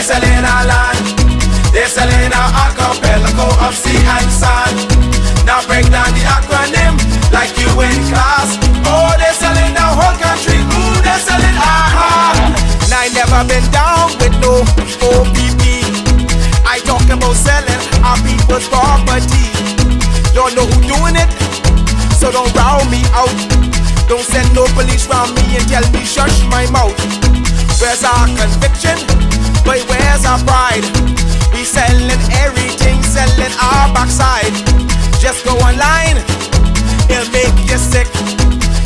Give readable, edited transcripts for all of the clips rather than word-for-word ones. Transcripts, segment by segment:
They're selling our land. They're selling our archipelago of sea and sand. Now break down the acronym like you in class. Oh, they're selling the whole country. Ooh, they're selling aha. And I never been down with no OPP. I talk about selling our people's property. Don't know who doing it, so don't round me out. Don't send no police round me and tell me shush my mouth. Where's our conviction? But where's our pride? We selling everything, selling our backside. Just go online, it'll make you sick.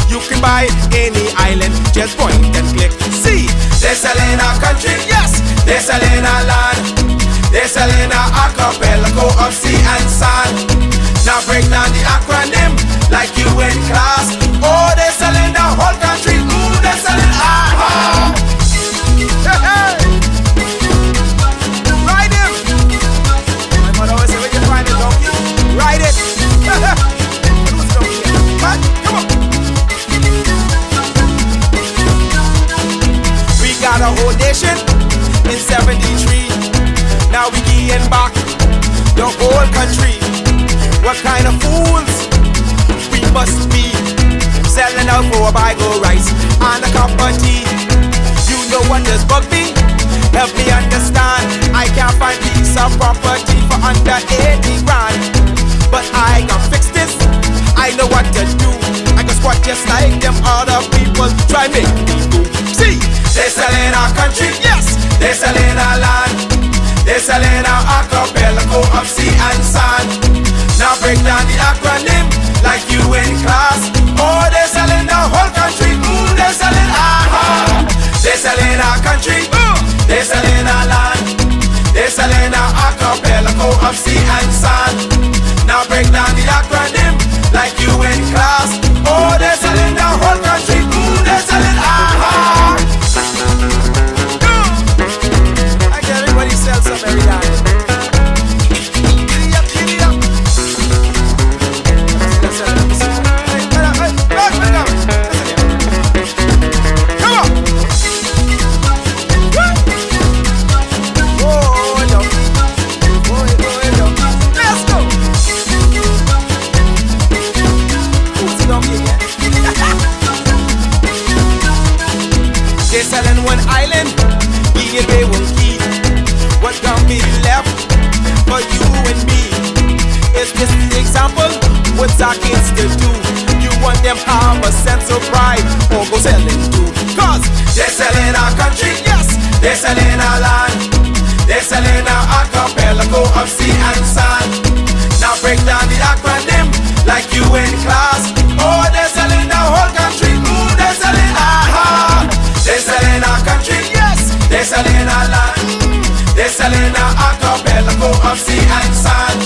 You can buy any island, just point and click. See, they're selling our country, yes, they're selling our land. They're selling our archipelago of sea and sand. Now break down the acronym like you in class. Oh, they're selling the whole country. Ooh, they're selling aha. Hey, hey. Ride him. My mother always say when you find a donkey, ride it. Who's donkey? Man, come on. We got a whole nation in 73. Now we getting back the whole country. What kind of fools we must be, selling out for a bag of rice and a cup of tea. You know what does bug me? Help me understand. I can't find piece of property for under 80 grand. But I can fix this, I know what to do. I can squat just like them other people try make me do. See, they're selling our country, yes, they're selling our land. They're selling our archipelago of sea and sand. Now break down the acronym like you in class. Oh, they're selling the whole country. Ooh, they're selling aha. They're selling our country. They're selling our land. They're selling our archipelago of sea and sand. Now break down the acronym like you in class. Oh, they're selling the whole country. Ooh, they're selling aha. I get everybody sell some every day. They're selling one island, they won't keep. What can be left for you and me? Is this the example? What's our kids to do? You want them have a sense of pride, or go selling too? Cause they're selling our country, yes, they're selling our land. They're selling our archipelago of sea and sand. Now break down the acronym like you in class. Oh, they're selling the whole country. Ooh, they're selling aha. They're selling our country, yes, they're selling our land. They're selling our archipelago of sea and sand.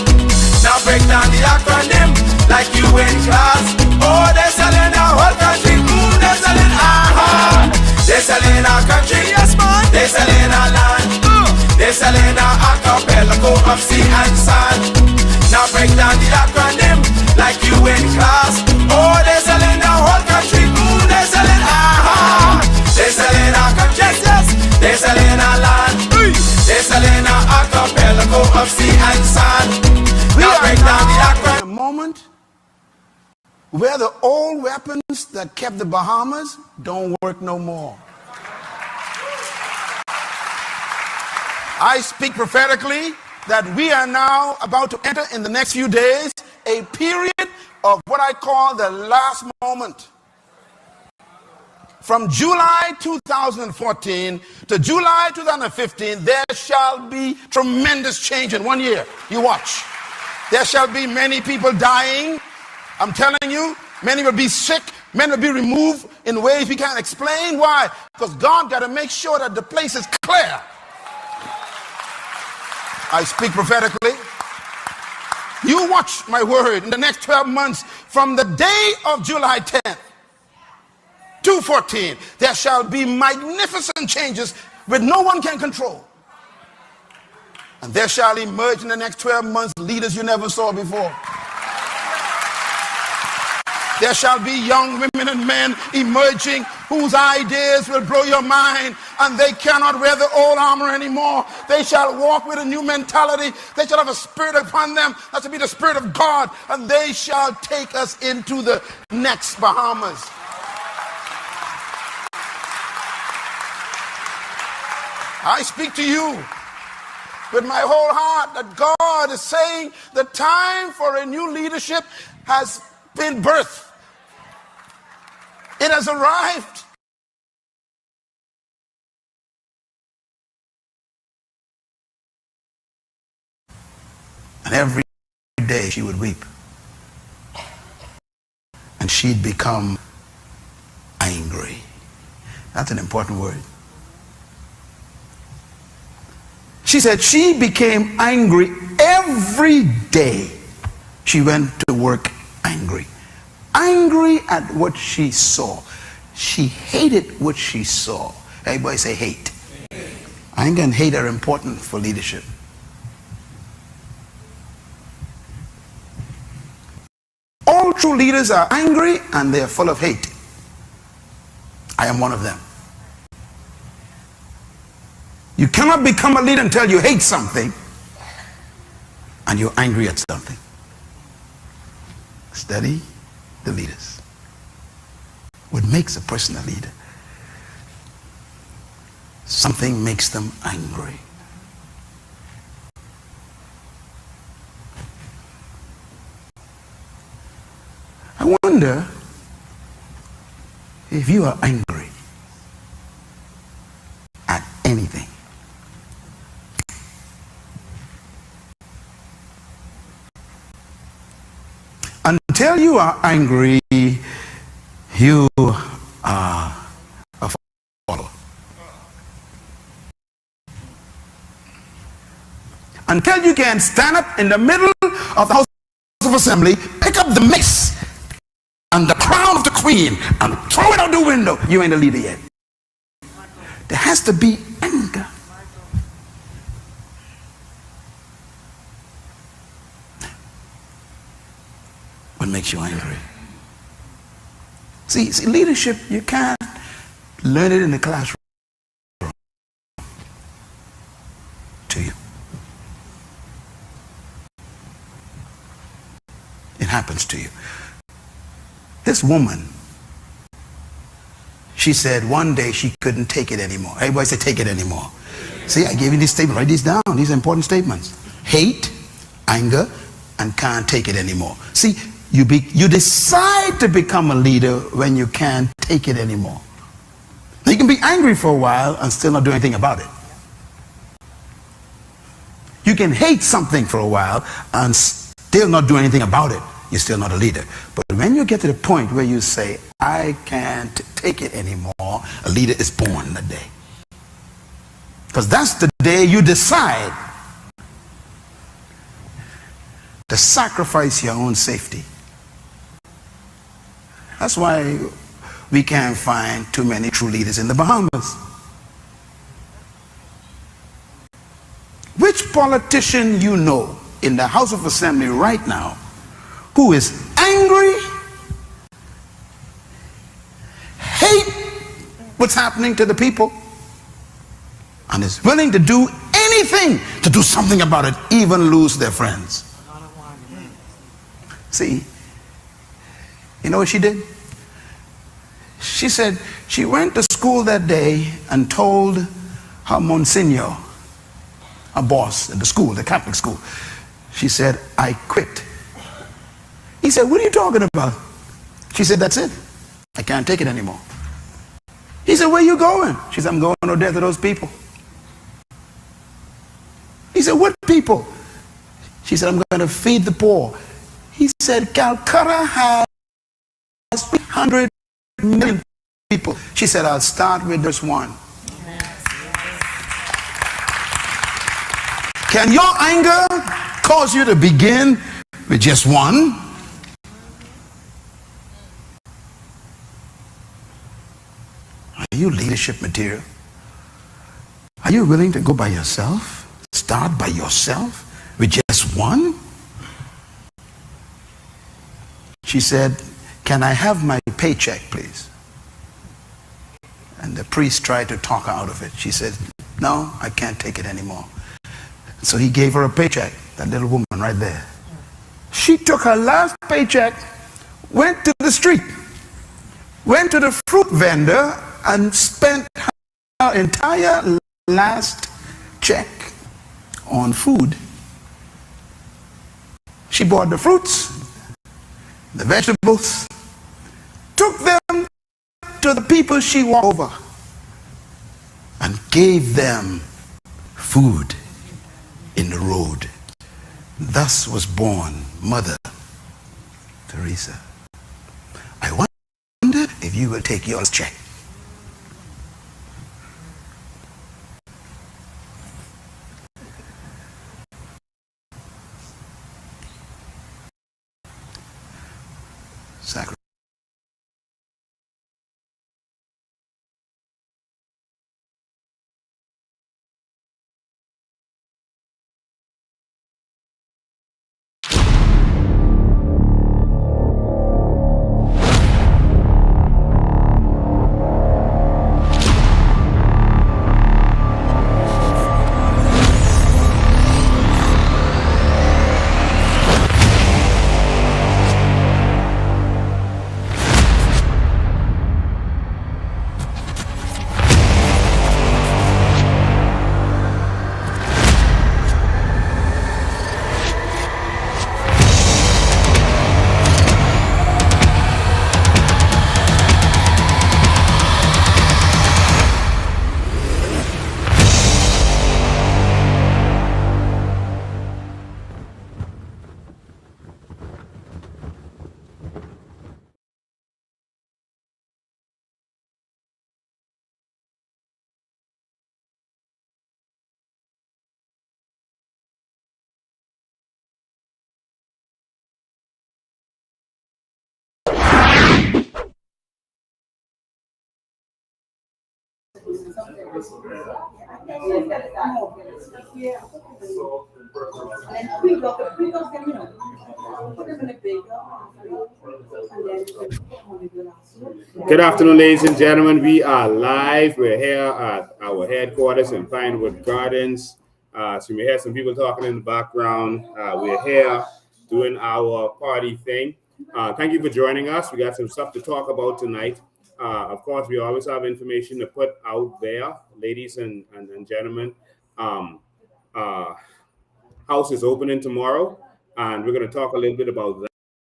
Now break down the acronym like you in class. Oh, they're selling the whole country. Ooh, they're selling aha. They're selling our country, yes man. They're selling our land. They're selling our archipelago of sea and sand. Now break down the acronym like you in class. Oh, they're selling the whole country. Ooh, they're selling aha. They're selling our country, yes, they're selling our land. They're selling our archipelago of sea and sand. Now break down the acronym. A moment where the old weapons that kept the Bahamas don't work no more. I speak prophetically that we are now about to enter in the next few days a period of what I call the last moment. From July 2014 to July 2015, there shall be tremendous change in 1 year. You watch. There shall be many people dying. I'm telling you, many will be sick. Many will be removed in ways we can't explain. Why? Because God got to make sure that the place is clear. I speak prophetically. You watch my word in the next 12 months from the day of July 10th. 2:14, there shall be magnificent changes which no one can control. And there shall emerge in the next 12 months leaders you never saw before. There shall be young women and men emerging whose ideas will blow your mind. and they cannot wear the old armor anymore. They shall walk with a new mentality. They shall have a spirit upon them. That shall be the Spirit of God, and they shall take us into the next Bahamas. I speak to you with my whole heart that God is saying the time for a new leadership has been birthed. It has arrived. And every day she would weep. And she'd become angry. That's an important word. She said she became angry every day. She went to work angry. Angry at what she saw. She hated what she saw. Everybody say hate. Anger and hate are important for leadership. All true leaders are angry and they are full of hate. I am one of them. You cannot become a leader until you hate something and you're angry at something. Study the leaders. What makes a person a leader? Something makes them angry. I wonder if you are angry at anything. Until you are angry, you are a follower. Until you can stand up in the middle of the House of Assembly, pick up the mace and the crown of the queen and throw it out the window, you ain't a leader yet. There has to be anger. What makes you angry? See, leadership, you can't learn it in the classroom to you. It happens to you. This woman, she said one day she couldn't take it anymore. Everybody say take it anymore. See, I gave you these statements. Write these down. These are important statements. Hate, anger, and can't take it anymore. See, you decide to become a leader when you can't take it anymore. Now, you can be angry for a while and still not do anything about it. You can hate something for a while and still not do anything about it. You're still not a leader. But when you get to the point where you say, I can't take it anymore, a leader is born that day. Because that's the day you decide to sacrifice your own safety. That's why we can't find too many true leaders in the Bahamas. Which politician you know in the House of Assembly right now who is angry, hate what's happening to the people, and is willing to do anything to do something about it, even lose their friends? See, you know what she did? She said she went to school that day and told her Monsignor, a boss at the school, the Catholic school, she said, I quit. He said, what are you talking about? She said, that's it. I can't take it anymore. He said, where are you going? She said, I'm going to death of those people. He said, what people? She said, I'm going to feed the poor. He said, Calcutta has 300 million people. She said, I'll start with just one. Can your anger cause you to begin with just one? Are you leadership material? Are you willing to go by yourself? Start by yourself with just one? She said, can I have my paycheck, please? And And the priest tried to talk her out of it. She said, no, I can't take it anymore. So he gave her a paycheck, that little woman right there. She took her last paycheck, went to the street, went to the fruit vendor, and spent her entire last check on food. She bought the fruits, the vegetables, took them to the people she walked over, and gave them food in the road. Thus was born Mother Teresa. I wonder if you will take yours check. Sacrifice. Good afternoon, ladies and gentlemen. We are live. We're here at our headquarters in Pinewood Gardens. So we hear some people talking in the background. We're here doing our party thing. Thank you for joining us. We got some stuff to talk about tonight. Of course, we always have information to put out there, ladies and gentlemen. House is opening tomorrow, and we're going to talk a little bit about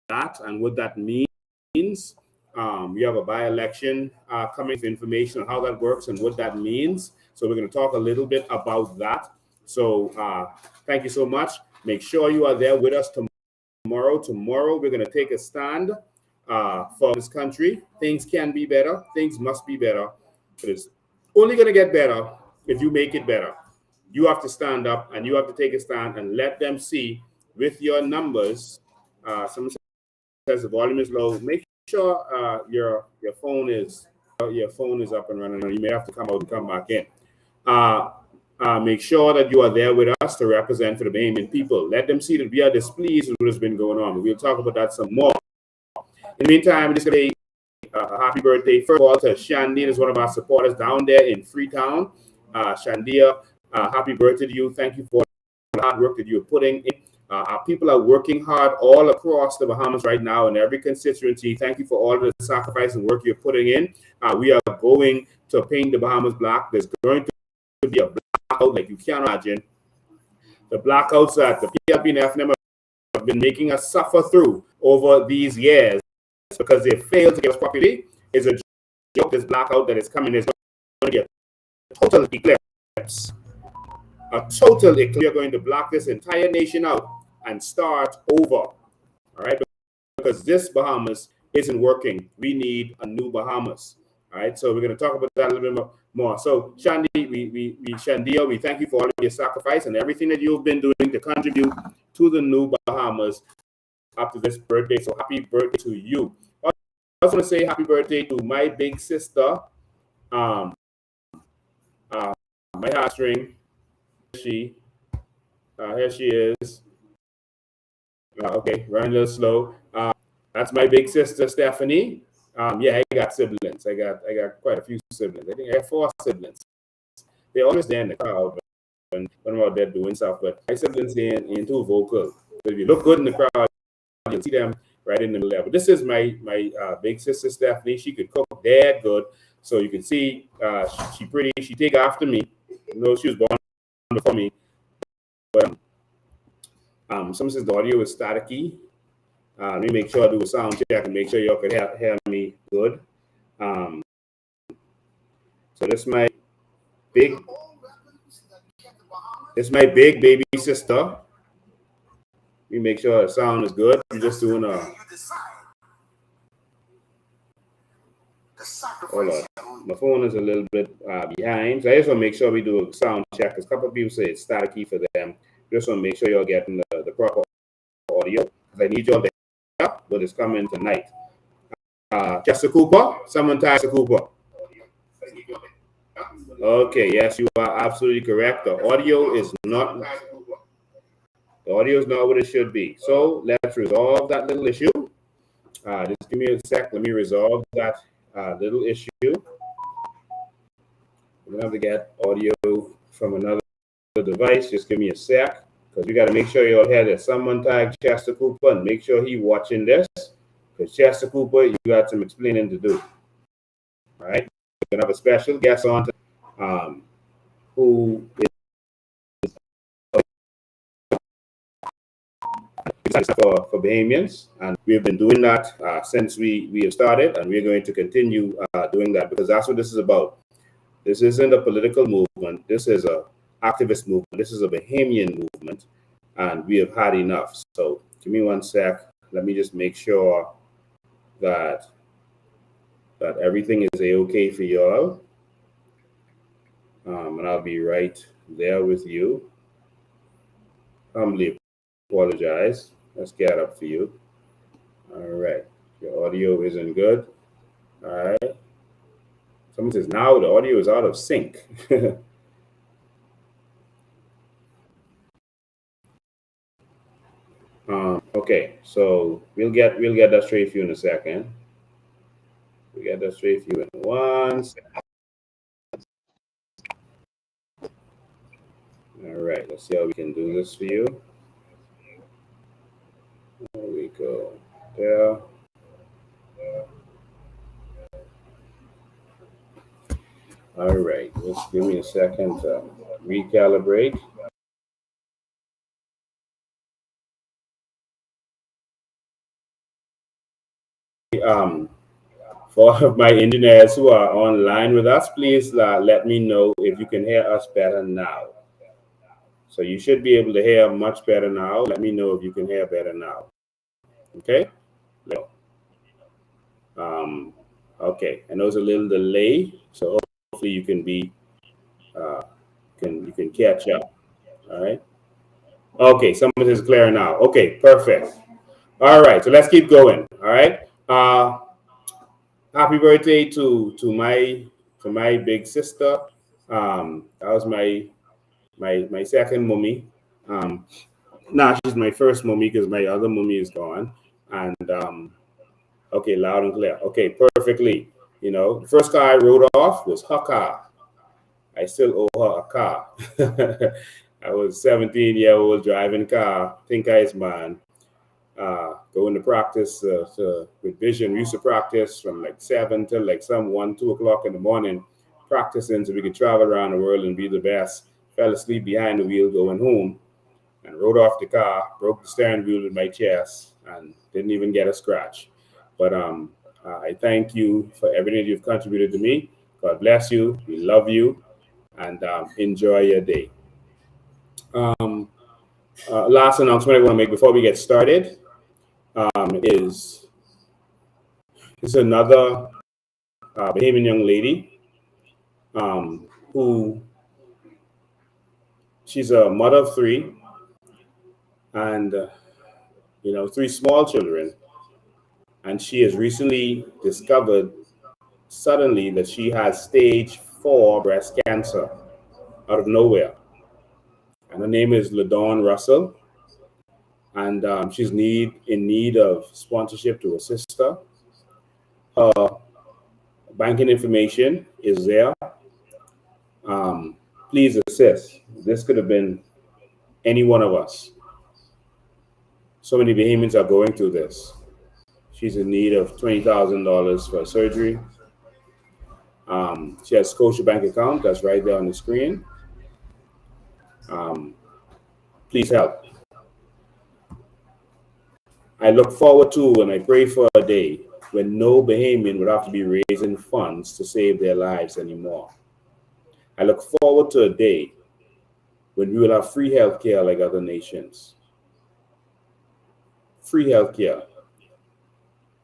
that and what that means. We have a by-election coming with information on how that works and what that means. So we're going to talk a little bit about that. So thank you so much. Make sure you are there with us tomorrow. Tomorrow, we're going to take a stand for this country. Things can be better. Things must be better. But it's only going to get better if you make it better. You have to stand up and you have to take a stand and let them see with your numbers. Someone says the volume is low. Make sure your phone is up and running. You may have to come out and come back in. Make sure that you are there with us to represent for the Bahamian people. Let them see that we are displeased with what has been going on. We'll talk about that some more. In the meantime, we're just going to say a happy birthday first of all to Shandia, is one of our supporters down there in Freetown. Shandia, happy birthday to you. Thank you for the hard work that you're putting in. Our people are working hard all across the Bahamas right now in every constituency. Thank you for all the sacrifice and work you're putting in. We are going to paint the Bahamas black. There's going to be a blackout like you can't imagine. The blackouts that the PLP and FNM have been making us suffer through over these years because they failed to give us property is a joke. This blackout that is coming is going to be a total eclipse. A total eclipse. We are going to block this entire nation out and start over. All right, because this Bahamas isn't working. We need a new Bahamas. All right, so we're going to talk about that a little bit more. So, Shandia, we thank you for all of your sacrifice and everything that you've been doing to contribute to the new Bahamas up to this birthday. So, happy birthday to you. I also want to say happy birthday to my big sister, my heartstring. Here she is. Okay, running a little slow. That's my big sister, Stephanie. Yeah, I got siblings. I got quite a few siblings. I think I have 4 siblings. They're always there in the crowd when I'm out there doing stuff. But my siblings ain't too vocal. So if you look good in the crowd, you'll see them right in the middle there. But this is my big sister Stephanie. She could cook dead good. So you can see she pretty. She take after me. You know, she was born before me. But some says the audio is staticky. Let me make sure I do a sound check and make sure y'all can hear me good. So this is my big baby sister. Let me make sure the sound is good. I'm just doing a. Hold on. My phone is a little bit behind. So I just want to make sure we do a sound check because a couple of people say it's staticky for them. Just want to make sure you're getting the proper audio because I need y'all to hear what is coming tonight. Chester Cooper, someone type Chester Cooper. Okay, yes, you are absolutely correct. The audio is not what it should be. So let's resolve that little issue. Just give me a sec. Let me resolve that little issue. We're gonna have to get audio from another device. Just give me a sec because we got to make sure you all hear that someone tag Chester Cooper and make sure he watching this because Chester Cooper, you got some explaining to do. All right, we're gonna have a special guest on who is for Bahamians, and we've been doing that since we have started, and we're going to continue doing that because that's what this is about. This isn't a political movement. This is a activist movement. This is a Bahamian movement, and we have had enough. So give me one sec. Let me just make sure that everything is okay for y'all, and I'll be right there with you. Humbly apologize. Let's get up for you. All right. Your audio isn't good. All right. Someone says now the audio is out of sync. Okay, so we'll get that straight for you in a second. We'll get that straight for you in 1 second. All right, let's see how we can do this for you. There we go. There. All right, just give me a second to recalibrate. For my engineers who are online with us, please let me know if you can hear us better now. So you should be able to hear much better now. Let me know if you can hear better now. Okay? Okay, I know it's a little delay, so hopefully you can be you can catch up. All right. Okay, someone is clear now. Okay, perfect. All right, so let's keep going. All right. Happy birthday to my big sister. That was my second mummy. Nah, she's my first mummy because my other mummy is gone. And okay, loud and clear. Okay, perfectly. You know, the first car I rode off was her car. I still owe her a car. I was 17-year-old driving car, think I is man. Going to practice with Vision. We used to practice from like 7 till like 1, 2 o'clock in the morning, practicing so we could travel around the world and be the best. Fell asleep behind the wheel going home and rode off the car, broke the steering wheel with my chest and didn't even get a scratch. But I thank you for everything you've contributed to me. God bless you. We love you and enjoy your day. Last announcement I want to make before we get started is another Bahamian young lady who she's a mother of 3 and 3 small children, and she has recently discovered suddenly that she has stage 4 breast cancer out of nowhere. And her name is LaDawn Russell. And she's in need of sponsorship to assist her. Her banking information is there. Please assist. This could have been any one of us. So many Bahamians are going through this. She's in need of $20,000 for surgery. She has Scotiabank account that's right there on the screen. Please help. I look forward to and I pray for a day when no Bahamian would have to be raising funds to save their lives anymore. I look forward to a day when we will have free healthcare like other nations. Free healthcare.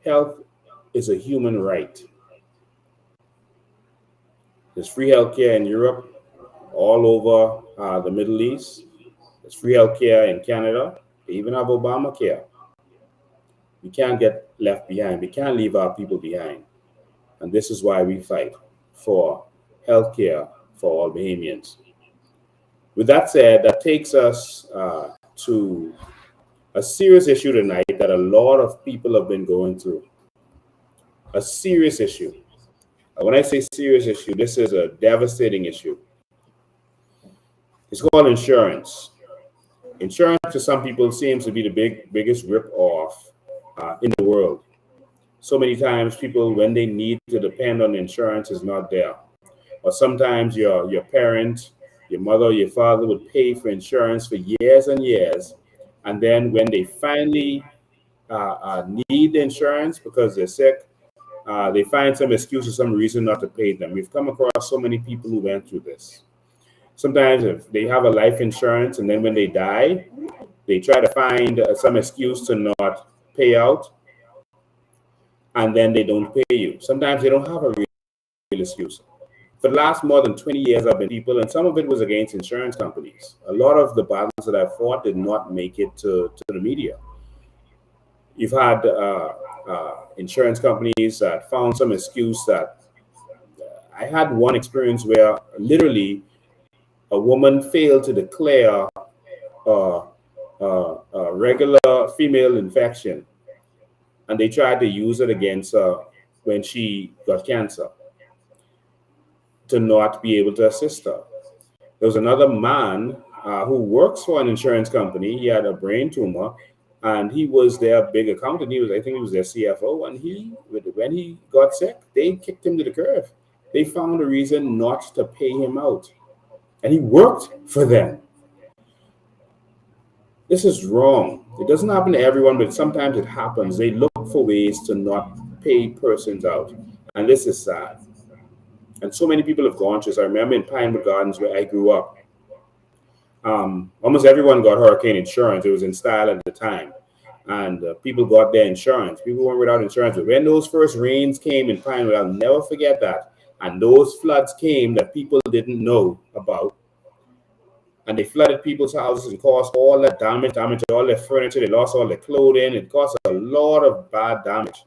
Health is a human right. There's free healthcare in Europe, all over the Middle East. There's free healthcare in Canada. They even have Obamacare. We can't get left behind. We can't leave our people behind. And this is why we fight for healthcare for all Bahamians. With that said, that takes us to a serious issue tonight that a lot of people have been going through. A serious issue. When I say serious issue, this is a devastating issue. It's called insurance. Insurance to some people seems to be the biggest rip-off in the world. So many times people, when they need to depend on insurance, is not there. Or sometimes your parent, your mother, your father would pay for insurance for years and years. And then when they finally need the insurance because they're sick, they find some excuse or some reason not to pay them. We've come across so many people who went through this. Sometimes if they have a life insurance and then when they die, they try to find some excuse to not pay out, and then they don't pay you. Sometimes they don't have a real excuse. For the last more than 20 years, I've been people, and some of it was against insurance companies. A lot of the battles that I fought did not make it to the media. You've had insurance companies that found some excuse that I had one experience where literally a woman failed to declare a regular female infection, and they tried to use it against her when she got cancer to not be able to assist her. There was another man who works for an insurance company. He had a brain tumor, and he was their big accountant. I think he was their CFO, and when he got sick, they kicked him to the curb. They found a reason not to pay him out, and he worked for them. This is wrong. It doesn't happen to everyone, but sometimes it happens. They look for ways to not pay persons out, and this is sad. And so many people have gone through this. I remember in Pinewood Gardens where I grew up, almost everyone got hurricane insurance. It was in style at the time. And people got their insurance. People weren't without insurance. But when those first rains came in Pinewood, I'll never forget that. And those floods came that people didn't know about. And they flooded people's houses and caused all that damage all their furniture. They lost all their clothing. It caused a lot of bad damage.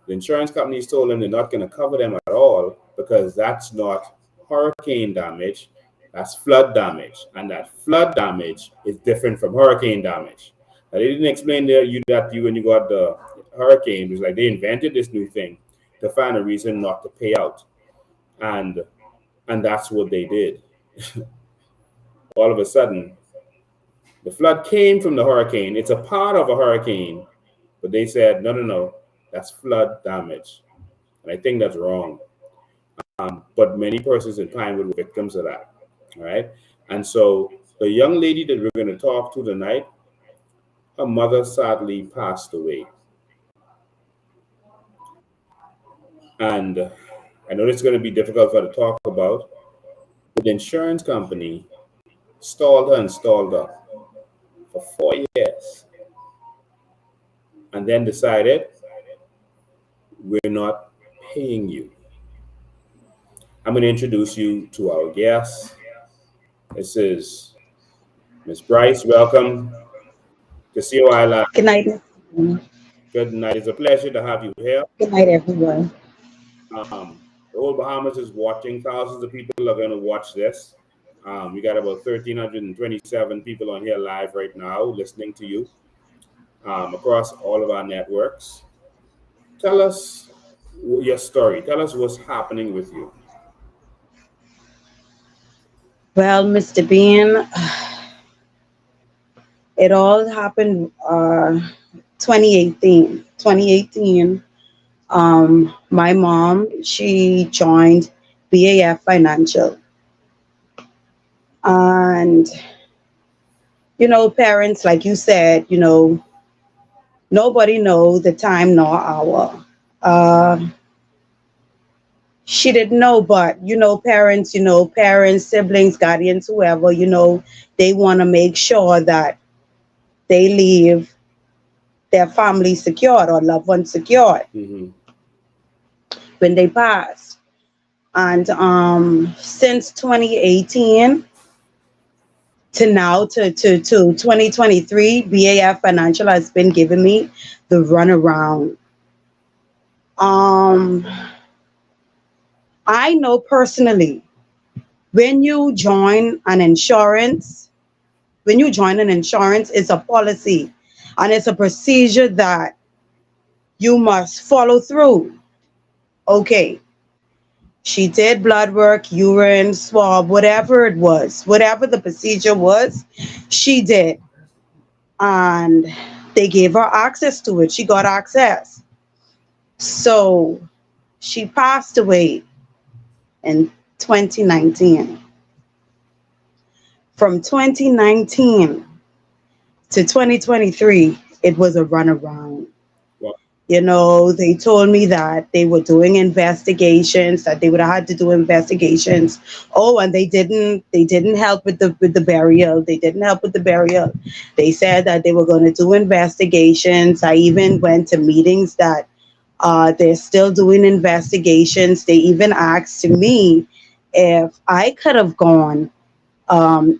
The insurance companies told them they're not going to cover them at all because that's not hurricane damage, that's flood damage. And that flood damage is different from hurricane damage. Now, they didn't explain to you that when you got the hurricane, it was like they invented this new thing to find a reason not to pay out. And that's what they did. All of a sudden, the flood came from the hurricane. It's a part of a hurricane, but they said, no, that's flood damage. And I think that's wrong. But many persons in Pinewood were victims of that. All right. And so the young lady that we're going to talk to tonight, her mother sadly passed away. And I know it's going to be difficult for her to talk about, but the insurance company stalled her for 4 years and then decided, we're not paying you. I'm going to introduce you to our guest. This is Ms. Bryce. Welcome to COI Live. Good night. Good night. It's a pleasure to have you here. Good night, everyone. The whole Bahamas is watching. Thousands of people are going to watch this. We got about 1,327 people on here live right now listening to you across all of our networks. Tell us your story. Tell us what's happening with you. Well, Mr. Bean, it all happened 2018. 2018, my mom, she joined BAF Financial. And, parents, like you said, nobody know the time nor hour. Uh, she didn't know, but, parents, siblings, guardians, whoever, they want to make sure that they leave their family secured or loved ones secured Mm-hmm. when they pass. And since 2018 to now to 2023, BAF Financial has been giving me the runaround. Um, I know personally when you join an insurance, it's a policy and it's a procedure that you must follow through. Okay, she did blood work, urine swab, whatever it was, whatever the procedure was, she did. And they gave her access to it. She got access. So she passed away in 2019. From 2019 to 2023, it was a runaround. Wow. They told me that they were doing investigations, that they would have had to do investigations. Oh, and they didn't help with the burial. They didn't help with the burial. They said that they were going to do investigations. I even went to meetings that they're still doing investigations. They even asked me if I could have gone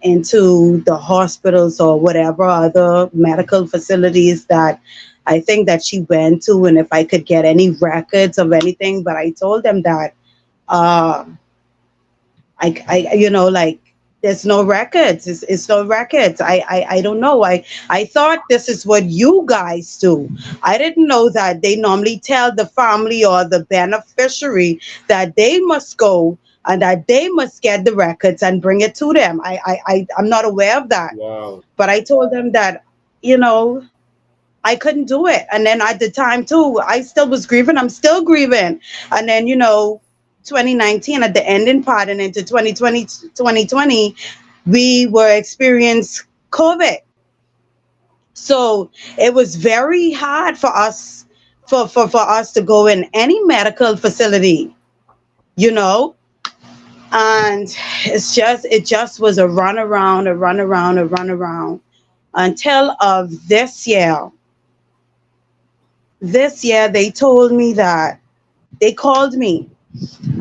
into the hospitals or whatever other medical facilities that I think that she went to, and if I could get any records of anything. But I told them that uh, like there's no records. It's no records. I don't know. I thought this is what you guys do. I didn't know that they normally tell the family or the beneficiary that they must go and that they must get the records and bring it to them. I'm not aware of that. Wow. But I told them that, you know, I couldn't do it. And then at the time too, I still was grieving. I'm still grieving. And then, 2019 at the ending part and into 2020, we were experiencing COVID. So it was very hard for us for us to go in any medical facility, you know. And it just was a run around until of this year. This year they told me that they called me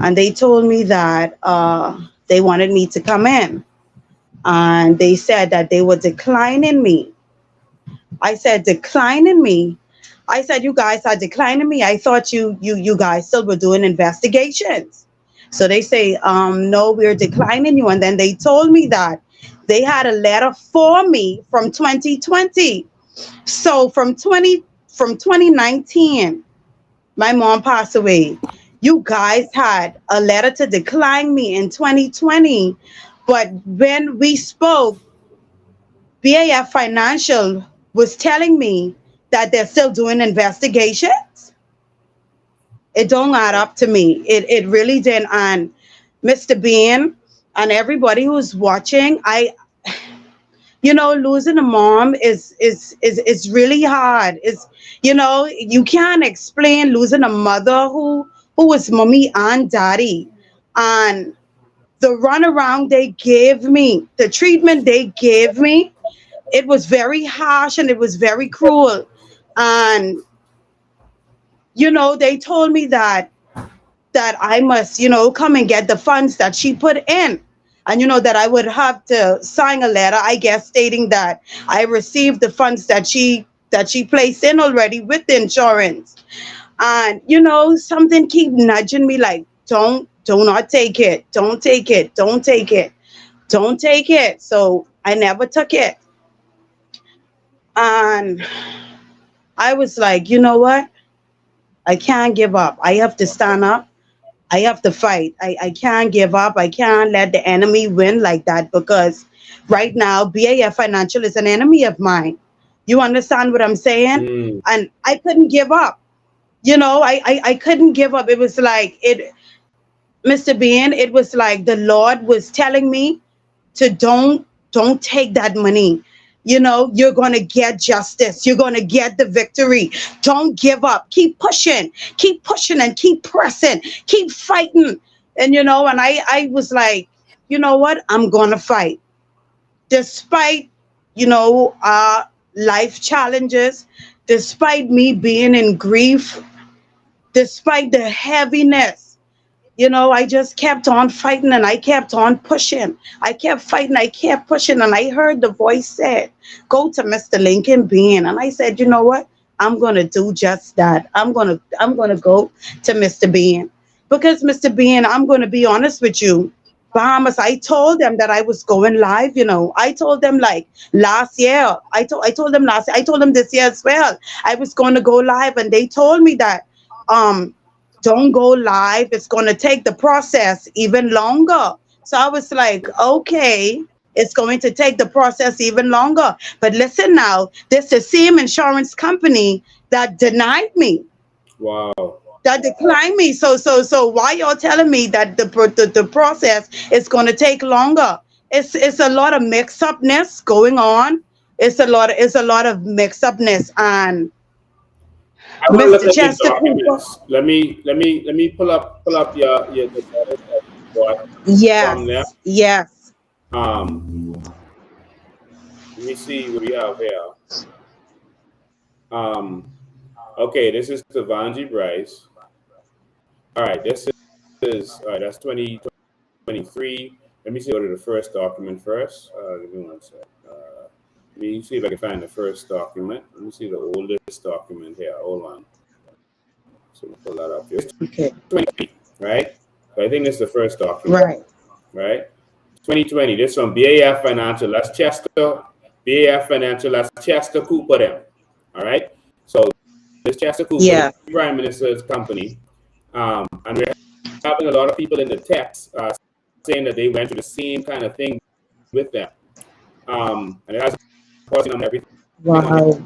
and they told me that they wanted me to come in, and they said that they were declining me. I said, declining me? I said, you guys are declining me. I thought you guys still were doing investigations. So they say, no, we're declining you. And then they told me that they had a letter for me from 2020. So from 2019, my mom passed away. You guys had a letter to decline me in 2020. But when we spoke, BAF Financial was telling me that they're still doing investigations. It don't add up to me. It really didn't. And Mr. Bean and everybody who's watching, losing a mom is really hard. It's, you can't explain losing a mother who was mommy and daddy. And the runaround they gave me, the treatment they gave me, it was very harsh and it was very cruel. And they told me that I must, come and get the funds that she put in. And that I would have to sign a letter, I guess, stating that I received the funds that she placed in already with the insurance. And something keep nudging me like, do not take it. Don't take it. Don't take it. Don't take it. So I never took it. And I was like, you know what? I can't give up. I have to stand up. I have to fight. I can't give up. I can't let the enemy win like that, because right now BAF Financial is an enemy of mine. You understand what I'm saying? Mm. And I couldn't give up. I couldn't give up. It was like it, Mr. Bean, it was like the Lord was telling me to don't take that money. You're going to get justice. You're going to get the victory. Don't give up. Keep pushing and keep pressing, keep fighting. And I was like, you know what? I'm going to fight despite, life challenges, despite me being in grief, despite the heaviness. I just kept on fighting and I kept on pushing. I kept fighting, I kept pushing, and I heard the voice said, go to Mr. Lincoln Bean. And I said, you know what? I'm gonna do just that. I'm gonna go to Mr. Bean. Because Mr. Bean, I'm gonna be honest with you. Bahamas, I told them that I was going live, I told them like last year. I told them last year, I told them this year as well. I was gonna go live, and they told me that don't go live. It's going to take the process even longer. So I was like, okay, it's going to take the process even longer. But listen now, this is the same insurance company that denied me, Wow. that declined me. So why y'all telling me that the process is going to take longer? It's a lot of mix-upness going on. It's a lot of mix-upness. And I want to look Mr. at your Chester Cooper. documents. Let me pull up your the letters that you got from them. Yes. Let me see what we have here. Okay, this is Tavanji Bryce. All right, this is all right. That's 2023. Let me see. Go to the first document first. Give me one sec. Let me see if I can find the first document. Let me see the oldest document here. Hold on. So we'll pull that up here. Okay. 2020, right? So I think this is the first document. Right. 2020. This from BAF Financial. That's Chester. BAF Financial. That's Chester Cooper. Them. All right. So this Chester Cooper, the Prime Minister's company, and we're having a lot of people in the text saying that they went through the same kind of thing with them. And it has pausing on everything. Wow.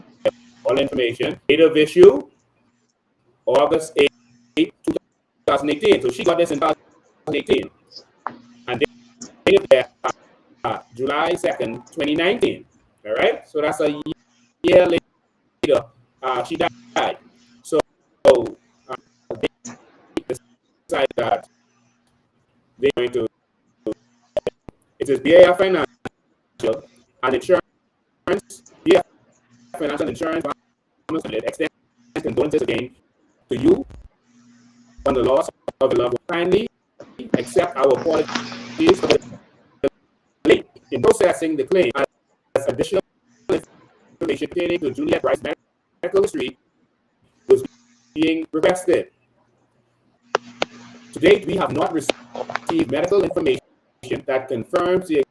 All information. Date of issue, August 8, 2018. So she got this in 2018. And date of death, July 2nd, 2019. All right? So that's a year later. She died. So they decided that they're going to, it is BAF Financial and Insurance, BAF Financial Insurance, extend condolences again to you on the loss of a loved one. Kindly accept our apologies for the delay in processing the claim, as additional information pertaining to Juliet Bryce's medical history was being requested. To date, we have not received medical information that confirms the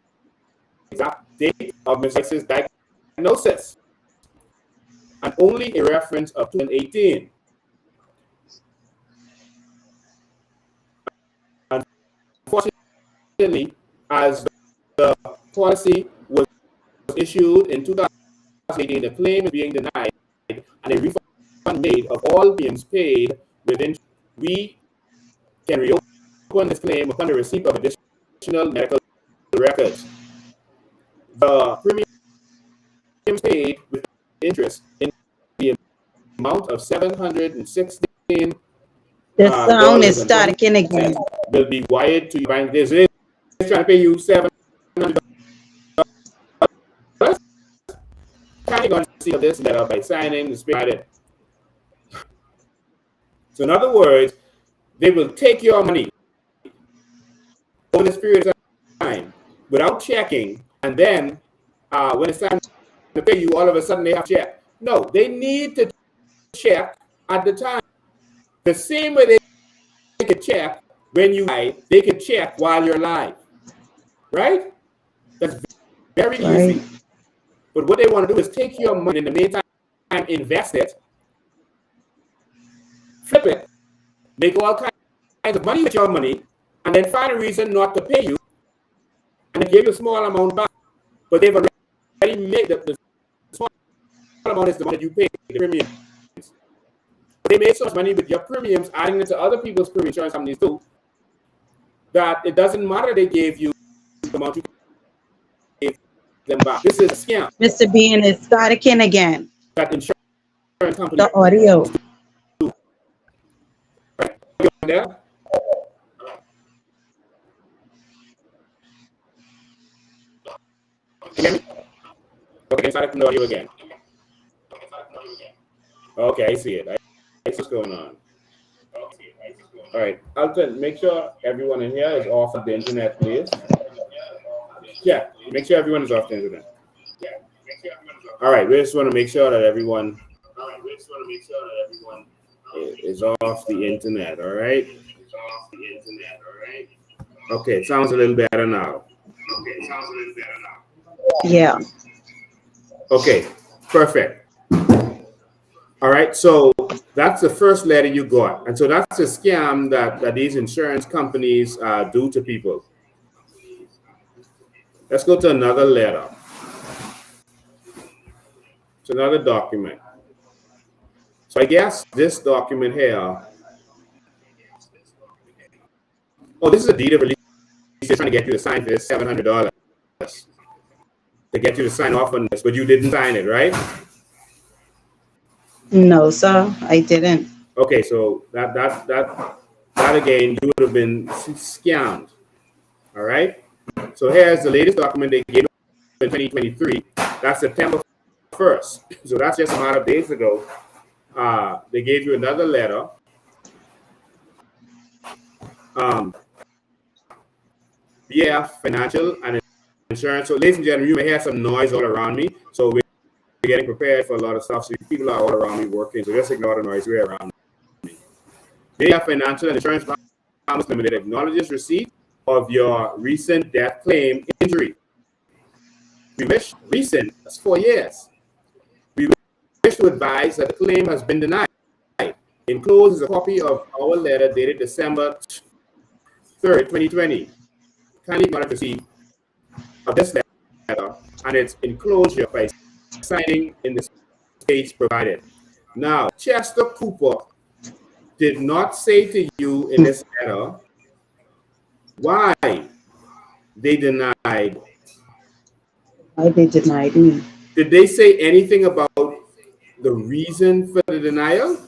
exact date of Ms. Bryce's diagnosis, and only a reference of 2018. Unfortunately, as the policy was issued in 2018, the claim is being denied and a refund made of all premiums paid within. We can reopen this claim upon the receipt of additional medical records. The premiums paid with interest in the amount of $716. The sound is starting again. Will be wired to your bank. This is trying to pay you $700. You're going to see this letter by signing the spirit. So in other words, they will take your money over this period of time without checking, and then when it's time to pay you, all of a sudden they have to check. No, they need to check at the time. The same way they could check when you die, they could check while you're alive. Right? That's very easy. But what they want to do is take your money, in the meantime, invest it, flip it, make all kinds of money with your money, and then find a reason not to pay you, and they give you a small amount back. But they've already made the small amount is the money you pay, the premiums. They made so much money with your premiums, adding it to other people's premium insurance companies too, that it doesn't matter they gave you the amount you gave them back. This is a scam. Mr. Bean is staticking again. That insurance company. The audio. Right. There? Can you hear me? Okay, start from the audio again. Okay, I see it. I see what's going on. All right, Alton, make sure everyone in here is off of the internet, please. Yeah, make sure everyone is off the internet. All right, we just want to make sure that everyone is off the internet. All right. Okay, it sounds a little better now. Yeah. Okay, perfect. All right, so that's the first letter you got. And so that's a scam that these insurance companies do to people. Let's go to another letter. It's another document. So I guess this document here. Oh, this is a deed of release. They're trying to get you to sign for this $700 to get you to sign off on this, but you didn't sign it, right? No, sir, I didn't. Okay, so that again, you would have been scammed. All right. So here's the latest document they gave in 2023. That's September 1st. So that's just a matter of days ago. They gave you another letter. BF Financial and Insurance. So, ladies and gentlemen, you may hear some noise all around me. So we're getting prepared for a lot of stuff. So people are all around me working. So just ignore the noise. We're around me. BF Financial and Insurance Bahamas Limited acknowledges receipt of your recent death claim injury. We wish recent, that's 4 years. We wish to advise that the claim has been denied. Enclosed is a copy of our letter dated December 3rd, 2020. Kindly acknowledge receipt of this letter and its enclosure by signing in the space provided. Now, Chester Cooper did not say to you in this letter why they denied. Why they denied me? Did they say anything about the reason for the denial?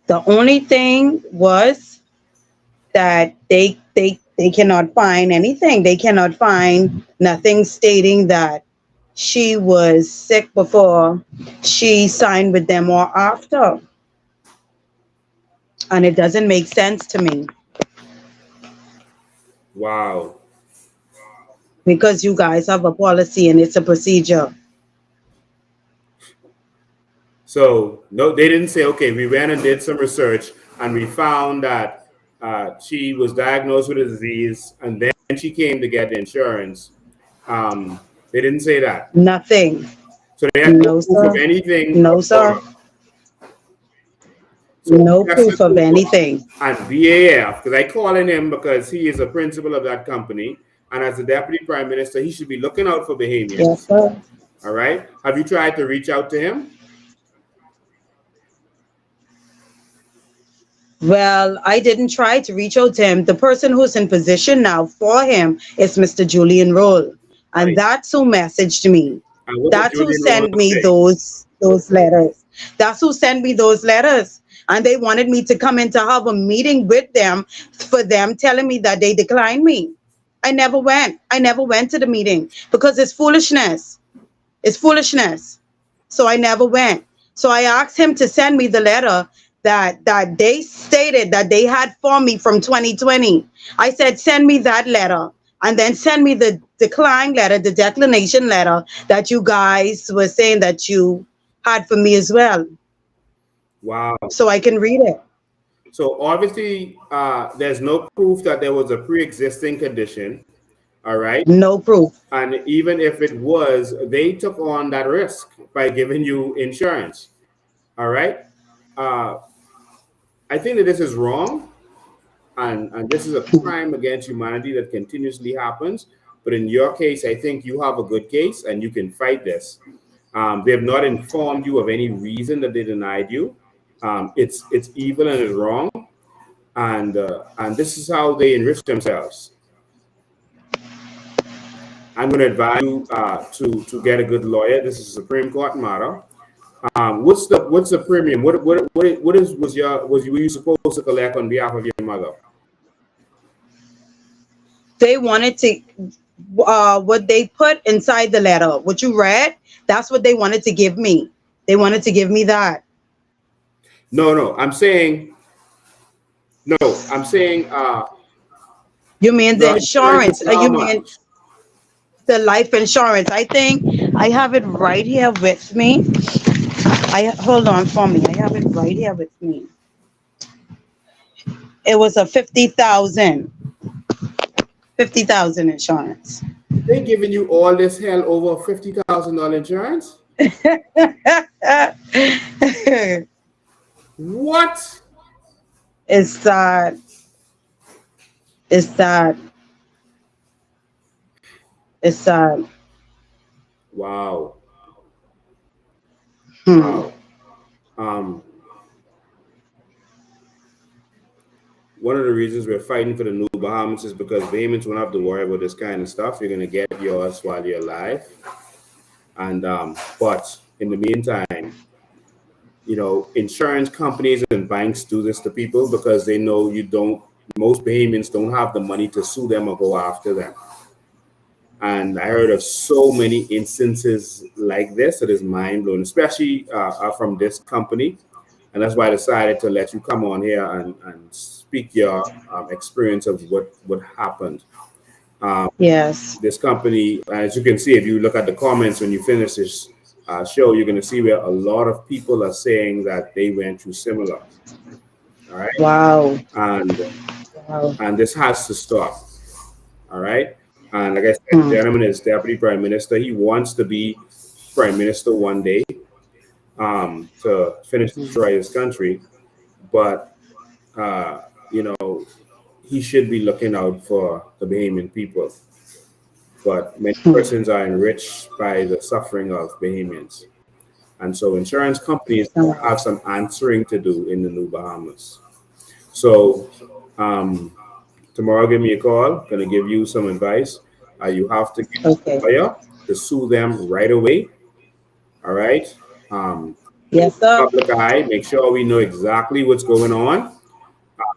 The only thing was that they cannot find anything. They cannot find nothing stating that she was sick before she signed with them or after. And it doesn't make sense to me. Wow. Because you guys have a policy and it's a procedure. So no, they didn't say, okay, we went and did some research and we found that she was diagnosed with a disease and then she came to get the insurance. They didn't say that. Nothing. So they had no proof sir. of anything. No, sir. So no proof of anything. And VAF, because I call on him because he is a principal of that company, and as the deputy prime minister, he should be looking out for behavior. Yes, sir. All right. Have you tried to reach out to him? Well, I didn't try to reach out to him. The person who's in position now for him is Mr. Julian Roll. And Right. That's who messaged me. That's who sent me say? those letters. That's who sent me those letters. And they wanted me to come in to have a meeting with them for them telling me that they declined me. I never went. I never went to the meeting because it's foolishness. It's foolishness. So I never went. So I asked him to send me the letter that they stated that they had for me from 2020. I said, send me that letter and then send me the decline letter, the declination letter that you guys were saying that you had for me as well. Wow. So I can read it. So obviously, there's no proof that there was a pre-existing condition. All right. No proof. And even if it was, they took on that risk by giving you insurance. All right. uh, I think that this is wrong, and this is a crime against humanity that continuously happens. But in your case, I think you have a good case and you can fight this. They have not informed you of any reason that they denied you. It's evil and it's wrong, and this is how they enrich themselves. I'm going to advise you to get a good lawyer. This is a Supreme Court matter. What's the premium? Were you supposed to collect on behalf of your mother? They wanted to what they put inside the letter, what you read, that's what they wanted to give me. They wanted to give me that. No, I'm saying you mean the insurance? How You much? mean the life insurance? I think I have it right here with me. Hold on for me. I have it right here with me. It was a 50,000 insurance. They giving you all this hell over $50,000 insurance? What? It's that. Wow. Hmm. Wow. One of the reasons we're fighting for the New Bahamas is because Bahamians won't have to worry about this kind of stuff. You're going to get yours while you're alive. And but in the meantime, insurance companies and banks do this to people because they know most Bahamians don't have the money to sue them or go after them. And I heard of so many instances like this that is mind-blowing, especially from this company. And that's why I decided to let you come on here and speak your experience of what happened. Yes. This company, as you can see, if you look at the comments when you finish this show, you're going to see where a lot of people are saying that they went through similar. All right. Wow. And this has to stop. All right. And like I said, the gentleman is Deputy Prime Minister. He wants to be Prime Minister one day to finish destroy his country. But, he should be looking out for the Bahamian people. But many persons are enriched by the suffering of Bahamians. And so insurance companies have some answering to do in the New Bahamas. So tomorrow, give me a call. Going to give you some advice. You have to get a lawyer to sue them right away. All right. Yes, sir. Public eye. Make sure we know exactly what's going on.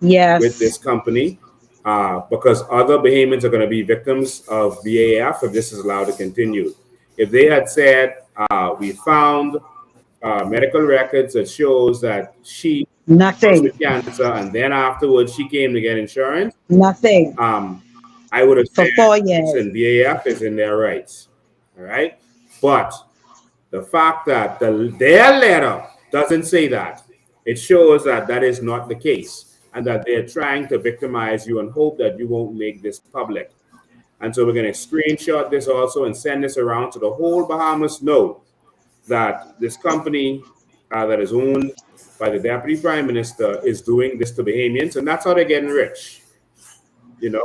Yes. With this company, because other Bahamians are going to be victims of BAF if this is allowed to continue. If they had said, we found medical records that shows that she nothing with cancer, and then afterwards she came to get insurance. Nothing. I would have said, for 4 years. And BAF is in their rights. All right. But the fact that their letter doesn't say that, it shows that that is not the case, and that they're trying to victimize you and hope that you won't make this public. And so we're going to screenshot this also and send this around to the whole Bahamas know that this company that is owned by the Deputy Prime Minister is doing this to Bahamians, and that's how they're getting rich.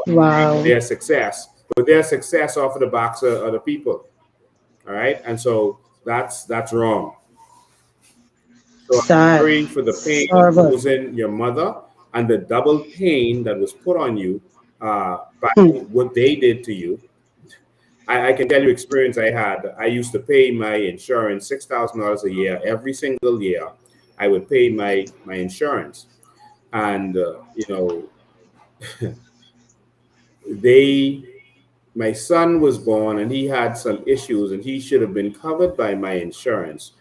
Wow. Their success, but their success off of the backs of other people. All right, and so that's wrong. So I'm sorry for the pain that was in your mother and the double pain that was put on you by what they did to you. I can tell you experience I had. I used to pay my insurance $6,000 a year. Every single year, I would pay my insurance. And, my son was born and he had some issues and he should have been covered by my insurance.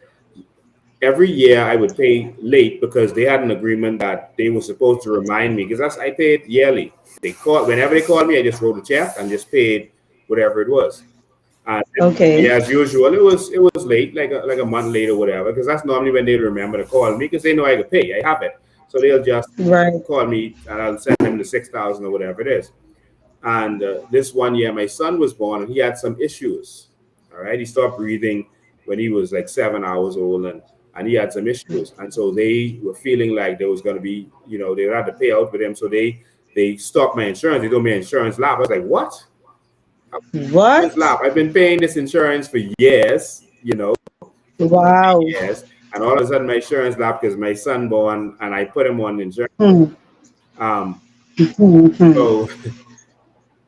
Every year I would pay late because they had an agreement that they were supposed to remind me, because I paid yearly. Whenever they called me, I just wrote a check and just paid whatever it was. And as usual, it was late, like a month late or whatever, because that's normally when they remember to call me, because they know I could pay. I have it. So they'll just call me and I'll send them the $6,000 or whatever it is. And this one year, my son was born and he had some issues. All right. He stopped breathing when he was like 7 hours old. And and he had some issues, and so they were feeling like there was going to be, they would have to pay out for them, so they stopped my insurance. They told me insurance lapse. I was like, what? What? Lapse? I've been paying this insurance for years, Wow. years, and all of a sudden my insurance lapsed because my son born, and I put him on insurance. So,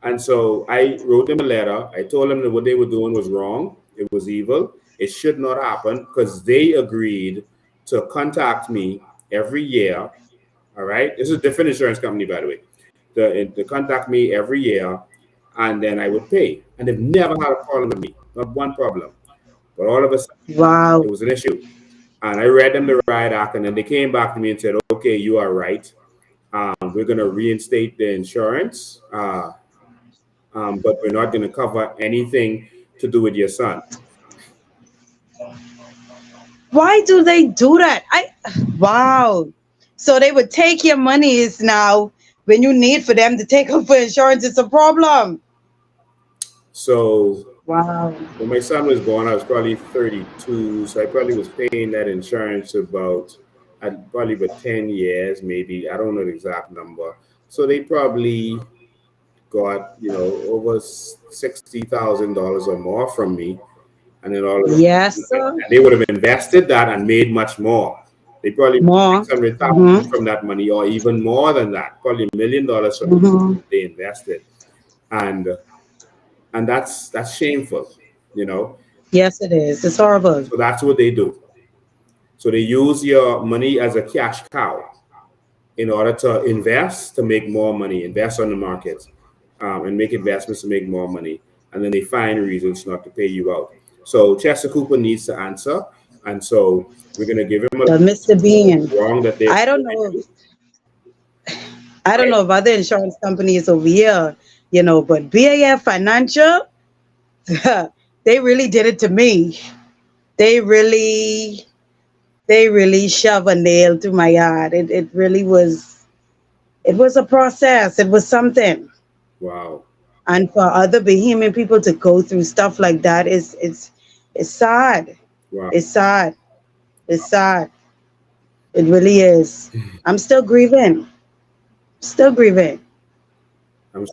and so I wrote them a letter. I told them that what they were doing was wrong. It was evil. It should not happen, because they agreed to contact me every year. All right. This is a different insurance company, by the way. They contact me every year, and then I would pay. And they've never had a problem with me, not one problem. But all of a sudden, Wow. it was an issue. And I read them the riot act, and then they came back to me and said, okay, you are right. We're going to reinstate the insurance, but we're not going to cover anything to do with your son. Why do they do that? Wow. So they would take your monies now when you need for them to take up for insurance. It's a problem. So wow. When my son was born, I was probably 32, so I probably was paying that insurance probably about 10 years, maybe. I don't know the exact number. So they probably got, over $60,000 or more from me. And then all of yes, sir. And they would have invested that and made much more. They probably made $600,000 from that money, or even more than that, probably $1 million from they invested. And that's shameful, Yes, it is. It's horrible. So that's what they do. So they use your money as a cash cow in order to invest, to make more money, invest on the market, and make investments to make more money. And then they find reasons not to pay you out. So Chester Cooper needs to answer. And so we're going to give him Mr. Bean. Wrong that I don't know. I don't know if other insurance companies over here, but BAF Financial, they really did it to me. They really shove a nail through my heart. It really was. It was a process. It was something. Wow. And for other Bahamian people to go through stuff like that it's sad. Wow. It's sad. It's sad. It really is. I'm still grieving.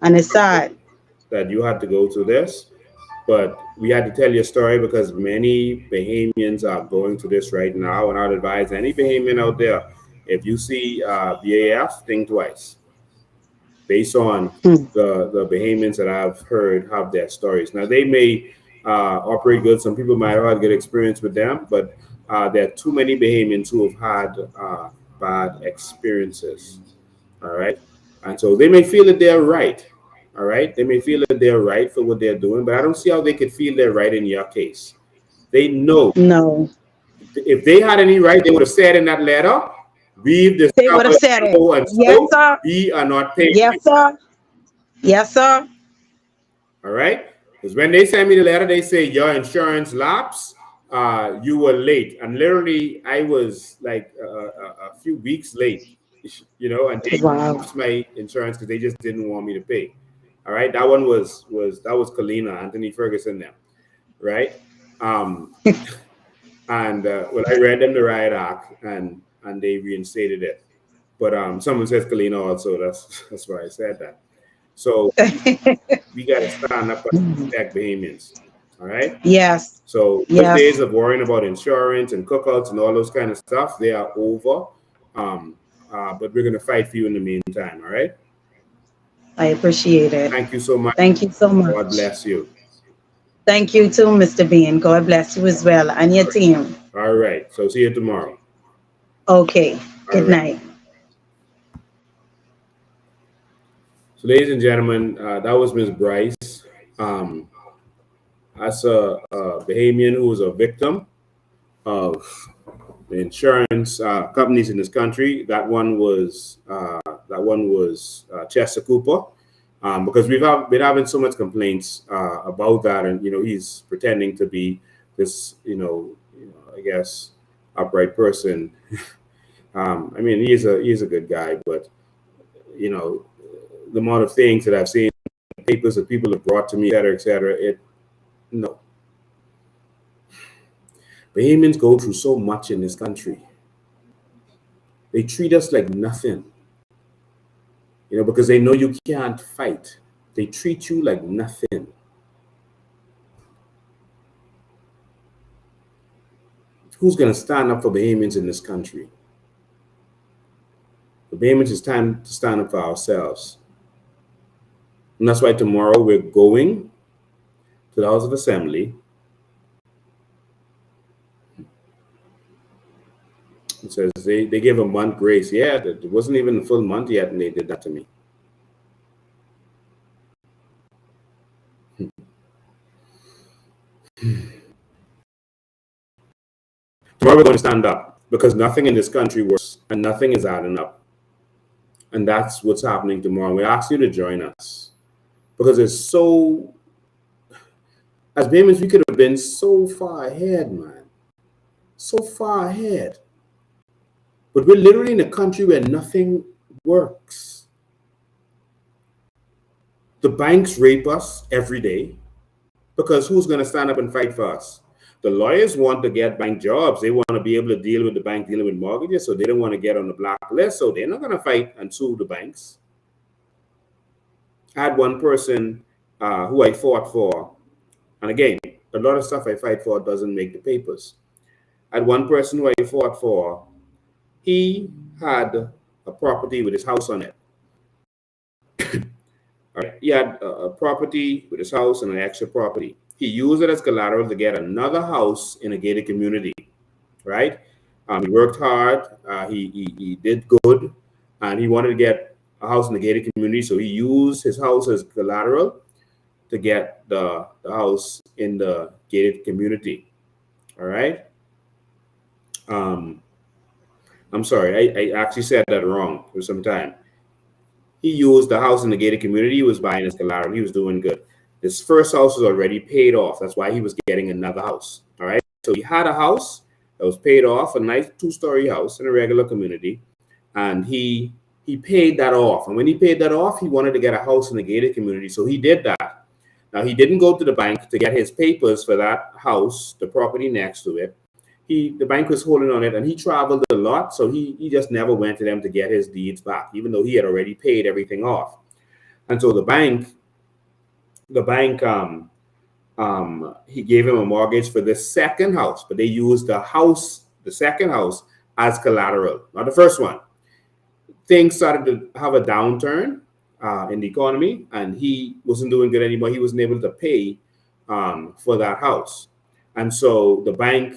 And it's sad that you had to go through this, but we had to tell your story because many Bahamians are going through this right now. And I'd advise any Bahamian out there, if you see BAF, think twice. Based on the Bahamians that I've heard have their stories. Now, they may operate good. Some people might have had good experience with them, but there are too many Bahamians who have had bad experiences. All right. And so they may feel that they're right. All right. They may feel that they're right for what they're doing, but I don't see how they could feel they're right in your case. They know. No. If they had any right, they would have said in that letter, we've discovered they would have said it. And yes, sir. We are not paying. Yes, sir. Yes, sir. All right. Because when they send me the letter, they say your insurance lapse. You were late, and literally, I was like a few weeks late. And they lost my insurance because they just didn't want me to pay. All right, that one was Kalina, Anthony Ferguson, them, right? And when I read them the riot act, and they reinstated it, but someone says Kalina also. That's why I said that. So we got to stand up and protect Bahamians. All right. Yes. So the days of worrying about insurance and cookouts and all those kind of stuff, they are over. But we're gonna fight for you in the meantime. All right. I appreciate it. Thank you so much. Thank you so much. God bless you. Thank you too, Mr. Bean. God bless you as well and your team. All right. So see you tomorrow. Okay. Good night. So, ladies and gentlemen, that was Ms. Bryce. That's a Bahamian who was a victim of the insurance companies in this country. That one was Chester Cooper, because we've been having so much complaints about that, and he's pretending to be this I guess upright person. I mean, he is a good guy, but the amount of things that I've seen, papers that people have brought to me, et cetera, no. Bahamians go through so much in this country. They treat us like nothing, because they know you can't fight. They treat you like nothing. Who's going to stand up for Bahamians in this country? For Bahamians, it's time to stand up for ourselves. And that's why tomorrow we're going to the House of Assembly. It says they gave a month grace. Yeah, it wasn't even a full month yet, and they did that to me. Tomorrow we're going to stand up because nothing in this country works and nothing is adding up. And that's what's happening tomorrow. We ask you to join us because it's so, as Bahamians, we could have been so far ahead, man. So far ahead. But we're literally in a country where nothing works. The banks rape us every day because who's going to stand up and fight for us? The lawyers want to get bank jobs. They want to be able to deal with the bank dealing with mortgages, so they don't want to get on the blacklist, so they're not going to fight and sue the banks. I had one person who I fought for, and again, a lot of stuff I fight for doesn't make the papers. I had one person who I fought for. He had a property with his house on it. All right. He had a property with his house and an extra property. He used it as collateral to get another house in a gated community, right? He worked hard, he did good, and he wanted to get a house in the gated community, so he used his house as collateral to get the house in the gated community, all right? I'm sorry, I actually said that wrong for some time. He used the house in the gated community, he was buying his collateral, he was doing good. His first house was already paid off. That's why he was getting another house. All right. So he had a house that was paid off, a nice 2-story house in a regular community. And he paid that off. And when he paid that off, he wanted to get a house in the gated community. So he did that. Now, he didn't go to the bank to get his papers for that house, the property next to it. The bank was holding on it, and he traveled a lot. So he just never went to them to get his deeds back, even though he had already paid everything off. And so the bank, he gave him a mortgage for the second house, but they used the second house as collateral, not the first one. Things started to have a downturn in the economy, and he wasn't doing good anymore. He wasn't able to pay for that house. And so the bank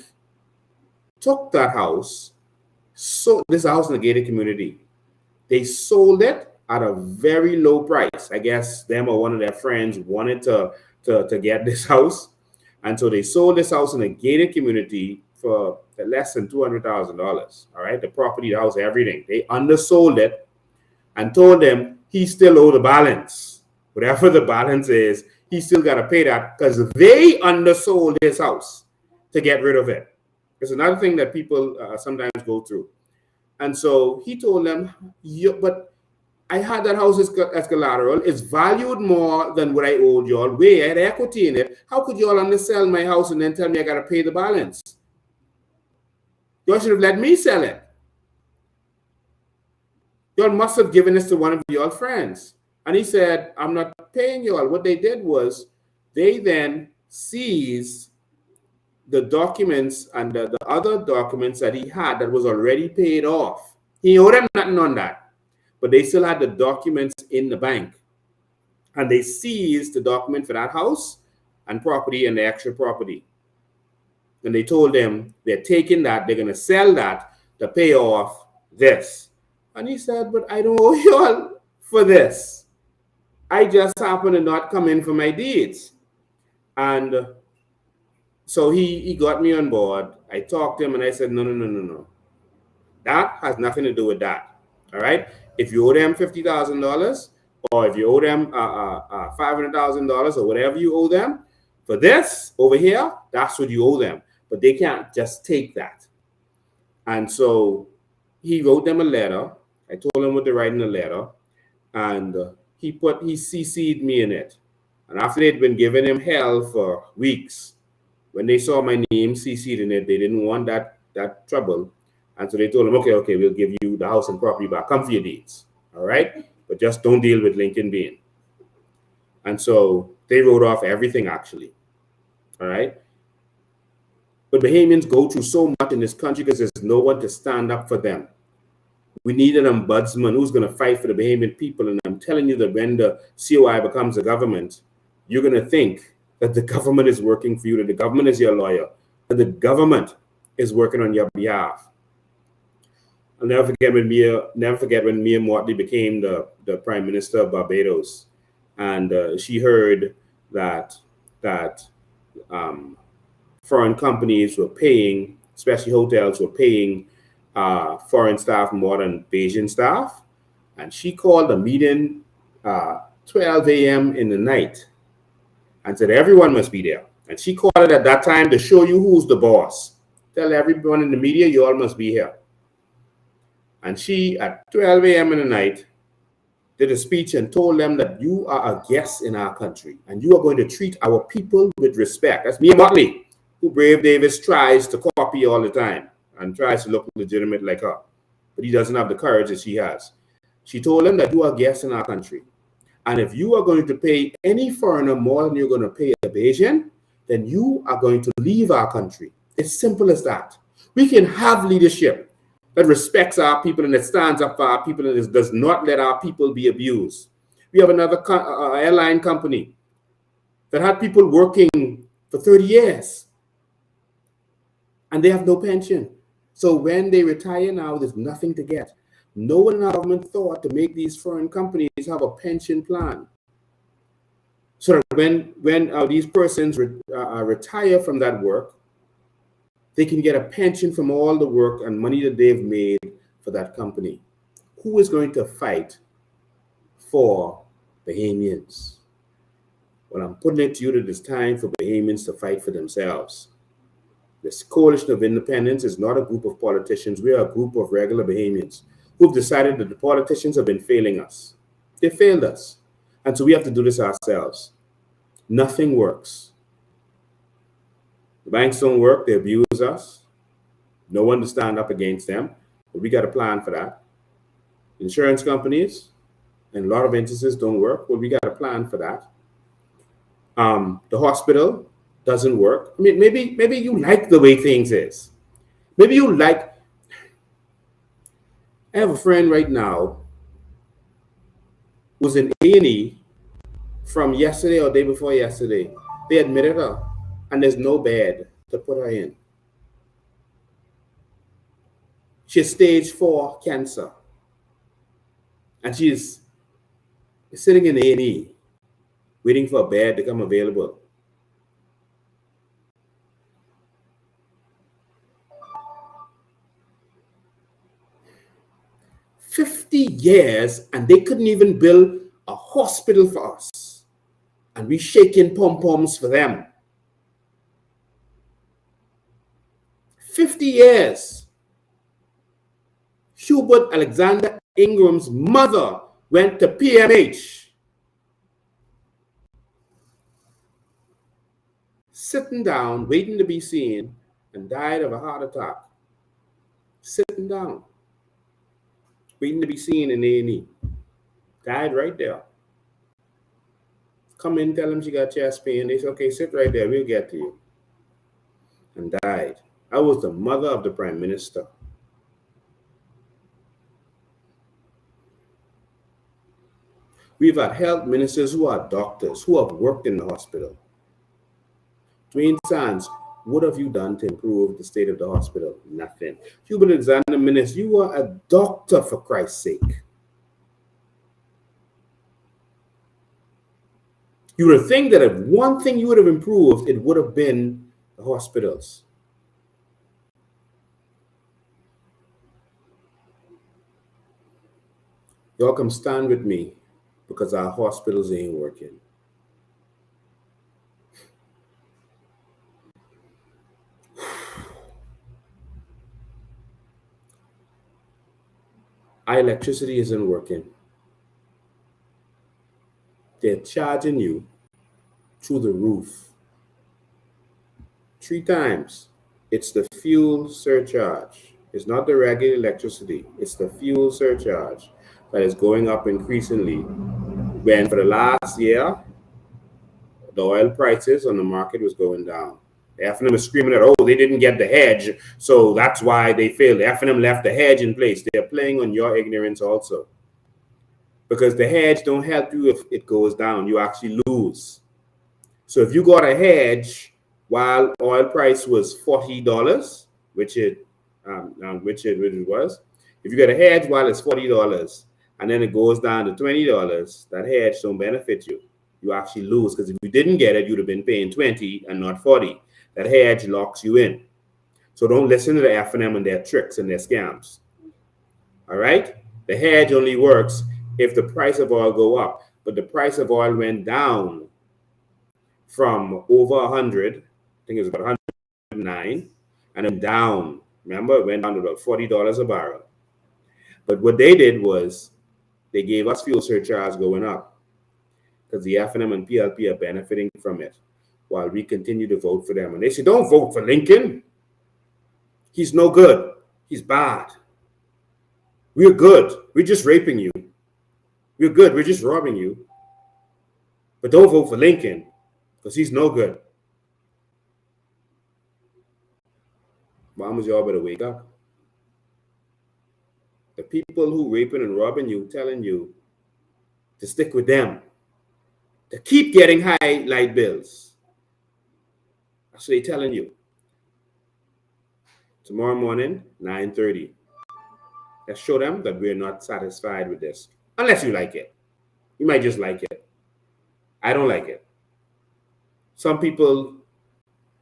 took that house, so this house in the gated community. They sold it at a very low price. I guess them or one of their friends wanted to get this house. And so they sold this house in a gated community for less than $200,000. All right. The property, the house, everything. They undersold it and told them he still owed the balance. Whatever the balance is, he still got to pay that because they undersold his house to get rid of it. It's another thing that people sometimes go through. And so he told them, but I had that house as collateral. It's valued more than what I owed y'all. I had equity in it. How could y'all undersell my house and then tell me I got to pay the balance? Y'all should have let me sell it. Y'all must have given this to one of y'all friends. And he said, I'm not paying y'all. What they did was they then seized the documents and the other documents that he had that was already paid off. He owed them nothing on that. But they still had the documents in the bank. And they seized the document for that house and property and the extra property. And they told them they're taking that, they're going to sell that to pay off this. And he said, but I don't owe y'all for this. I just happen to not come in for my deeds. And so he got me on board. I talked to him and I said, no. That has nothing to do with that. All right. If you owe them $50,000 or if you owe them $500,000 or whatever you owe them for this over here, that's what you owe them. But they can't just take that. And so he wrote them a letter. I told him what to write in the letter. And he CC'd me in it. And after they'd been giving him hell for weeks, When they saw my name CC'd in it, they didn't want that trouble. And so they told him, okay, we'll give you the house and property back. Come for your deeds. All right? But just don't deal with Lincoln Bean. And so they wrote off everything, actually. All right? But Bahamians go through so much in this country because there's no one to stand up for them. We need an ombudsman who's going to fight for the Bahamian people. And I'm telling you that when the COI becomes a government, you're going to think that the government is working for you, that the government is your lawyer, that the government is working on your behalf. I'll never forget when Mia Mottley became the Prime Minister of Barbados, and she heard that foreign companies were paying, especially hotels were paying foreign staff more than Bayesian staff, and she called a meeting 12 a.m. in the night and said everyone must be there. And she called it at that time to show you who's the boss. Tell everyone in the media you all must be here. And she, at 12 a.m. in the night, did a speech and told them that you are a guest in our country and you are going to treat our people with respect. That's Mia Mottley, who Brave Davis tries to copy all the time and tries to look legitimate like her. But he doesn't have the courage that she has. She told them that you are guests in our country. And if you are going to pay any foreigner more than you're going to pay a Bayesian, then you are going to leave our country. It's simple as that. We can have leadership that respects our people and that stands up for our people and does not let our people be abused. We have another airline company that had people working for 30 years and they have no pension. So when they retire now, there's nothing to get. No one in our government thought to make these foreign companies have a pension plan. So that when these persons retire from that work, they can get a pension from all the work and money that they've made for that company. Who is going to fight for Bahamians? Well, I'm putting it to you that it's time for Bahamians to fight for themselves. This Coalition of Independence is not a group of politicians. We are a group of regular Bahamians who've decided that the politicians have been failing us. They failed us. And so we have to do this ourselves. Nothing works. The banks don't work, they abuse us. No one to stand up against them, but we got a plan for that. Insurance companies, in a lot of instances, don't work, well, we got a plan for that. The hospital doesn't work. I mean, maybe you like the way things is. Maybe you like, I have a friend right now who's in A&E from yesterday or day before yesterday. They admitted her. And there's no bed to put her in. She has stage 4 cancer. And she's sitting in A&E, waiting for a bed to come available. $50 years, and they couldn't even build a hospital for us. And we shaking pom-poms for them. 50 years. Hubert Alexander Ingram's mother went to PMH. Sitting down, waiting to be seen, and died of a heart attack. Sitting down, waiting to be seen in A&E. Died right there. Come in, tell them she got chest pain. They said, okay, sit right there, we'll get to you. And died. I was the mother of the Prime Minister. We've had health ministers who are doctors, who have worked in the hospital. Dwayne Sands, what have you done to improve the state of the hospital? Nothing. Hubert Alexander Minnis, you are a doctor, for Christ's sake. You would think that if one thing you would have improved, it would have been the hospitals. Y'all come stand with me because our hospitals ain't working. Our electricity isn't working. They're charging you through the roof. 3 times. It's the fuel surcharge. It's not the regular electricity. It's the fuel surcharge that is going up increasingly. When for the last year, the oil prices on the market was going down. The FNM is screaming that, oh, they didn't get the hedge, so that's why they failed. The FNM left the hedge in place. They're playing on your ignorance also. Because the hedge don't help you if it goes down. You actually lose. So if you got a hedge while oil price was $40, which it was, if you get a hedge while it's $40 and then it goes down to $20, that hedge don't benefit you. You actually lose, because if you didn't get it, you'd have been paying 20 and not 40. That hedge locks you in. So don't listen to the FNM and their tricks and their scams. All right? The hedge only works if the price of oil go up. But the price of oil went down from over 100, I think it was about 109, and then down. Remember, it went down to about $40 a barrel. But what they did was they gave us fuel surcharge going up, because the FNM and PLP are benefiting from it while we continue to vote for them. And they say, don't vote for Lincoln. He's no good. He's bad. We're good. We're just raping you. We're good. We're just robbing you. But don't vote for Lincoln, because he's no good. Mamas, y'all better wake up. The people who raping and robbing you, telling you to stick with them, to keep getting high light bills. That's what they're telling you. Tomorrow morning, 9:30. Let's show them that we're not satisfied with this. Unless you like it. You might just like it. I don't like it. Some people,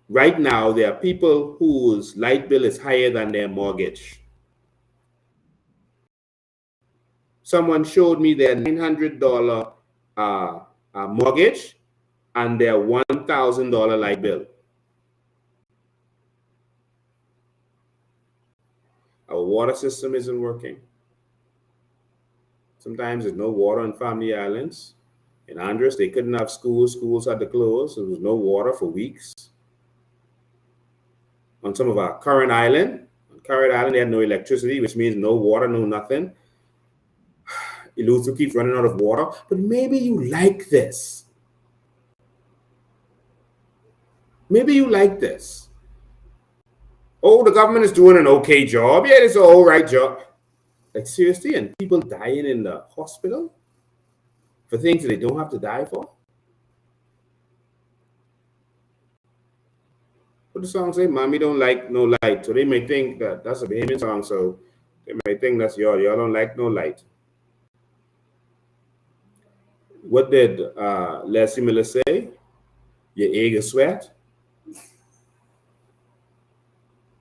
right now, there are people whose light bill is higher than their mortgage. Someone showed me their $900 mortgage and their $1,000 light bill. Our water system isn't working. Sometimes there's no water on Family Islands. In Andros, they couldn't have schools. Schools had to close. There was no water for weeks. On some of our current island, they had no electricity, which means no water, no nothing. Ilusu keeps running out of water. But maybe you like this. Maybe you like this. Oh, the government is doing an okay job. Yeah, it's an all right job. Like, seriously? And people dying in the hospital for things that they don't have to die for? What the song say? Mommy don't like no light. So they may think that that's a Bahamian song. So they may think that's y'all. Y'all don't like no light. What did Leslie Miller say? Your egg is sweat?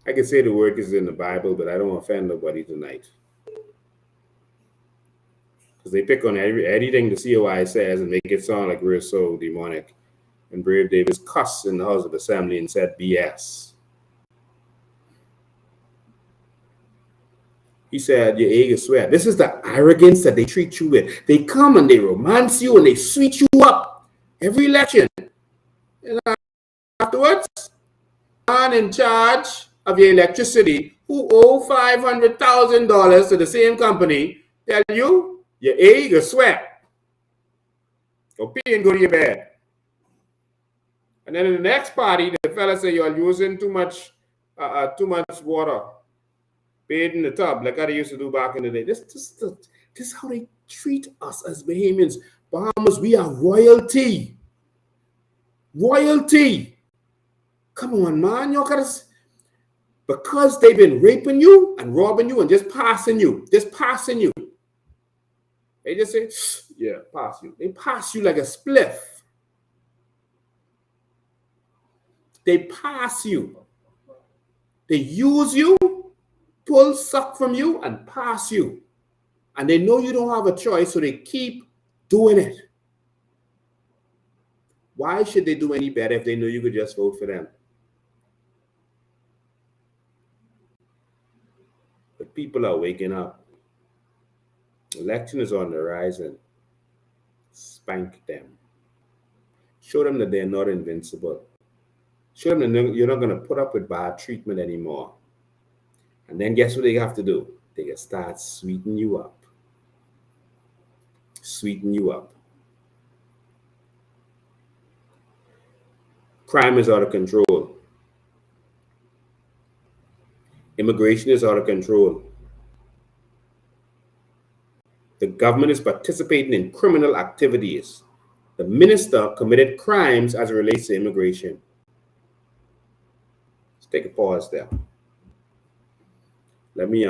I can say the word is in the Bible, but I don't offend nobody tonight. Because they pick on anything the COI says and make it sound like we're so demonic. And Brave Davis cussed in the House of Assembly and said BS. He said, your egg is sweat. This is the arrogance that they treat you with. They come and they romance you and they sweet you up every election. And afterwards, man in charge of your electricity who owe $500,000 to the same company tell you your egg is sweat. Go pee and go to your bed. And then in the next party, the fella say you're using too much water. Bathe in the tub like I used to do back in the day. This is how they treat us as Bahamians. Bahamas, we are royalty. Royalty. Come on, man. Y'all gotta, because they've been raping you and robbing you and just passing you. They just say, yeah, pass you. They pass you like a spliff. They pass you. They use you, pull, suck from you, and pass you. And they know you don't have a choice, so they keep doing it. Why should they do any better if they know you could just vote for them? But people are waking up. Election is on the horizon. Spank them. Show them that they're not invincible. Show them that you're not going to put up with bad treatment anymore. And then guess what they have to do? They can start sweeten you up. Sweeten you up. Crime is out of control. Immigration is out of control. The government is participating in criminal activities. The minister committed crimes as it relates to immigration. Let's take a pause there. Let me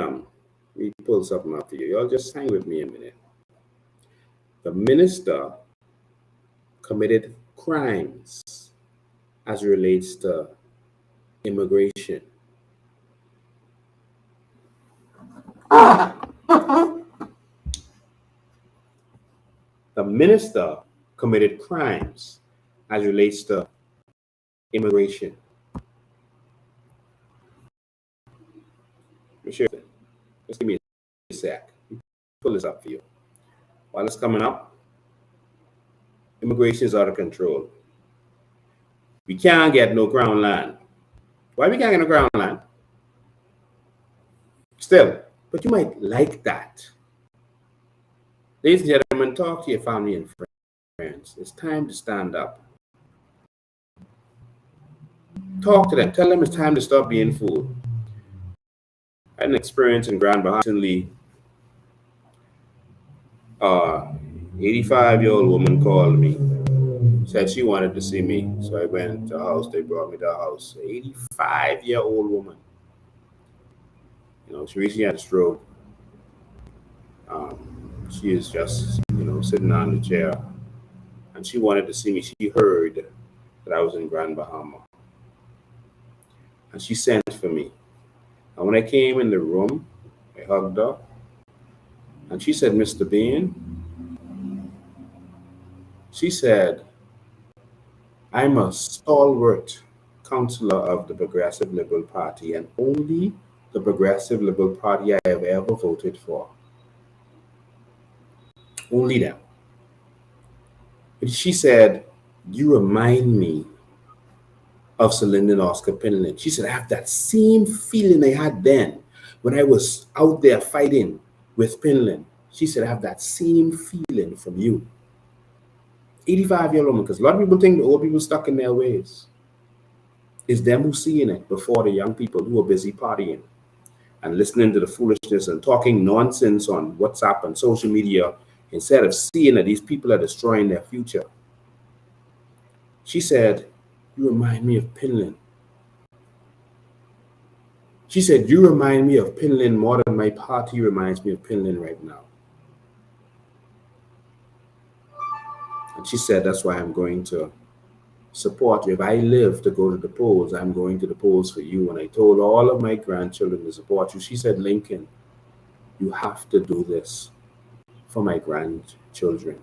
pull something up for you. Y'all just hang with me a minute. The minister committed crimes as it relates to immigration. The minister committed crimes as it relates to immigration. Sure. Just give me a sec. Pull this up for you. While it's coming up, immigration is out of control. We can't get no ground land. Why we can't get no ground land? Still, but you might like that. Ladies and gentlemen, talk to your family and friends. It's time to stand up. Talk to them. Tell them it's time to stop being fooled. I had an experience in Grand Bahama recently. 85-year-old woman called me. Said she wanted to see me. So I went to the house. They brought me to the house. 85-year-old woman. You know, she recently had a stroke. She is just, sitting on the chair. And she wanted to see me. She heard that I was in Grand Bahama. And she sent for me. And when I came in the room, I hugged her. And she said, Mr. Bain, she said, I'm a stalwart counselor of the Progressive Liberal Party and only the Progressive Liberal Party I have ever voted for. Only them. But she said, you remind me of Sir Lyndon Oscar Pinland. She said, I have that same feeling I had then when I was out there fighting with Pinland. She said, I have that same feeling from you. 85-year-old woman, because a lot of people think the old people stuck in their ways. It's them who's seeing it before the young people who are busy partying and listening to the foolishness and talking nonsense on WhatsApp and social media instead of seeing that these people are destroying their future. She said, you remind me of Pinland. She said, you remind me of Pinland more than my party reminds me of Pinland right now. And she said, that's why I'm going to support you. If I live to go to the polls, I'm going to the polls for you. And I told all of my grandchildren to support you. She said, Lincoln, you have to do this for my grandchildren.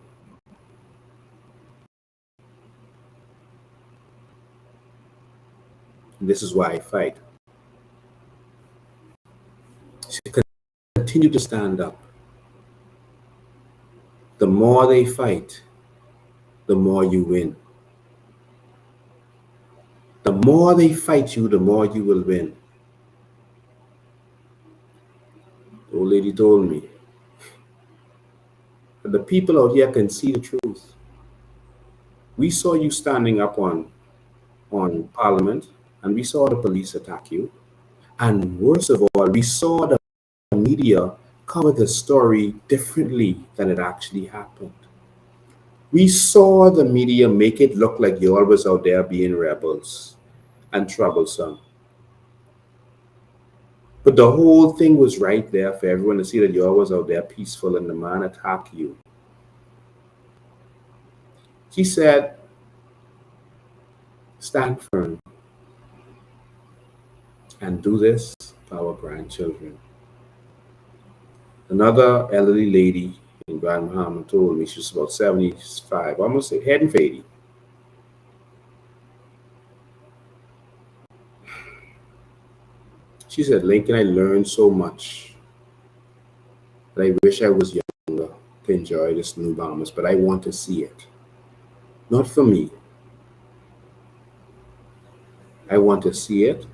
And this is why I fight. She continue to stand up. The more they fight, the more you win. The more they fight you, the more you will win. The old lady told me that the people out here can see the truth. We saw you standing up on Parliament, and we saw the police attack you. And worst of all, we saw the media cover the story differently than it actually happened. We saw the media make it look like you all was out there being rebels and troublesome. But the whole thing was right there for everyone to see that you all was out there peaceful and the man attacked you. She said, stand firm and do this for our grandchildren. Another elderly lady in Grand Bahama told me, she was about 75, almost heading for 80. She said, Lincoln, I learned so much that I wish I was younger to enjoy this new Bahamas, but I want to see it. Not for me, I want to see it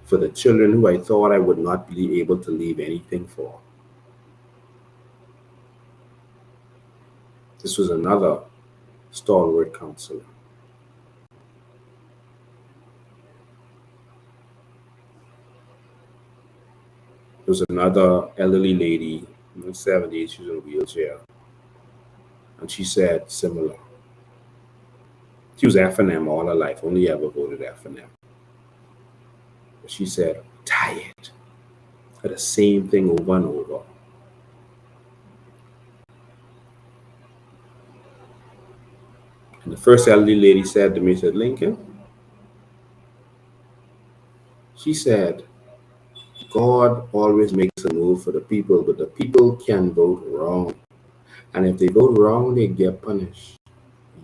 for the children who I thought I would not be able to leave anything for. This was another stalwart counselor. There was another elderly lady in the 70s, she was in a wheelchair. And she said similar. She was F&M all her life, only ever voted F&M. But she said, I'm tired of the same thing over and over. And the first elderly lady said to me, said, Lincoln, she said, God always makes a move for the people, but the people can vote wrong. And if they vote wrong, they get punished.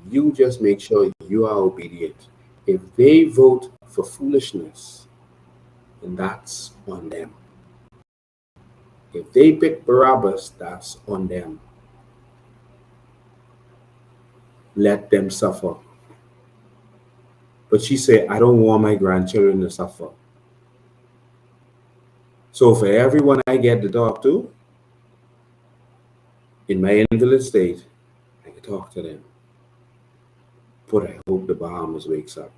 You just make sure you are obedient. If they vote for foolishness, then that's on them. If they pick Barabbas, that's on them. Let them suffer. But she said, I don't want my grandchildren to suffer. So for everyone I get to talk to, in my invalid state, I can talk to them. But I hope the Bahamas wakes up.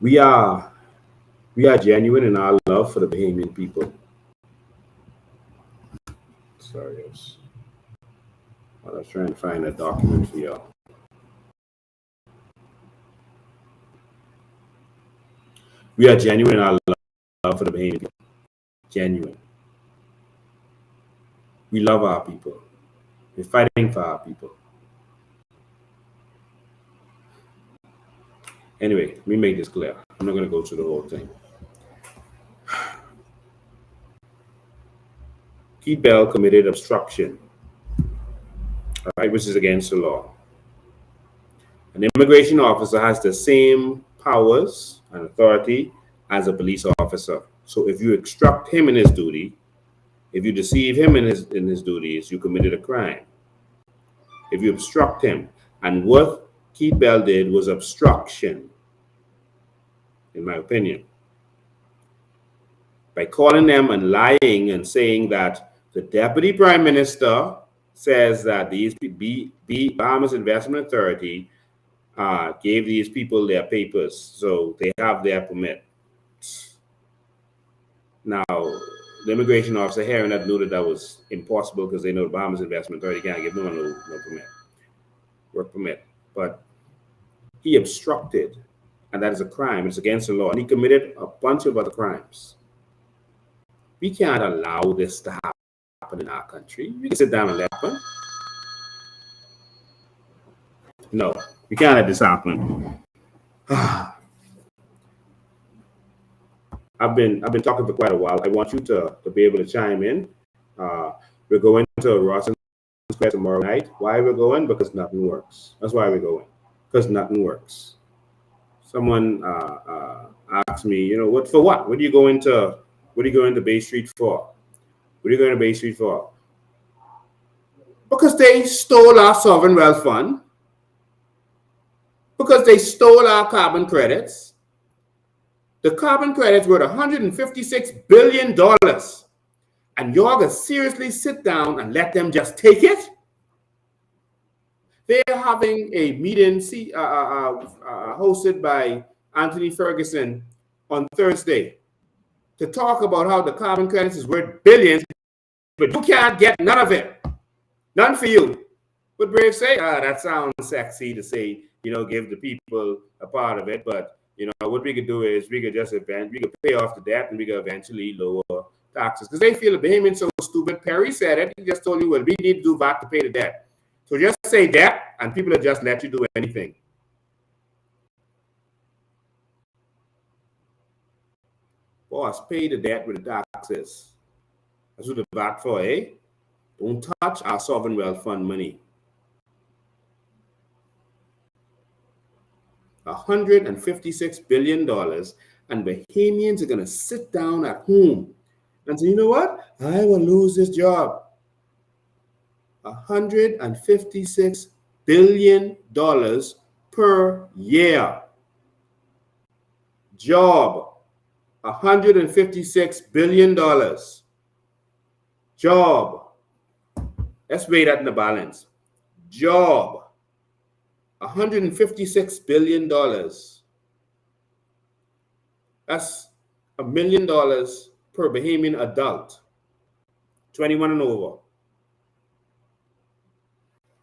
We are genuine in our love for the Bahamian people. Sorry, I was trying to find a document for y'all. We are genuine in our love for the Bahamian people. Genuine. We love our people. We're fighting for our people. Anyway, let me make this clear. I'm not going to go through the whole thing. Keith Bell committed obstruction, right, which is against the law. An immigration officer has the same powers and authority as a police officer. So if you obstruct him in his duty, if you deceive him in his duties, you committed a crime. If you obstruct him, and what Keith Bell did was obstruction, in my opinion. By calling them and lying and saying that the Deputy Prime Minister says that these Bahamas Investment Authority gave these people their papers, so they have their permit. Now, the immigration officer hearing that knew that was impossible because they know the Bahamas Investment Authority can't give no permit, work permit. But he obstructed, and that is a crime. It's against the law. And he committed a bunch of other crimes. We can't allow this to happen in our country. We can sit down and let happen. No, we can't let this happen. I've been talking for quite a while. I want you to be able to chime in. We're going to Rawson Square tomorrow night. Why we're going? Because nothing works. That's why we're going. Because nothing works. Someone asked me, what for what? What are you going to Bay Street for? What are you going to Bay Street for? Because they stole our sovereign wealth fund. Because they stole our carbon credits. The carbon credits were $156 billion. And you're going to seriously sit down and let them just take it? They're having a meeting hosted by Anthony Ferguson on Thursday to talk about how the carbon credits is worth billions, but you can't get none of it. None for you. What Brave say? That sounds sexy to say, give the people a part of it, but what we could do is we could pay off the debt and we could eventually lower taxes. Because they feel the Bahamians so stupid. Perry said it. He just told you, well, we need to do VAT to pay the debt. So just say debt and people will just let you do anything. Boss, pay the debt with the taxes. That's what the VAT for, eh? Don't touch our sovereign wealth fund money. $156 billion, and Bahamians are going to sit down at home and say, you know what? I will lose this job. $156 billion per year. Job, $156 billion. Job, let's weigh that in the balance. Job, $156 billion. That's $1 million per Bahamian adult, 21 and over.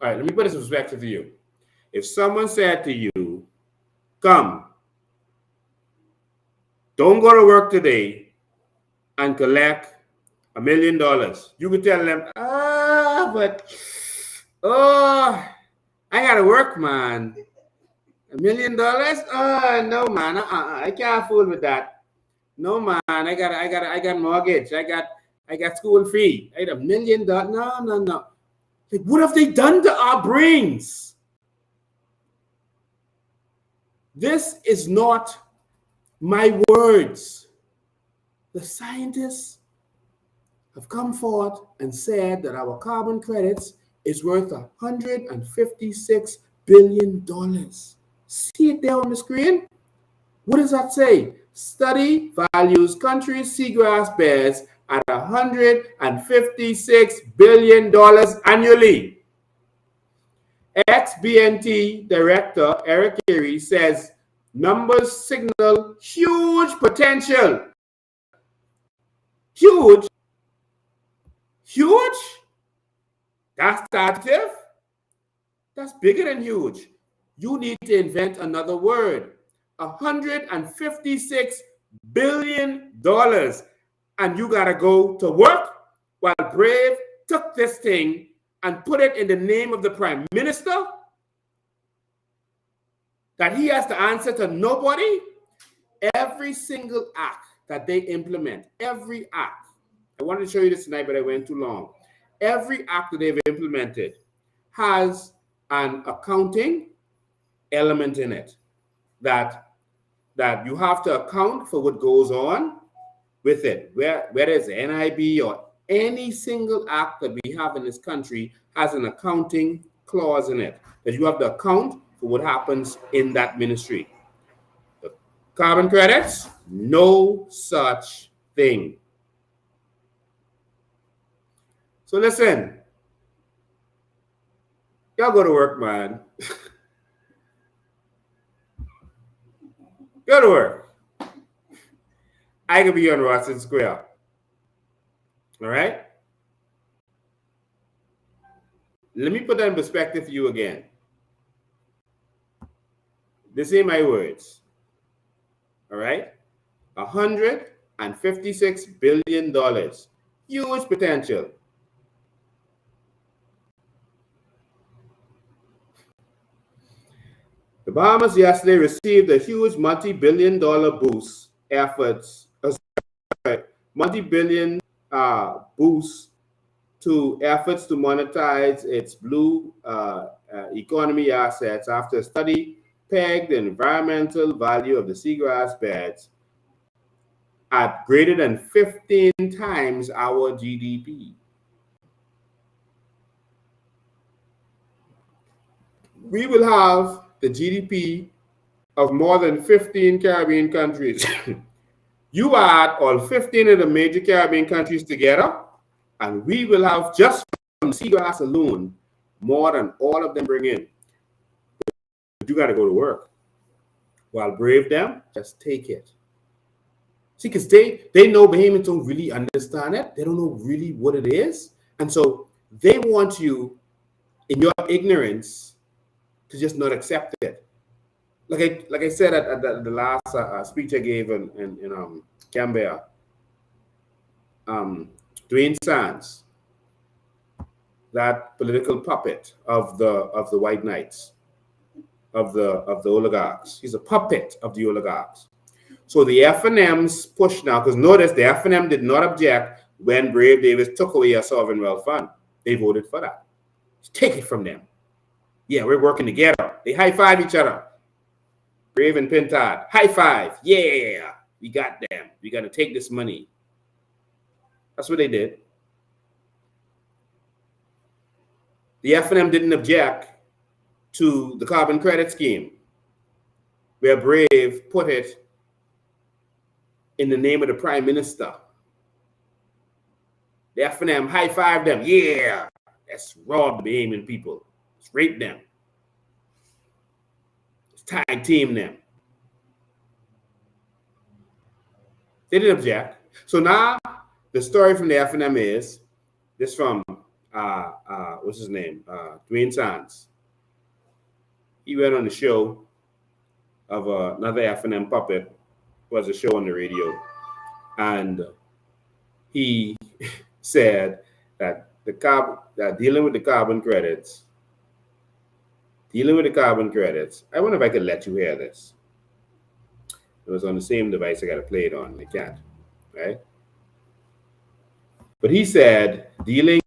All right, let me put this in perspective for you. If someone said to you, come, don't go to work today and collect $1 million, you could tell them, I gotta work, man. $1 million? Oh, no, man. I can't fool with that. No, man. I got mortgage. I got school fee. I got $1 million. No. Like, what have they done to our brains? This is not my words. The scientists have come forth and said that our carbon credits is worth $156 billion. See it there on the screen? What does that say? Study values countries' seagrass beds at $156 billion annually. Ex-BNT Director Eric Carey says numbers signal huge potential. Huge? Huge? That's adjective? That's bigger than huge. You need to invent another word. $156 billion. And you got to go to work while Brave took this thing and put it in the name of the Prime Minister? That he has to answer to nobody? Every single act that they implement, every act. I wanted to show you this tonight, but I went too long. Every act that they've implemented has an accounting element in it, that you have to account for what goes on with it, whether it's NIB or any single act that we have in this country has an accounting clause in it, that you have to account for what happens in that ministry. The carbon credits, no such thing. So listen, y'all go to work, man. Go to work. I could be on Russell Square. All right? Let me put that in perspective for you again. This ain't my words. All right? $156 billion. Huge potential. The Bahamas yesterday received a huge multi-billion-dollar boost boost to efforts to monetize its blue economy assets after a study pegged the environmental value of the seagrass beds at greater than 15 times our GDP. We will have the GDP of more than 15 Caribbean countries. You add all 15 of the major Caribbean countries together, and we will have, just from seagrass alone, more than all of them bring in. But you got to go to work. While Brave them, just take it. See, because they know Bahamians don't really understand it. They don't know really what it is. And so they want you, in your ignorance, to just not accept it. Like I said at the last speech I gave in Canberra, Dwayne Sands, that political puppet of the white knights, of the oligarchs. He's a puppet of the oligarchs. So the F&M's push now, because notice the F&M did not object when Brave Davis took away a sovereign wealth fund. They voted for that. Take it from them. Yeah, we're working together. They high-five each other. Brave and Pintard, high-five. Yeah, we got them. We got to take this money. That's what they did. the F&M didn't object to the carbon credit scheme, where Brave put it in the name of the Prime Minister. The F&M high-fived them. Yeah, let's rob the Bahamian people. Let's rape them. Let's tag team them. They didn't object. So now the story from the F&M is this from what's his name? Dwayne Sands. He went on the show of another F&M puppet. It was a show on the radio, and he said that dealing with the carbon credits. I wonder if I could let you hear this. It was on the same device I got to play it on. I can't, right? But he said dealing.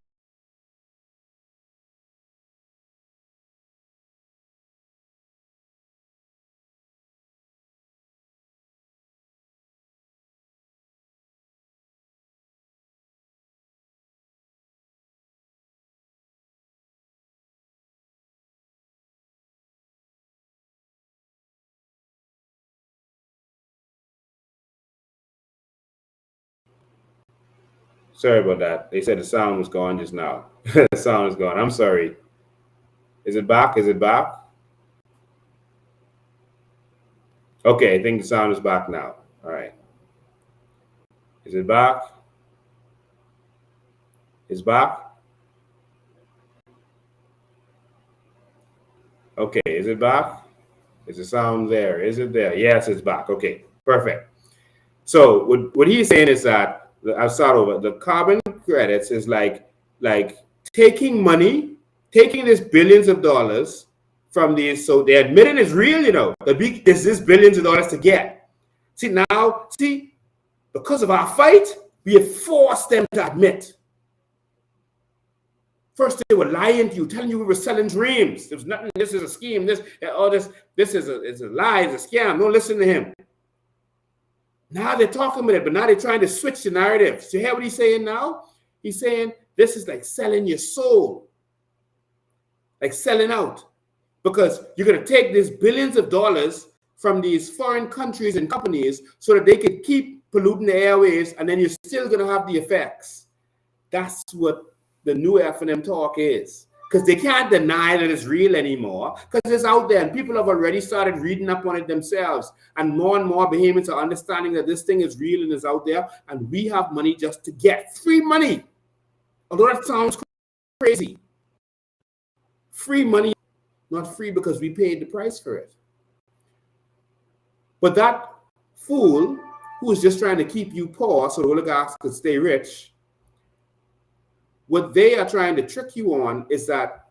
Sorry about that. They said the sound was gone just now. The sound is gone. I'm sorry. Is it back? Is it back? Okay, I think the sound is back now. All right. Is it back? It's back? Okay, is it back? Is the sound there? Is it there? Yes, it's back. Okay, perfect. So what he's saying is that, I'll start over. The carbon credits is like taking money, taking this billions of dollars from these. So they're admitting it's real, you know. There's this billions of dollars to get. See, because of our fight, we have forced them to admit. First, they were lying to you, telling you we were selling dreams. There was nothing. This is a scheme. This is a lie. It's a scam. Don't listen to him. Now they're talking about it, but now they're trying to switch the narrative. So you hear what he's saying now? He's saying this is like selling your soul, like selling out, because you're going to take these billions of dollars from these foreign countries and companies so that they could keep polluting the airwaves, and then you're still going to have the effects. That's what the new F&M talk is. Because they can't deny that it's real anymore, because it's out there and people have already started reading up on it themselves, and more Bahamians are understanding that this thing is real and is out there, and we have money just to get free money. Although that sounds crazy. Free money, not free because we paid the price for it. But that fool who is just trying to keep you poor so the oligarchs could stay rich, what they are trying to trick you on is that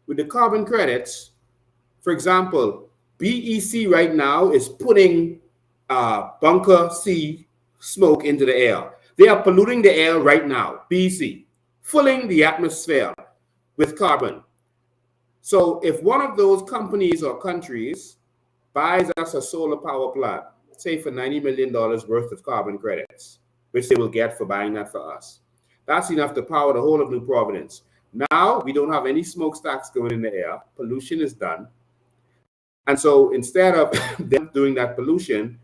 with the carbon credits, for example, BEC right now is putting bunker C smoke into the air. They are polluting the air right now, BEC, filling the atmosphere with carbon. So if one of those companies or countries buys us a solar power plant, say for $90 million worth of carbon credits, which they will get for buying that for us, that's enough to power the whole of New Providence. Now we don't have any smokestacks going in the air. Pollution is done. And so instead of them doing that pollution,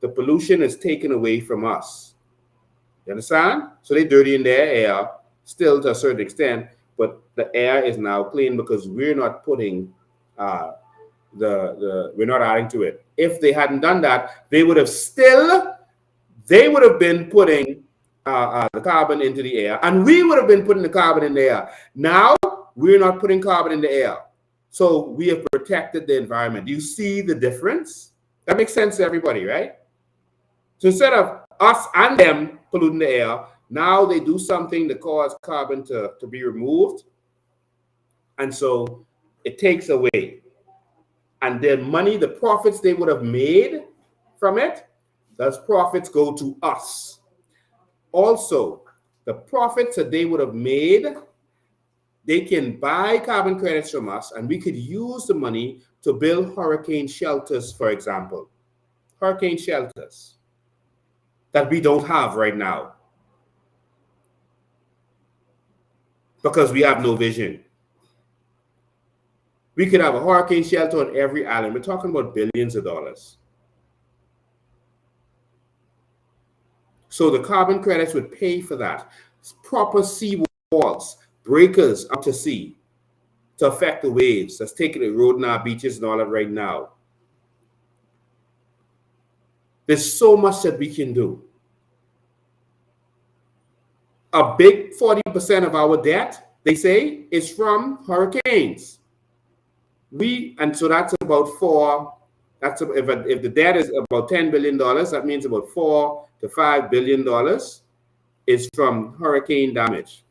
the pollution is taken away from us. You understand? So they're dirty in their air, still to a certain extent, but the air is now clean because we're not putting we're not adding to it. If they hadn't done that, they would have been putting the carbon into the air, and we would have been putting the carbon in the air. Now we're not putting carbon in the air, so we have protected the environment. Do you see the difference? That makes sense to everybody, right? So instead of us and them polluting the air, now they do something to cause carbon to be removed, and so it takes away, and their money, the profits they would have made from it, those profits go to us. Also, the profits that they would have made, they can buy carbon credits from us, and we could use the money to build hurricane shelters, for example. Hurricane shelters that we don't have right now. because we have no vision. We could have a hurricane shelter on every island. We're talking about billions of dollars. So the carbon credits would pay for that. Proper sea walls, breakers out to sea to affect the waves that's taking the road in our beaches and all that right now. There's so much that we can do. A big 40% of our debt, they say, is from hurricanes. And so that's about if the debt is about $10 billion, that means about $4 to $5 billion is from hurricane damage.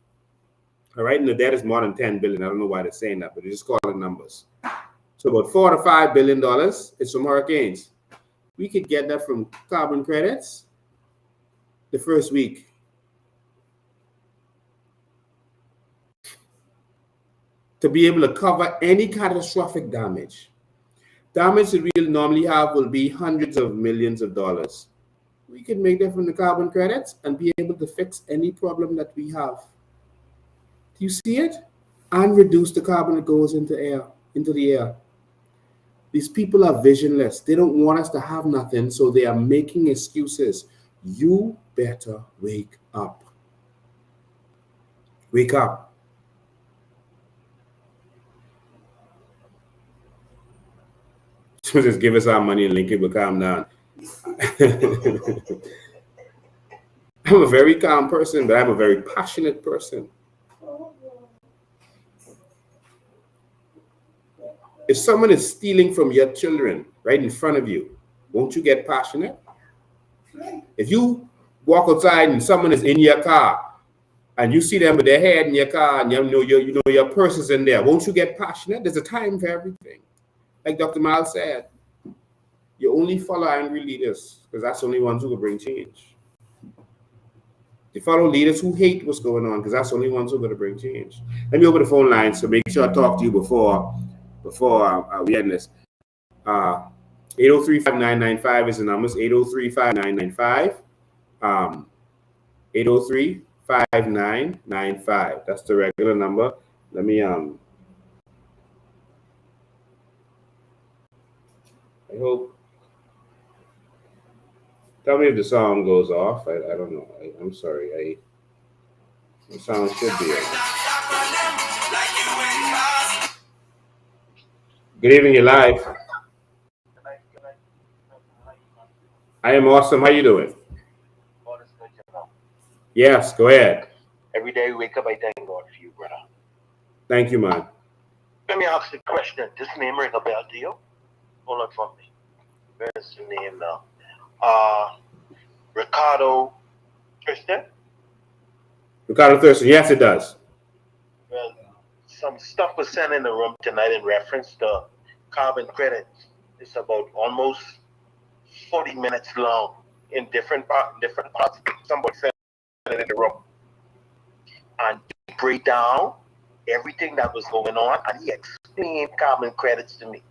All right, and the debt is more than 10 billion. I don't know why they're saying that, but they just call it numbers. So about $4 to $5 billion is from hurricanes. We could get that from carbon credits the first week. To be able to cover any catastrophic damage. Damage that we'll normally have will be hundreds of millions of dollars. We can make that from the carbon credits and be able to fix any problem that we have. Do you see it? And reduce the carbon that goes into the air. These people are visionless. They don't want us to have nothing, so they are making excuses. You better wake up. Wake up. So just give us our money and link it will calm down. I'm a very calm person, but I'm a very passionate person. If someone is stealing from your children right in front of you, won't you get passionate? If you walk outside and someone is in your car and you see them with their head in your car and you know your purse is in there, won't you get passionate? There's a time for everything. Like Dr. Miles said, you only follow angry leaders because that's the only ones who will bring change. You follow leaders who hate what's going on because that's the only ones who are going to bring change. Let me open the phone line, so make sure I talk to you before we end this. 803-5995 is the number. 803-5995. 803-5995. That's the regular number. Let me I hope. Tell me if the song goes off. I don't know. I'm sorry. The sound should be on. Good evening, you're live. I am awesome. How you doing? Yes, go ahead. Every day we wake up, I thank God for you, brother. Thank you, man. Let me ask you a question. This name ring a bell to you? Hold on for me. Where's the name now? Ricardo Thurston? Ricardo Thurston, yes, it does. Well, some stuff was sent in the room tonight in reference to carbon credits. It's about almost 40 minutes long in different parts. Somebody sent it in the room. And he break down everything that was going on, and he explained carbon credits to me.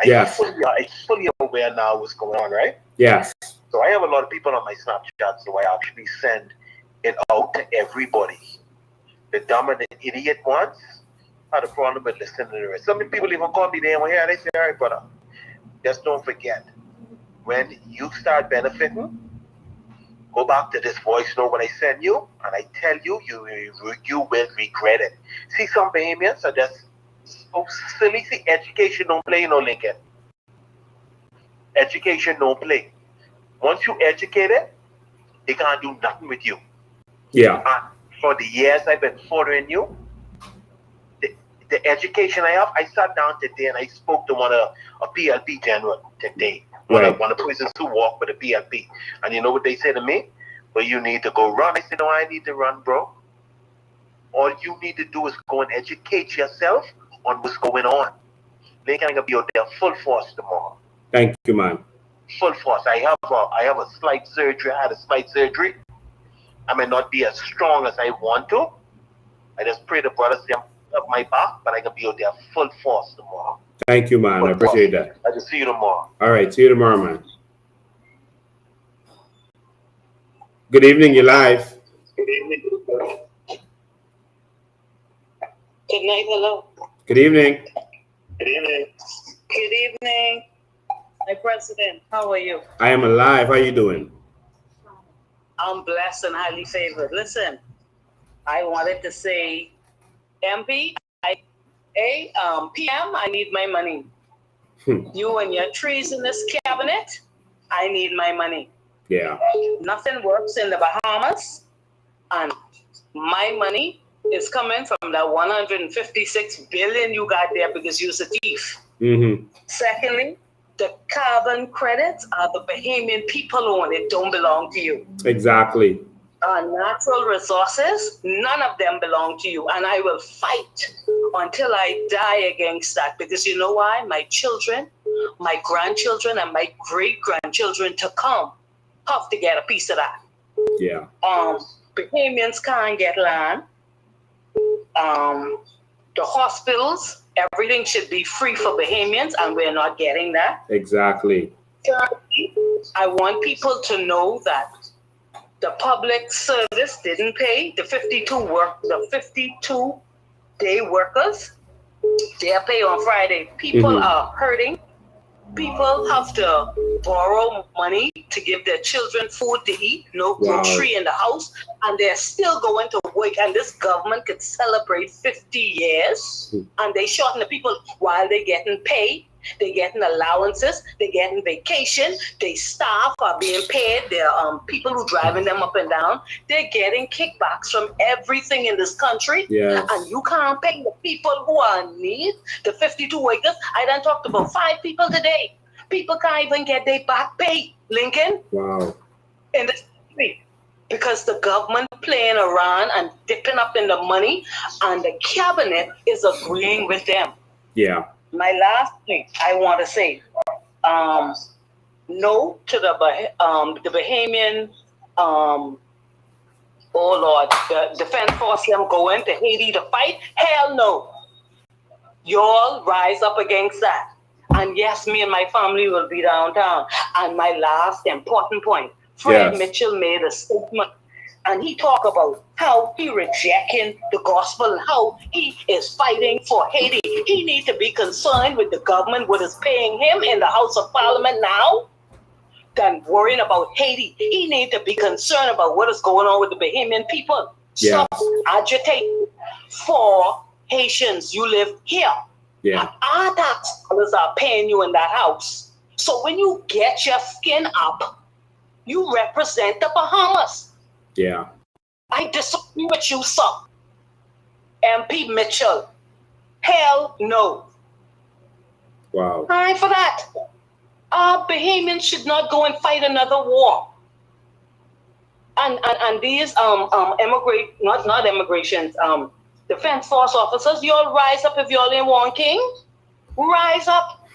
I'm fully aware now what's going on, right? Yes. So I have a lot of people on my Snapchat, so I actually send it out to everybody. The dumb and the idiot ones had a problem with listening to it. Some people even call me there and here, they say, all right, brother, just don't forget, when you start benefiting, go back to this voice note when I send you, and I tell you, you will regret it. See, some Bahamians are just so silly. See, education don't play, Lincoln. Education don't play. Once you educate it, they can't do nothing with you. Yeah. And for the years I've been following you, the education I have, I sat down today and I spoke to a PLP general today. One of the persons who walk with a PLP. And you know what they said to me? Well, you need to go run. I said, no, I need to run, bro. All you need to do is go and educate yourself on what's going on. They can be out there full force tomorrow. Thank you, man. Full force. I have a slight surgery. I had a slight surgery. I may not be as strong as I want to. I just pray the brothers up my back, but I can be out there full force tomorrow. Thank you, man. I appreciate that. I can see you tomorrow. All right. See you tomorrow, man. Good evening. You're live. Good evening. Good night, hello. Good evening. Good evening. Good evening. My president, how are you? I am alive. How you doing? I'm blessed and highly favored. Listen, I wanted to say, MP, PM, I need my money. You and your trees in this cabinet, I need my money. Yeah. Nothing works in the Bahamas, and my money is coming from that 156 billion you got there because you're a thief. Mm-hmm. Secondly, the carbon credits are the Bahamian people own. It don't belong to you. Exactly. Natural resources, none of them belong to you. And I will fight until I die against that. Because you know why? My children, my grandchildren, and my great-grandchildren to come have to get a piece of that. Yeah. Bahamians can't get land. The hospitals, everything should be free for Bahamians, and we're not getting that. Exactly. I want people to know that the public service didn't pay the 52-day workers. They're paid on Friday. People are hurting. People have to borrow money to give their children food to eat, no grocery in the house, and they're still going to work. And this government could celebrate 50 years, and they shorten the people while they're getting paid. They're getting allowances. They're getting vacation. Their staff are being paid. They're people who driving them up and down. They're getting kickbacks from everything in this country. Yes. And you can't pay the people who are in need, the 52 workers. I done talked about 5 people today. People can't even get their back pay, Lincoln. Wow. In the country. Because the government playing around and dipping up in the money, and the cabinet is agreeing with them. Yeah. My last thing I want to say, no to the Bahamian, oh Lord, the defense force them going to Haiti to fight. Hell no. Y'all rise up against that. And yes, me and my family will be downtown. And my last important point, Fred Mitchell made a statement, and he talked about how he rejecting the gospel, how he is fighting for Haiti. He needs to be concerned with the government, what is paying him in the House of Parliament now, than worrying about Haiti. He needs to be concerned about what is going on with the Bahamian people. Stop agitating for Haitians. You live here. Yeah. Our tax dollars are paying you in that house. So when you get your skin up, you represent the Bahamas. Yeah. I disagree with you, sir. MP Mitchell. Hell no. Wow. Time for that. Our Bahamians should not go and fight another war. And these defense force officers, you all rise up if you all ain't one king. Rise up.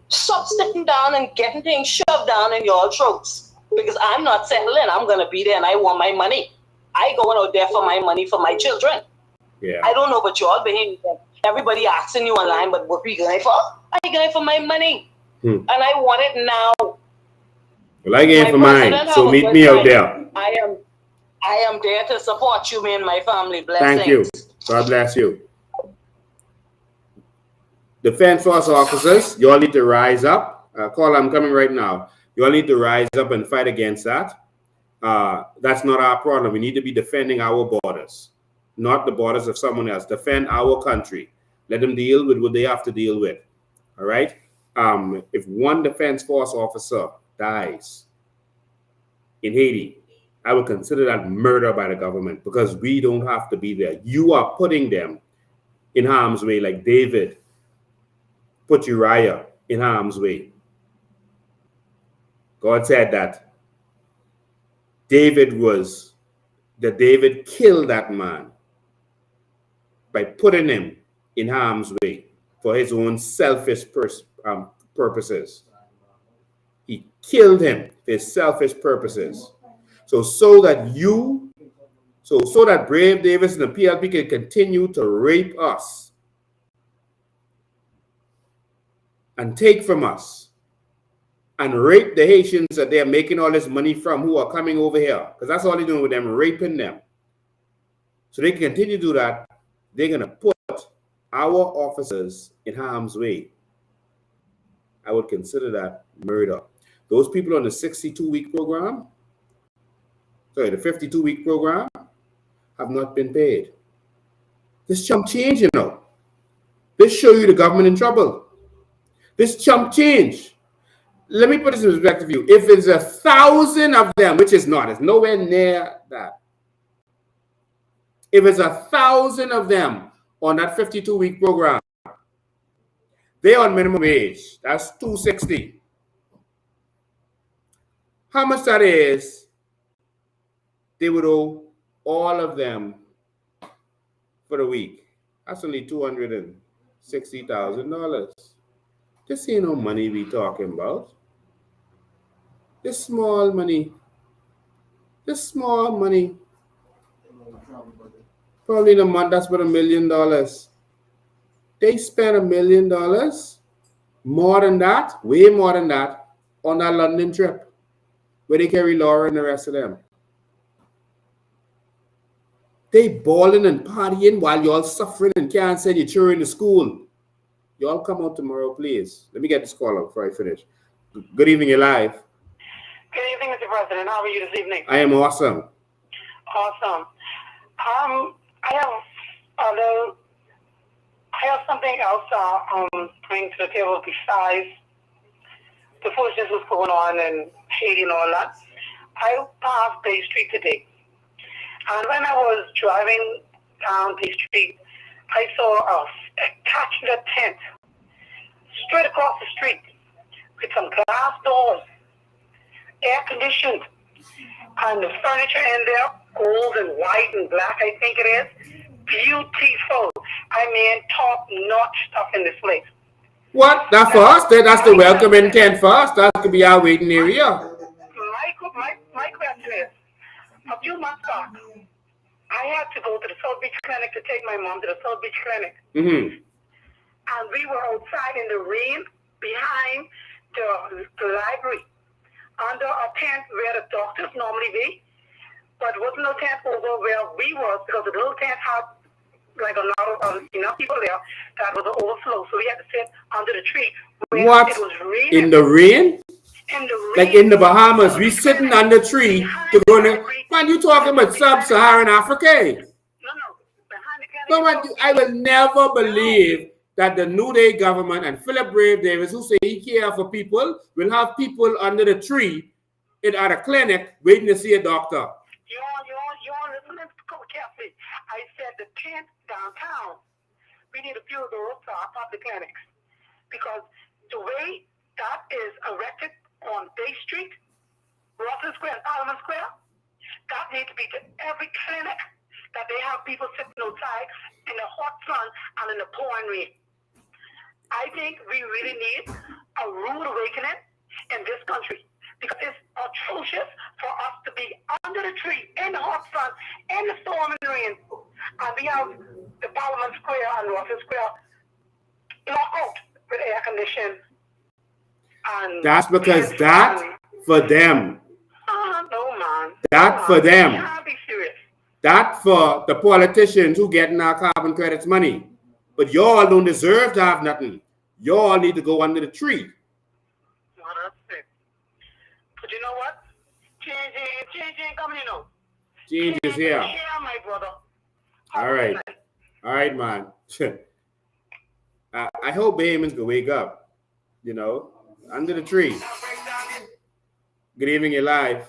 Stop sitting down and getting things shoved down in your throats. Because I'm not settling. I'm going to be there and I want my money. I going out there for my money for my children. Yeah. I don't know about you all, Bahamians. Everybody asking you online, but what are you going for? I'm going for my money. And I want it now. Well, I going for mine. So meet me out there. I am there to support you, me and my family. Blessings. Thank you. God bless you. Defense force officers, you all need to rise up. Call, I'm coming right now. You all need to rise up and fight against that. That's not our problem. We need to be defending our borders, not the borders of someone else. Defend our country. Let them deal with what they have to deal with. All right? If one defense force officer dies in Haiti, I would consider that murder by the government because we don't have to be there. You are putting them in harm's way like David put Uriah in harm's way. God said that David killed that man by putting him in harm's way for his own selfish purposes. He killed him for his selfish purposes. So that Brave Davis and the PLP can continue to rape us and take from us and rape the Haitians that they're making all this money from who are coming over here. Because that's all they're doing with them, raping them. So they can continue to do that. They're going to put our officers in harm's way, I would consider that murder. Those people on the 62-week program, the 52-week program, have not been paid. This chump change, you know. This show you the government in trouble. This chump change. Let me put this in perspective for you. If it's 1,000 of them, which is not, it's nowhere near that. If it's 1,000 of them on that 52-week program, they're on minimum wage. That's $260. How much that is, they would owe all of them for the week. That's only $260,000. This ain't no money we talking about. This small money. Probably in a month, that's about $1 million. They spent $1 million, more than that, way more than that, on that London trip, where they carry Laura and the rest of them. They balling and partying while y'all suffering and can't send your children to school. Y'all come out tomorrow, please. Let me get this call out before I finish. Good evening, you're live. Good evening, Mr. President. How are you this evening? I am awesome. Awesome. I have something else bring to the table besides the foolishness that's going on in Haiti and all that. I passed Bay Street today, and when I was driving down Bay Street, I saw a catchment tent straight across the street with some glass doors, air conditioned, and the furniture in there, gold and white and black, I think it is. Beautiful. I mean, top-notch stuff in this place. What? That for us? That's the welcoming tent for us. That could be our waiting area. My question is, a few months back, I had to go to the South Beach Clinic to take my mom to the South Beach Clinic. Mm-hmm. And we were outside in the rain behind the library, under a tent where the doctors normally be, but wasn't no tent over where we were, because the little tent had like a lot of enough people there that was an overflow, so we had to sit under the tree. What? It was raining. In the rain? In the rain. Like in the Bahamas, we sitting under a tree to go to. Man, you talking about sub-Saharan Africa? No, behind the No, man, I will never believe that the New Day government and Philip Brave Davis, who say he care for people, will have people under the tree at a clinic waiting to see a doctor. You're listening carefully. I said the tent downtown, we need a few of those for our public clinics, because the way that is erected on Bay Street, Russell Square, and Parliament Square, that needs to be to every clinic, that they have people sitting outside in the hot sun and in the pouring rain. I think we really need a rude awakening in this country, because it's atrocious for us to be under the tree, in the hot sun, in the storm and the rain, and we have the Parliament Square and Russell Square locked out with air conditioning. And that's because that for them. No, man. That for them. You can't be serious. That for the politicians who getting our carbon credits money. But y'all don't deserve to have nothing. Y'all need to go under the tree. Well, that's it. But you know what? Change ain't coming, you know. Change is here. Yeah, my brother. All right, man. I hope Bahamians can wake up, you know, under the tree. Good evening, you're live.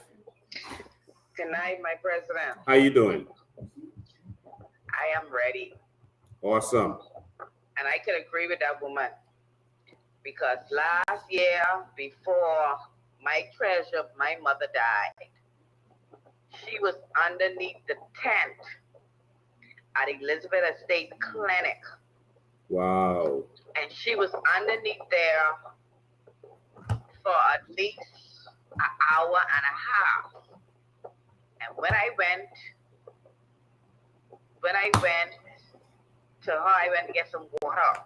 Good night, my president. How you doing? I am ready. Awesome. And I can agree with that woman, because last year, before my treasure, my mother died, she was underneath the tent at Elizabeth Estate Clinic. Wow. And she was underneath there for at least an hour and a half. And when I went to her, I went to get some water.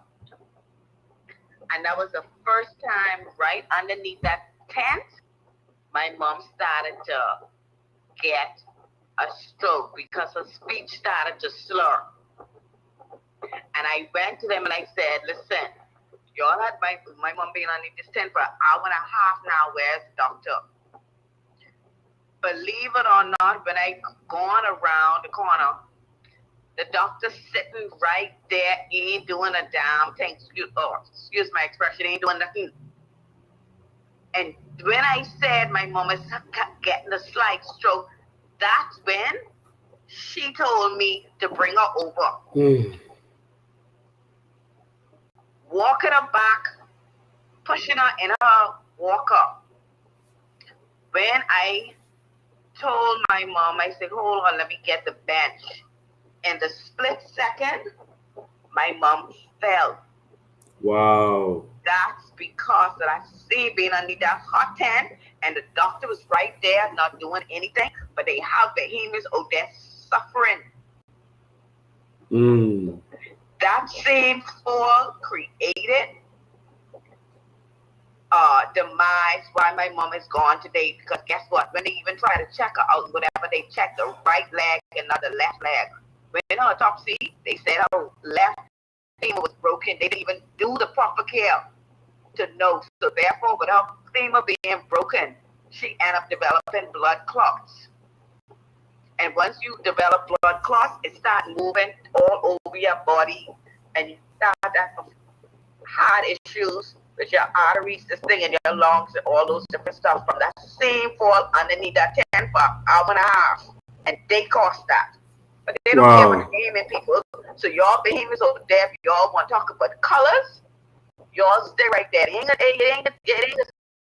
And that was the first time right underneath that tent, my mom started to get a stroke because her speech started to slur. And I went to them and I said, listen, y'all had my mom being on this tent for an hour and a half now. Where's the doctor? Believe it or not, when I gone around the corner, the doctor sitting right there, ain't doing a damn thing. Excuse my expression, ain't doing nothing. And when I said my mom is getting a slight stroke, that's when she told me to bring her over. Walking her back, pushing her in her walker. When I told my mom, I said, hold on, let me get the bench. In the split second, my mom fell. Wow. That's because that I see being under that hot tent, and the doctor was right there, not doing anything, but they have behemoths, they're suffering. That same fall created demise why my mom is gone today, because guess what? When they even try to check her out, whatever, they check the right leg and not the left leg. When her autopsy, they said her left femur was broken. They didn't even do the proper care to know. So therefore, with her femur being broken, she ended up developing blood clots. And once you develop blood clots, it starts moving all over your body, and you start having heart issues with your arteries, this thing in your lungs, and all those different stuff from that same fall underneath that tent for an hour and a half. And they caused that. But they don't care about the gaming people. So y'all behemoths over there, if y'all want to talk about colors, y'all stay right there. It ain't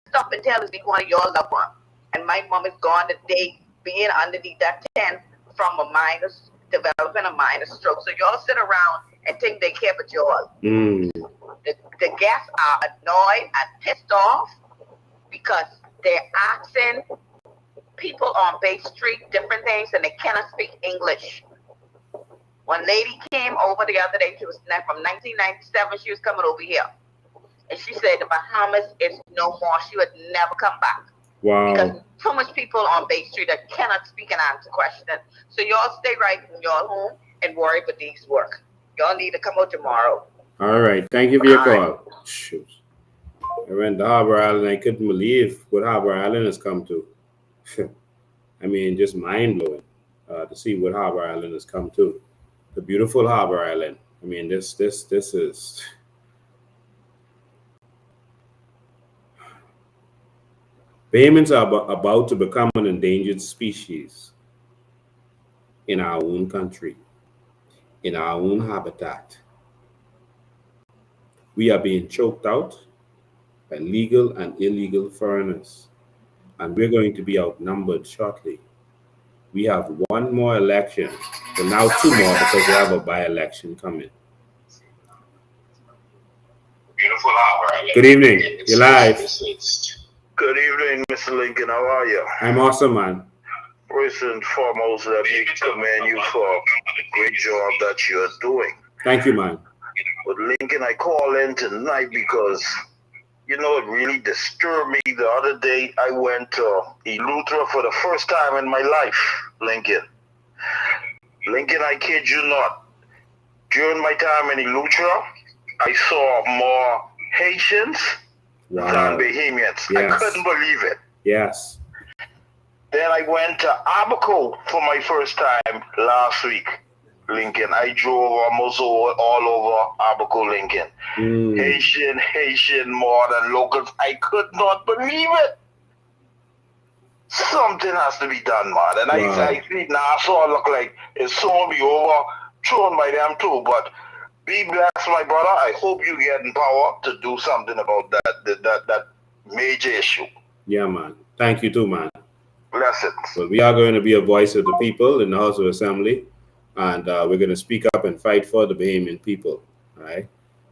stop and tell us be one of y'all loved one. And my mom is gone today, being underneath that tent from developing a minor stroke. So y'all sit around and think they care about y'all. The guests are annoyed and pissed off because they're asking people on Bay Street different things and they cannot speak English. One lady came over the other day, she was from 1997, she was coming over here. And she said the Bahamas is no more. She would never come back. Wow. Because so much people on Bay Street that cannot speak and answer questions. So y'all stay right in your home and worry about these work. Y'all need to come out tomorrow. All right. Thank you for your call. Shoot. I went to Harbor Island. I couldn't believe what Harbor Island has come to. I mean, just mind-blowing to see what Harbor Island has come to. The beautiful Harbor Island. I mean, this is... Bahamians are about to become an endangered species in our own country, in our own habitat. We are being choked out by legal and illegal foreigners, and we're going to be outnumbered shortly. We have one more election, but now two more because we have a by-election coming. Beautiful hour. Good evening. You're live. Good evening, Mr. Lincoln. How are you? I'm awesome, man. First and foremost, let me commend you for the great job that you're doing. Thank you, man. But Lincoln, I call in tonight because, you know, it really disturbed me. The other day, I went to Eleuthera for the first time in my life, Lincoln. Lincoln, I kid you not. During my time in Eleuthera, I saw more Haitians than Bahamians. Yes. I couldn't believe it. Yes. Then I went to Abaco for my first time last week, Lincoln. I drove almost all over Abaco, Lincoln. Haitian more than locals. I could not believe it. Something has to be done, man. And I see Nassau look like it's soon be overthrown by them too. But be blessed, my brother. I hope you get in power to do something about that major issue. Yeah, man. Thank you too, man. Blessings. Well, we are going to be a voice of the people in the House of Assembly, and we're going to speak up and fight for the Bahamian people. All right.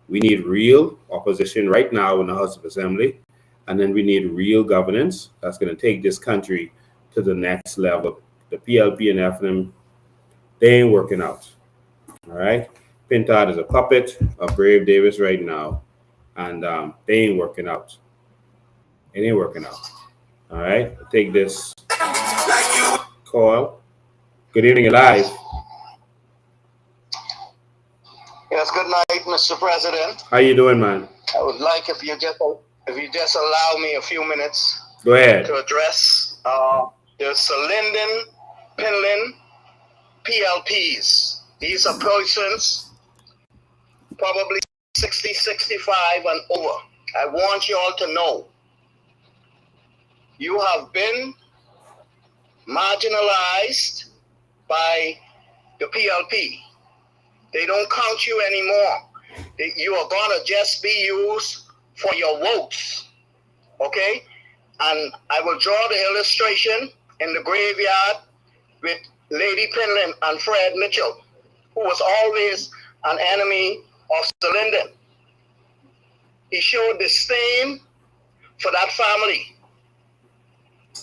We need real opposition right now in the House of Assembly, and then we need real governance that's going to take this country to the next level. The PLP and FNM, they ain't working out. All right. Pintard is a puppet of Brave Davis right now, and they ain't working out. It ain't working out. All right. I'll take this call. Good evening, you're live. Yeah, Yes, good night, Mr. President. How you doing, man? I would like if you just allow me a few minutes Go ahead. to address the Linden Pinlin PLPs. These are persons probably 60, 65 and over. I want you all to know you have been marginalized by the PLP. They don't count you anymore. You are going to just be used for your votes. Okay? And I will draw the illustration in the graveyard with Lady Pinlin and Fred Mitchell, who was always an enemy of Sir Linden. He showed disdain for that family.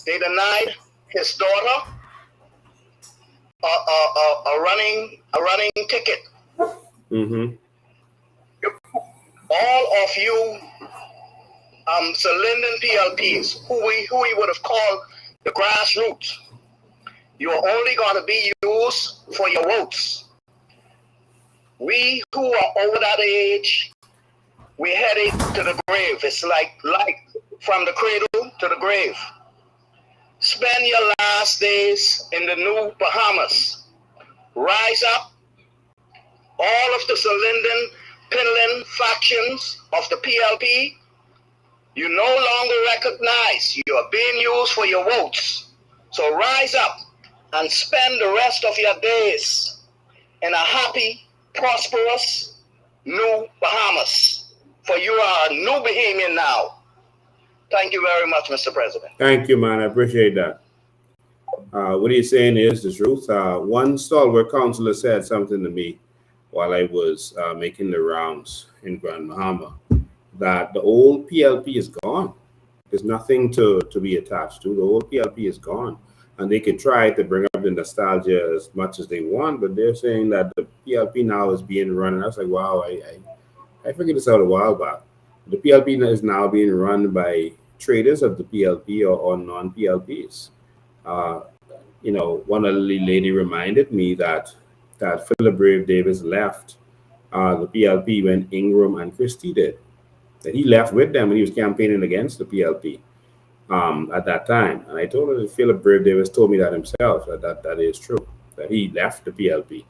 They denied his daughter a running ticket. Mm-hmm. All of you Sir Linden PLPs, who we would have called the grassroots, you are only going to be used for your votes. We who are over that age, we're headed to the grave. It's like from the cradle to the grave. Spend your last days in the New Bahamas. Rise up. All of the Sir Linden Pinlin factions of the PLP, you no longer recognize. You are being used for your votes. So rise up and spend the rest of your days in a happy, prosperous New Bahamas. For you are a new Bahamian now. Thank you very much, Mr. President. Thank you, man. I appreciate that. What he's saying is the truth. One stalwart councillor said something to me while I was making the rounds in Grand Bahama, that the old PLP is gone. There's nothing to be attached to. The old PLP is gone. And they can try to bring up the nostalgia as much as they want, but they're saying that the PLP now is being run. And I was like, wow, I figured this out a while back. The PLP is now being run by traders of the PLP or non-PLPs. One elderly lady reminded me that Philip Brave Davis left the PLP when Ingram and Christie did. That he left with them when he was campaigning against the PLP at that time. And I told her that Philip Brave Davis told me that himself, that is true, that he left the PLP.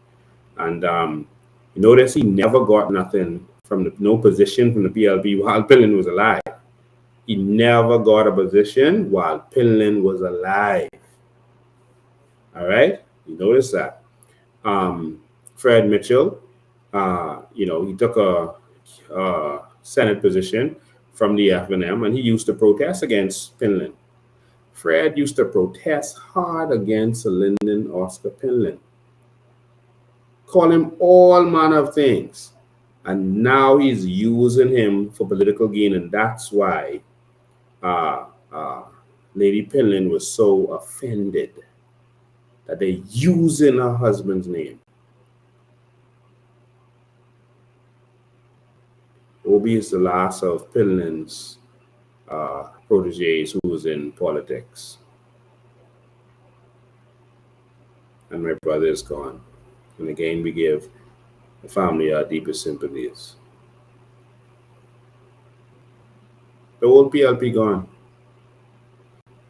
And you notice he never got nothing no position from the PLP while Pinlin was alive. He never got a position while Pinlin was alive. All right? You notice that. Fred Mitchell, he took a Senate position from the F&M, and he used to protest against Pinlin. Fred used to protest hard against Lyndon Oscar Pinlin. Call him all manner of things. And now he's using him for political gain, and that's why Lady Pinlin was so offended that they're using her husband's name. Obi is the last of Pinlin's proteges who was in politics. And my brother is gone. And again, we give the family our deepest sympathies. The old PLP gone.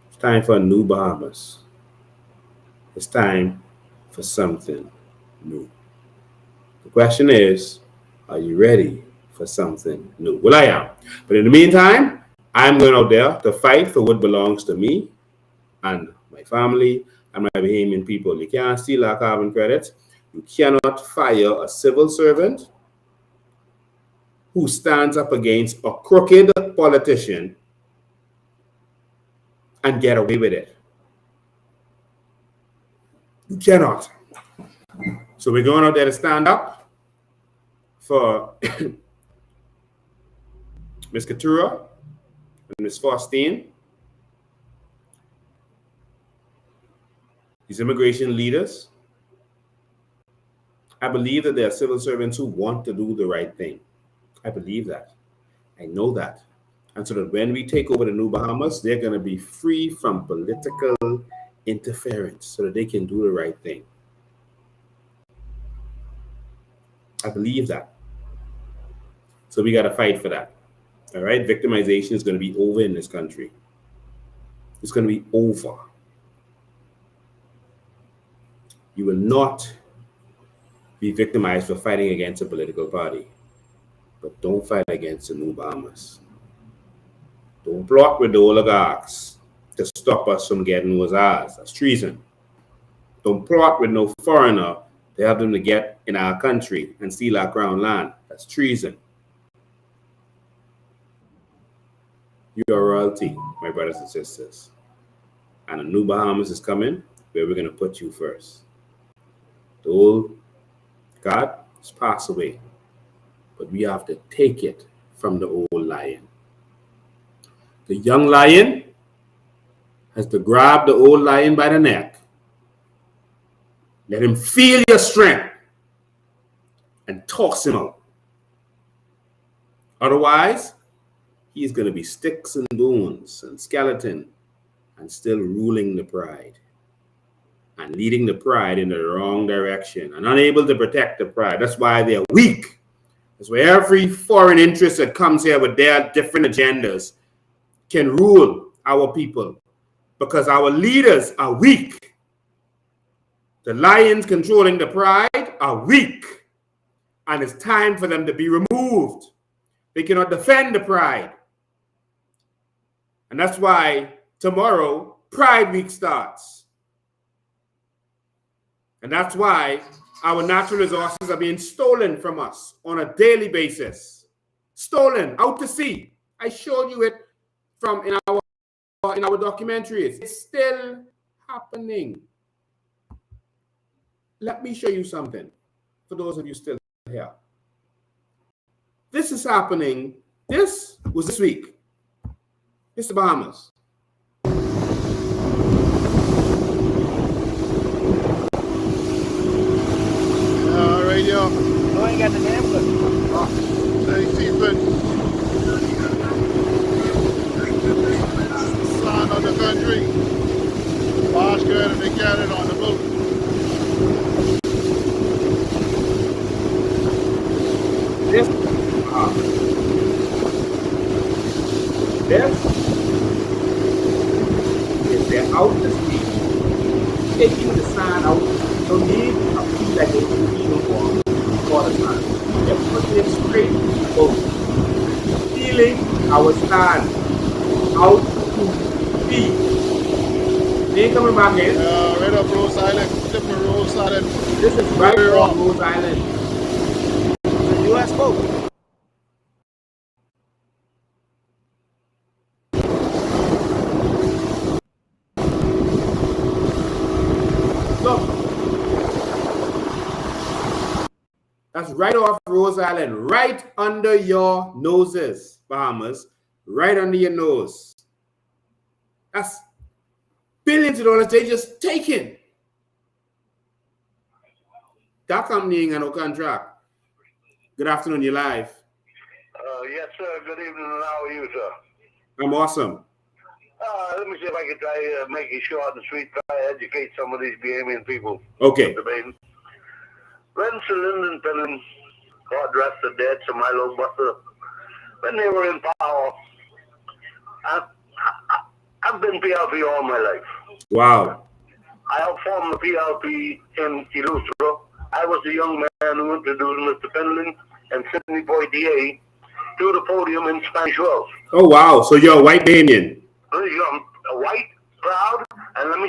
It's time for a new Bahamas. It's time for something new. The question is, are you ready for something new? Well, I am. But in the meantime, I'm going out there to fight for what belongs to me and my family and my Bahamian people. You can't steal our carbon credits. You cannot fire a civil servant who stands up against a crooked politician and get away with it. You cannot. So we're going out there to stand up for Ms. Katura and Ms. Faustine, these immigration leaders. I believe that there are civil servants who want to do the right thing. I believe that. I know that. And so that when we take over the New Bahamas, they're going to be free from political interference so that they can do the right thing. I believe that. So we got to fight for that. All right? Victimization is going to be over in this country. It's going to be over. You will not be victimized for fighting against a political party. But don't fight against the New Bahamas. Don't plot with the oligarchs to stop us from getting what's ours. That's treason. Don't plot with no foreigner to help them to get in our country and steal our crown land. That's treason. You are royalty, my brothers and sisters. And the New Bahamas is coming, where we're going to put you first. The old God has passed away, but we have to take it from the old lion. The young lion has to grab the old lion by the neck. Let him feel your strength and toss him out. Otherwise, he's going to be sticks and bones and skeleton and still ruling the pride and leading the pride in the wrong direction and unable to protect the pride. That's why they're weak. That's why every foreign interest that comes here with their different agendas can rule our people, because our leaders are weak. The lions controlling the pride are weak, and it's time for them to be removed. They cannot defend the pride. And that's why tomorrow Pride Week starts. And that's why our natural resources are being stolen from us on a daily basis. Stolen out to sea. I showed you it from in our documentaries. It's still happening. Let me show you something for those of you still here. This is happening. This was this week. It's the Bahamas. Radio. Oh, I got the name of it. Oh, sign of the country. Oscar and they got it on the boat. This is their out the sea, taking the sign out. So these are people that they do uniform for the time. They're putting it straight to the boat, stealing our stand out to sea. They ain't coming back in. Right up Rose Island, different Rose Island. This is right off Rose Island. It's a U.S. boat. That's right off Rose Island, right under your noses, Bahamas, right under your nose. That's billions of dollars they just taken. That company ain't got no contract. Good afternoon, you're live. Yes, sir. Good evening. How are you, sir? I'm awesome. Let me see if I can try to make it short and sweet, try to educate some of these Bahamian people. Okay. Renson Linden Pennon, God rest the dead, to Milo Butler, when they were in power, I've been PLP all my life. Wow. I helped form the PLP in Eleuthera. I was the young man who introduced Mr. Penland and Sidney Poitier to the podium in Spanish Wells. Oh, wow. So you're a white Bahamian. I'm a white, proud, and let me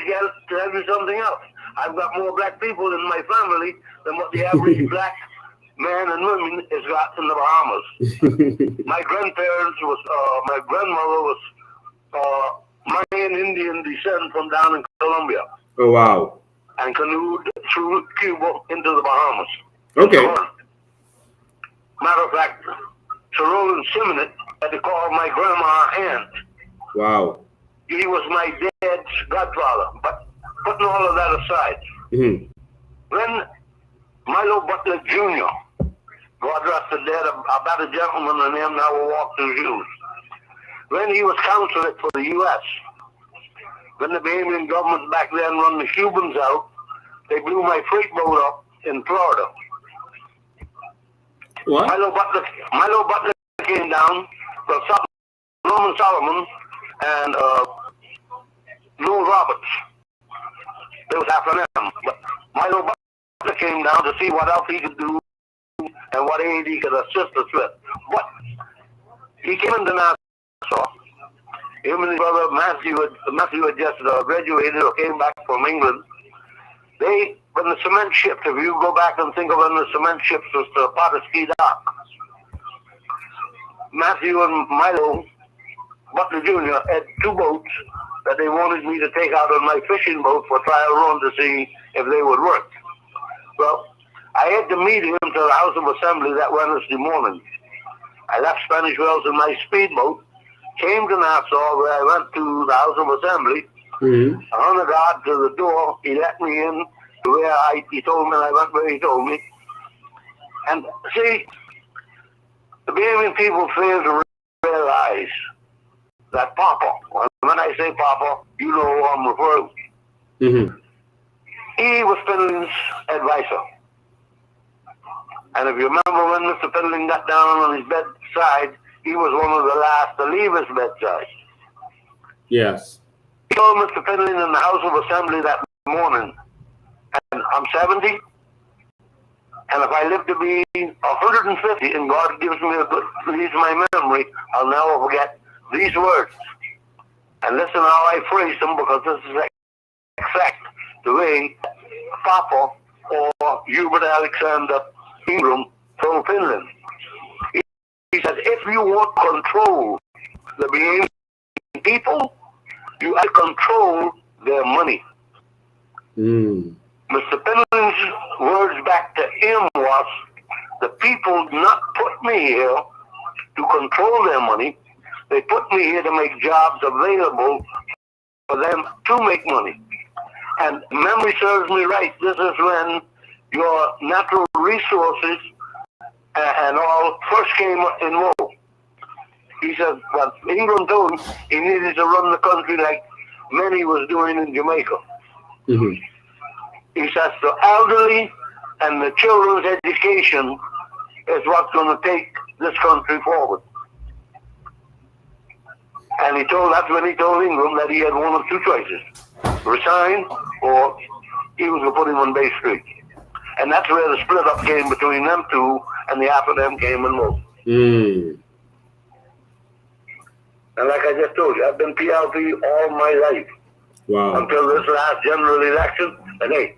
tell you something else. I've got more black people in my family than what the average black man and woman has got in the Bahamas. My grandparents my grandmother was Mayan Indian descent from down in Colombia. Oh, wow. And canoed through Cuba into the Bahamas. Okay. Matter of fact, Sir Roland Simonette had to call my grandma aunt. Wow. He was my dad's godfather. But putting all of that aside, when Milo Butler Jr., God rest the dead, about a gentleman and him now will walk through shoes. When he was consulate for the U.S., when the Bahamian government back then run the Cubans out, they blew my freight boat up in Florida. What? Milo Butler came down, well, Norman Solomon and Lou Roberts. They was after them. But Milo Butler came down to see what else he could do and what aid he could assist us with. But he came into Nassau. Him and his brother Matthew had just graduated or came back from England. When the cement ships, if you go back and think of when the cement ships was to Potterski Dock, Matthew and Milo Butler Jr. had two boats that they wanted me to take out on my fishing boat for trial run to see if they would work. Well, I had to meet him to the House of Assembly that Wednesday morning. I left Spanish Wells in my speedboat, came to Nassau, where I went to the House of Assembly. On the guard to the door, he let me in to where he told me, and I went where he told me. And see, the Bahamian people fail to realize that Papa, when I say Papa, you know who I'm referring to. He was Finley's advisor. And if you remember when Mr. Finley got down on his bedside, he was one of the last to leave his bedside. Yes. He told Mr. Finley in the House of Assembly that morning, and I'm 70, and if I live to be 150, and God gives me leaves my memory, I'll never forget these words. And listen how I phrase them, because this is exact the way Papa or Hubert Alexander Ingram told Finland. He said, if you want to control the Bahamian people, you have to control their money. Mr. Finland's words back to him was, the people did not put me here to control their money. They put me here to make jobs available for them to make money. And memory serves me right. This is when your natural resources and all first came in vogue. He said, well, England told him he needed to run the country like many was doing in Jamaica. He says the elderly and the children's education is what's going to take this country forward. And that's when he told Ingram that he had one of two choices: resign, or he was going to put him on Bay Street. And that's where the split up came between them two, and the after them came and moved. And like I just told you, I've been PLP all my life. Wow. Until this last general election. And hey,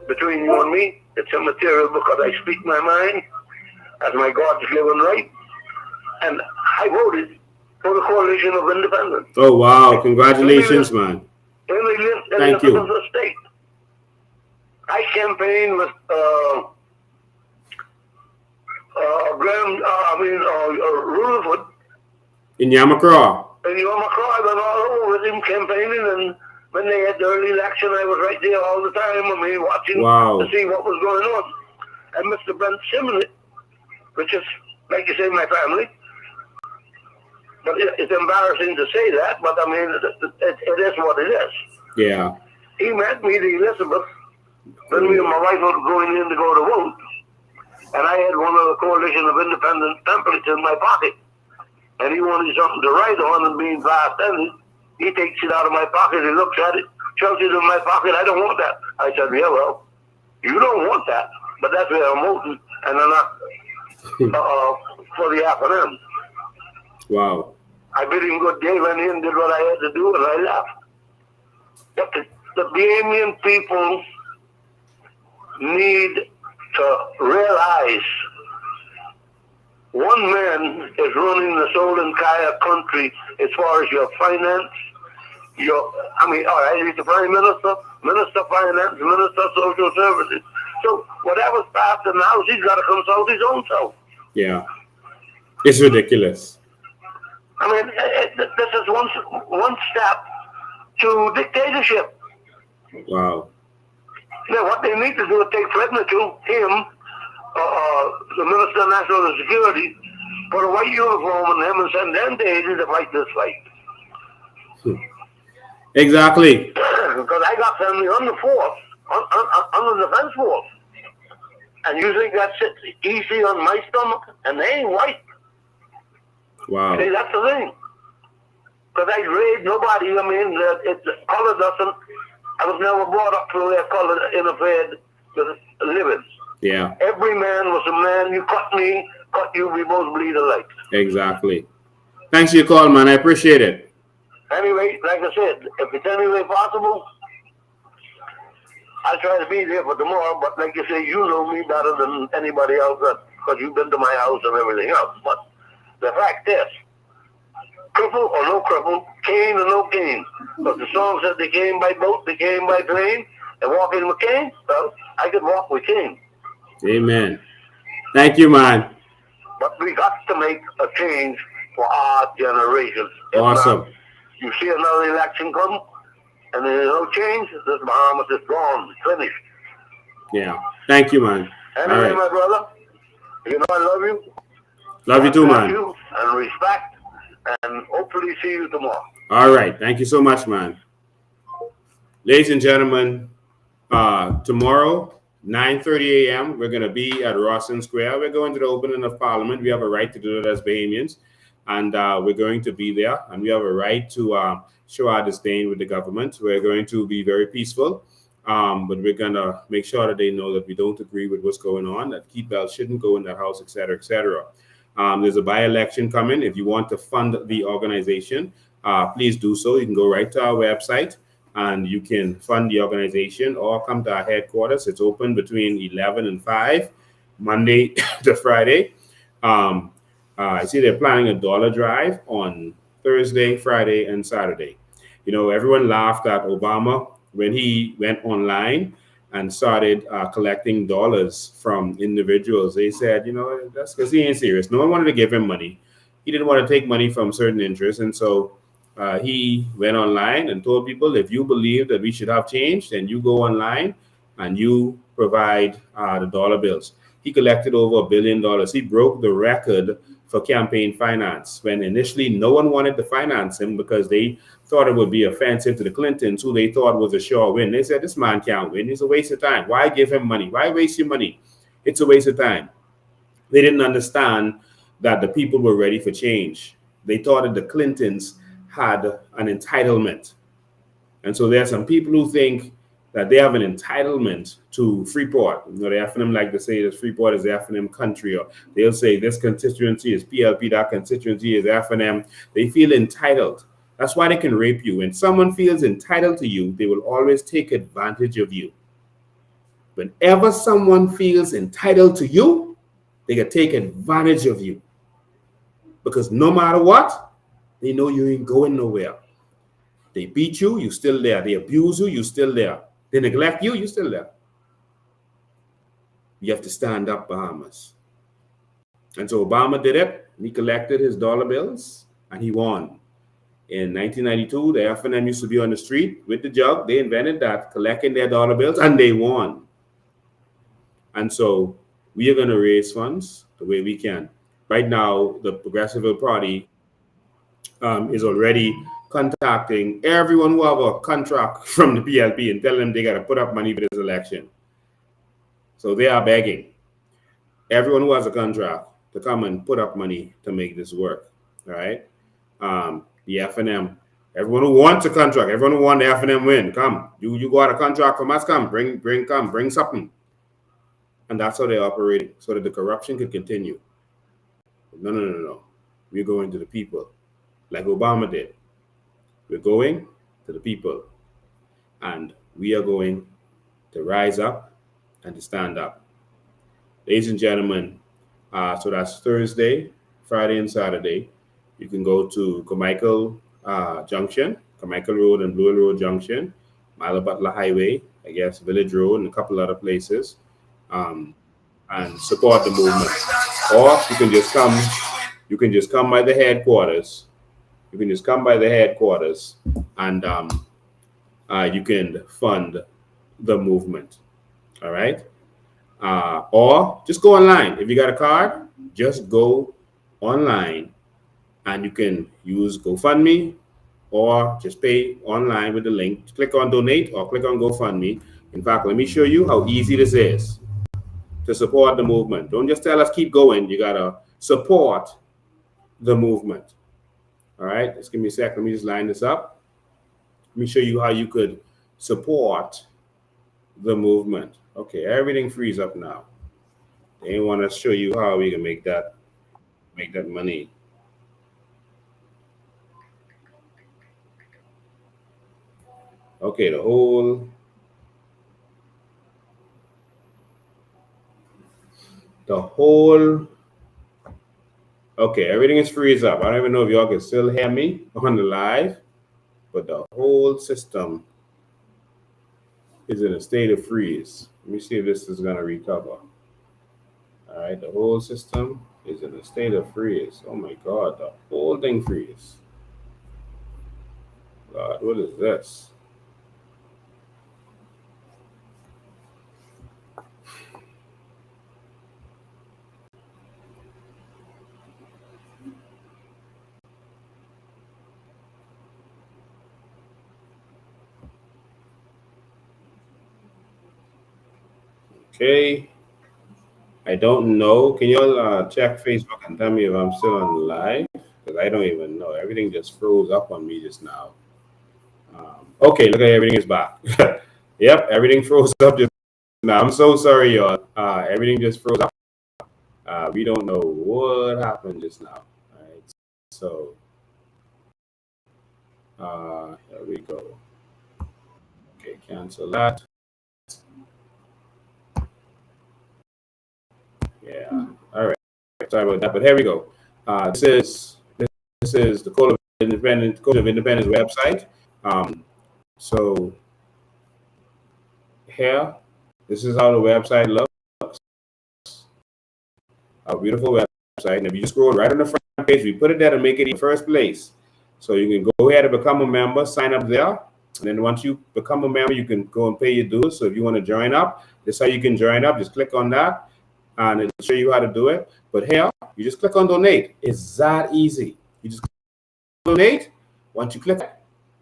between you and me, it's immaterial because I speak my mind as my God's given right. And I voted for the Coalition of Independence. Oh, wow. Congratulations, man. Thank you. State. I campaigned with Rutherford. In Yamacraw. In Yamacraw, I went all over with him campaigning, and when they had the early election, I was right there all the time. Watching to see what was going on. And Mr. Brent Simmons, which is, like you say, my family. But it's embarrassing to say that, but it is what it is. Yeah. He met me, the Elizabeth, when me and my wife were going in to go to vote. And I had one of the Coalition of Independent pamphlets in my pocket. And he wanted something to write on, and being fast-handed, he takes it out of my pocket, he looks at it, shoves it in my pocket. I don't want that. I said, yeah, well, you don't want that, but that's where I'm voting, and I'm not for the F&M. Wow. I bid him good day, went in, did what I had to do, and I left. But the Bahamian people need to realize one man is running this whole entire country as far as your finance, all right, he's the Prime Minister, Minister of Finance, Minister of Social Services. So whatever's passed in the House, he's got to consult his own self. Yeah. It's ridiculous. This is one step to dictatorship. Wow. Now, what they need to do is take Fredner to him, the Minister of National Security, put a white uniform on them and send them to Haiti to fight this fight. Exactly. Because I got family on the force, on the defense force. And you think that sits easy on my stomach? And they ain't white. Wow. See, that's the thing. Because I raised nobody. I mean, color doesn't. I was never brought up to where color interfered with living. Yeah. Every man was a man. You cut me, cut you. We both bleed alike. Exactly. Thanks for your call, man. I appreciate it. Anyway, like I said, if it's any way possible, I'll try to be there for tomorrow. But like you say, you know me better than anybody else because you've been to my house and everything else. But the fact is, cripple or no cripple, cane or no cane. Because the song said they came by boat, they came by plane, and walking with cane. Well, I could walk with cane. Amen. Thank you, man. But we got to make a change for our generation. If Awesome. not, you see another election come, and there's no change, this Bahamas is gone, finished. Yeah. Thank you, man. Anyway, All right. my brother, you know I love you. Love you too, Thank man. you and respect, and hopefully see you tomorrow. All right. Thank you so much, man. Ladies and gentlemen, tomorrow, 9:30 a.m., we're going to be at Rawson Square. We're going to the opening of Parliament. We have a right to do it as Bahamians, and we're going to be there, and we have a right to show our disdain with the government. We're going to be very peaceful, but we're going to make sure that they know that we don't agree with what's going on, that Keith Bell shouldn't go in that house, et cetera, et cetera. There's a by-election coming. If you want to fund the organization, please do so. You can go right to our website, and you can fund the organization or come to our headquarters. It's open between 11 and 5, Monday to Friday. I see they're planning a dollar drive on Thursday, Friday, and Saturday. You know, everyone laughed at Obama when he went online and started collecting dollars from individuals. They said, you know, that's because he ain't serious. No one wanted to give him money. He didn't want to take money from certain interests. And so he went online and told people, if you believe that we should have change, then you go online and you provide the dollar bills. He collected over $1 billion. He broke the record for campaign finance when initially no one wanted to finance him because they thought it would be offensive to the Clintons, who they thought was a sure win. They said, this man can't win. It's a waste of time. Why give him money? Why waste your money? It's a waste of time. They didn't understand that the people were ready for change. They thought that the Clintons had an entitlement. And so there are some people who think that they have an entitlement to Freeport. You know, the FNM like to say that Freeport is the FNM country, or they'll say this constituency is PLP, that constituency is FNM. They feel entitled. That's why they can rape you. When someone feels entitled to you, they will always take advantage of you. Whenever someone feels entitled to you, they can take advantage of you. Because no matter what, they know you ain't going nowhere. They beat you, you're still there. They abuse you, you're still there. They neglect you, you're still there. You have to stand up, Bahamas. And so Obama did it. He collected his dollar bills, and he won. In 1992, the FNM used to be on the street with the jug. They invented that, collecting their dollar bills, and they won. And so we are going to raise funds the way we can. Right now, the Progressive Party is already contacting everyone who have a contract from the PLP and telling them they got to put up money for this election. So they are begging everyone who has a contract to come and put up money to make this work. All right. The FNM, everyone who wants a contract, everyone who wants the FNM win, come. You got a contract from us, come, bring something. And that's how they're operating, so that the corruption could continue. No. We're going to the people, like Obama did. We're going to the people, and we are going to rise up and to stand up. Ladies and gentlemen, so that's Thursday, Friday, and Saturday. You can go to Carmichael Junction, Carmichael Road and Blue Road Junction, Milo Butler Highway, I guess Village Road, and a couple other places, and support the movement. Or you can just come. You can just come by the headquarters. You can just come by the headquarters, and you can fund the movement. All right. Or just go online. If you got a card, just go online, and you can use GoFundMe, or just pay online with the link. Click on donate or click on GoFundMe. In fact, let me show you how easy this is to support the movement. Don't just tell us keep going. You gotta support the movement. All right, just give me a sec. Let me just line this up. Let me show you how you could support the movement. Okay, everything frees up now. They want to show you how we can make that money. Okay, the whole okay, everything is freeze up. I don't even know if y'all can still hear me on the live, but the whole system is in a state of freeze. Let me see if this is going to recover. All right, the whole system is in a state of freeze. Oh my God, the whole thing freeze. God, what is this? Okay, I don't know. Can you all check Facebook and tell me if I'm still on live? Because I don't even know. Everything just froze up on me just now. Okay, look at everything is back. Yep, everything froze up just now. I'm so sorry, y'all. Everything just froze up. We don't know what happened just now. All right, so here we go. Okay, cancel that. Yeah. All right. Sorry about that, but here we go. This is the Code of Independence website. So here, this is how the website looks. A beautiful website. And if you scroll right on the front page, we put it there to make it in the first place. So you can go ahead and become a member, sign up there. And then once you become a member, you can go and pay your dues. So if you want to join up, this is how you can join up. Just click on that and it'll show you how to do it. But here, you just click on donate. It's that easy. You just click on donate. Once you click,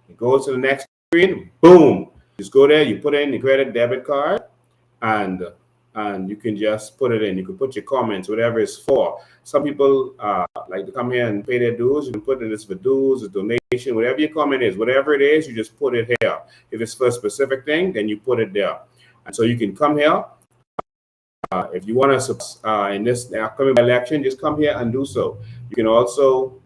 it goes to the next screen. Boom. Just go there. You put in the credit debit card, and you can just put it in. You can put your comments, whatever it's for. Some people like to come here and pay their dues. You can put it as for dues, a donation, whatever your comment is. Whatever it is, you just put it here. If it's for a specific thing, then you put it there. And so you can come here. If you want to, in this upcoming election, just come here and do so. You can also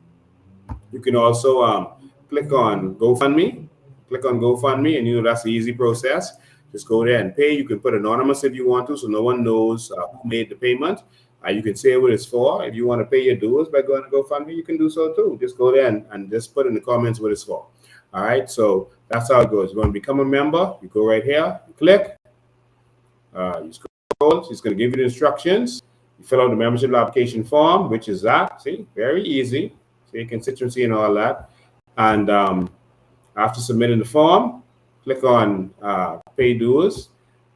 click on GoFundMe. Click on GoFundMe, and you know that's the easy process. Just go there and pay. You can put anonymous if you want to, so no one knows who made the payment. You can say what it's for. If you want to pay your dues by going to GoFundMe, you can do so too. Just go there and just put in the comments what it's for. All right, so that's how it goes. You want to become a member, you go right here, you click, you scroll. She's going to give you the instructions. You fill out the membership application form, which is that. See, very easy. See your constituency and all that. And after submitting the form, click on pay dues.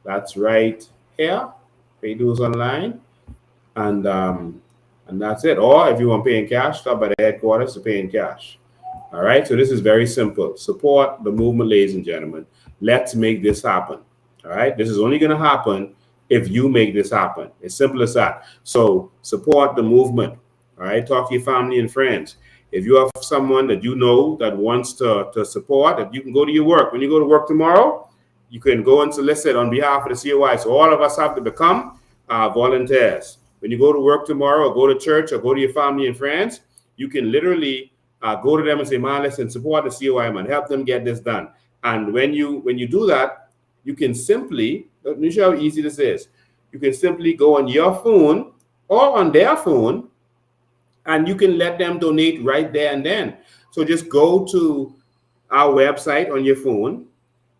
That's right here, pay dues online. And that's it. Or if you want to pay in cash, stop by the headquarters to pay in cash. All right, so this is very simple. Support the movement, ladies and gentlemen. Let's make this happen. All right, this is only going to happen if you make this happen. It's simple as that. So support the movement. All right, talk to your family and friends. If you have someone that you know that wants to support, that you can go to your work. When you go to work tomorrow, you can go and solicit on behalf of the COI. So all of us have to become volunteers. When you go to work tomorrow, or go to church, or go to your family and friends, you can literally go to them and say, man, listen, support the COI, man, help them get this done. And when you do that, you can simply, let me show you how easy this is. You can simply go on your phone or on their phone, and you can let them donate right there and then. So just go to our website on your phone,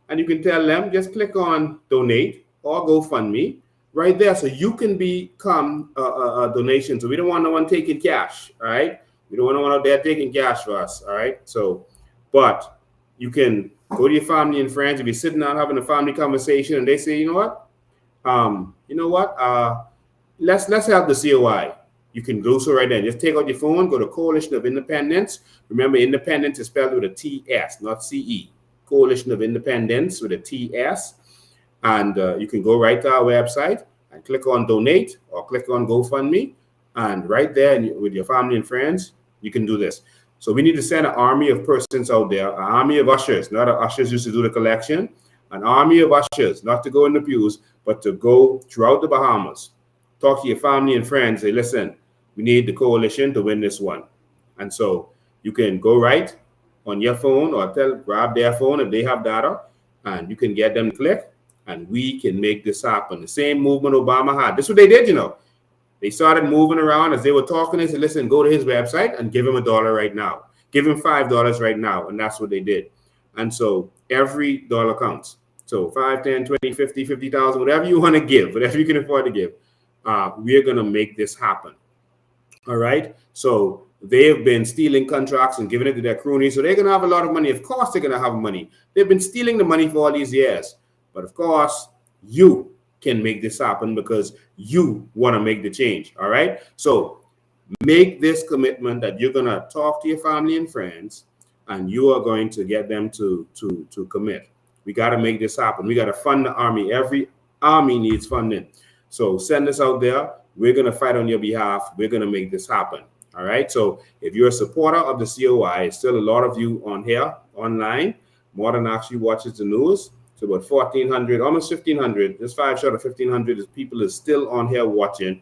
and you can tell them, just click on donate or GoFundMe right there. So you can become a donation. So we don't want no one taking cash, all right? We don't want no one out there taking cash for us, all right? So, but you can go to your family and friends. If you're sitting down having a family conversation and they say, you know what, let's help the COI. You can do so right there. Just take out your phone, go to Coalition of Independence. Remember, independence is spelled with a TS, not CE. Coalition of Independence with a TS. And you can go right to our website and click on donate or click on GoFundMe. And right there with your family and friends, You can do this. So we need to send an army of persons out there, an army of ushers, not ushers used to do the collection, an army of ushers, not to go in the pews, but to go throughout the Bahamas. Talk to your family and friends. Say, listen, we need the coalition to win this one. And so you can go right on your phone or grab their phone if they have data, and you can get them to click, and we can make this happen. The same movement Obama had. This is what they did, you know. They started moving around as they were talking. They said, listen, go to his website and give him $1 right now. Give him $5 right now. And that's what they did. And so every dollar counts. So 5, 10, 20, 50, 50,000, whatever you want to give, whatever you can afford to give, we're going to make this happen. All right. So they have been stealing contracts and giving it to their cronies. So they're going to have a lot of money. Of course, they're going to have money. They've been stealing the money for all these years. But of course, you can make this happen because you want to make the change. All right. So make this commitment that you're going to talk to your family and friends, and you are going to get them to commit. We got to make this happen. We got to fund the army. Every army needs funding. So send us out there. We're going to fight on your behalf. We're going to make this happen. All right. So if you're a supporter of the COI, still a lot of you on here online, more than actually watches the news. So about 1,400, almost 1,500, just 5 short of 1,500 people is still on here watching.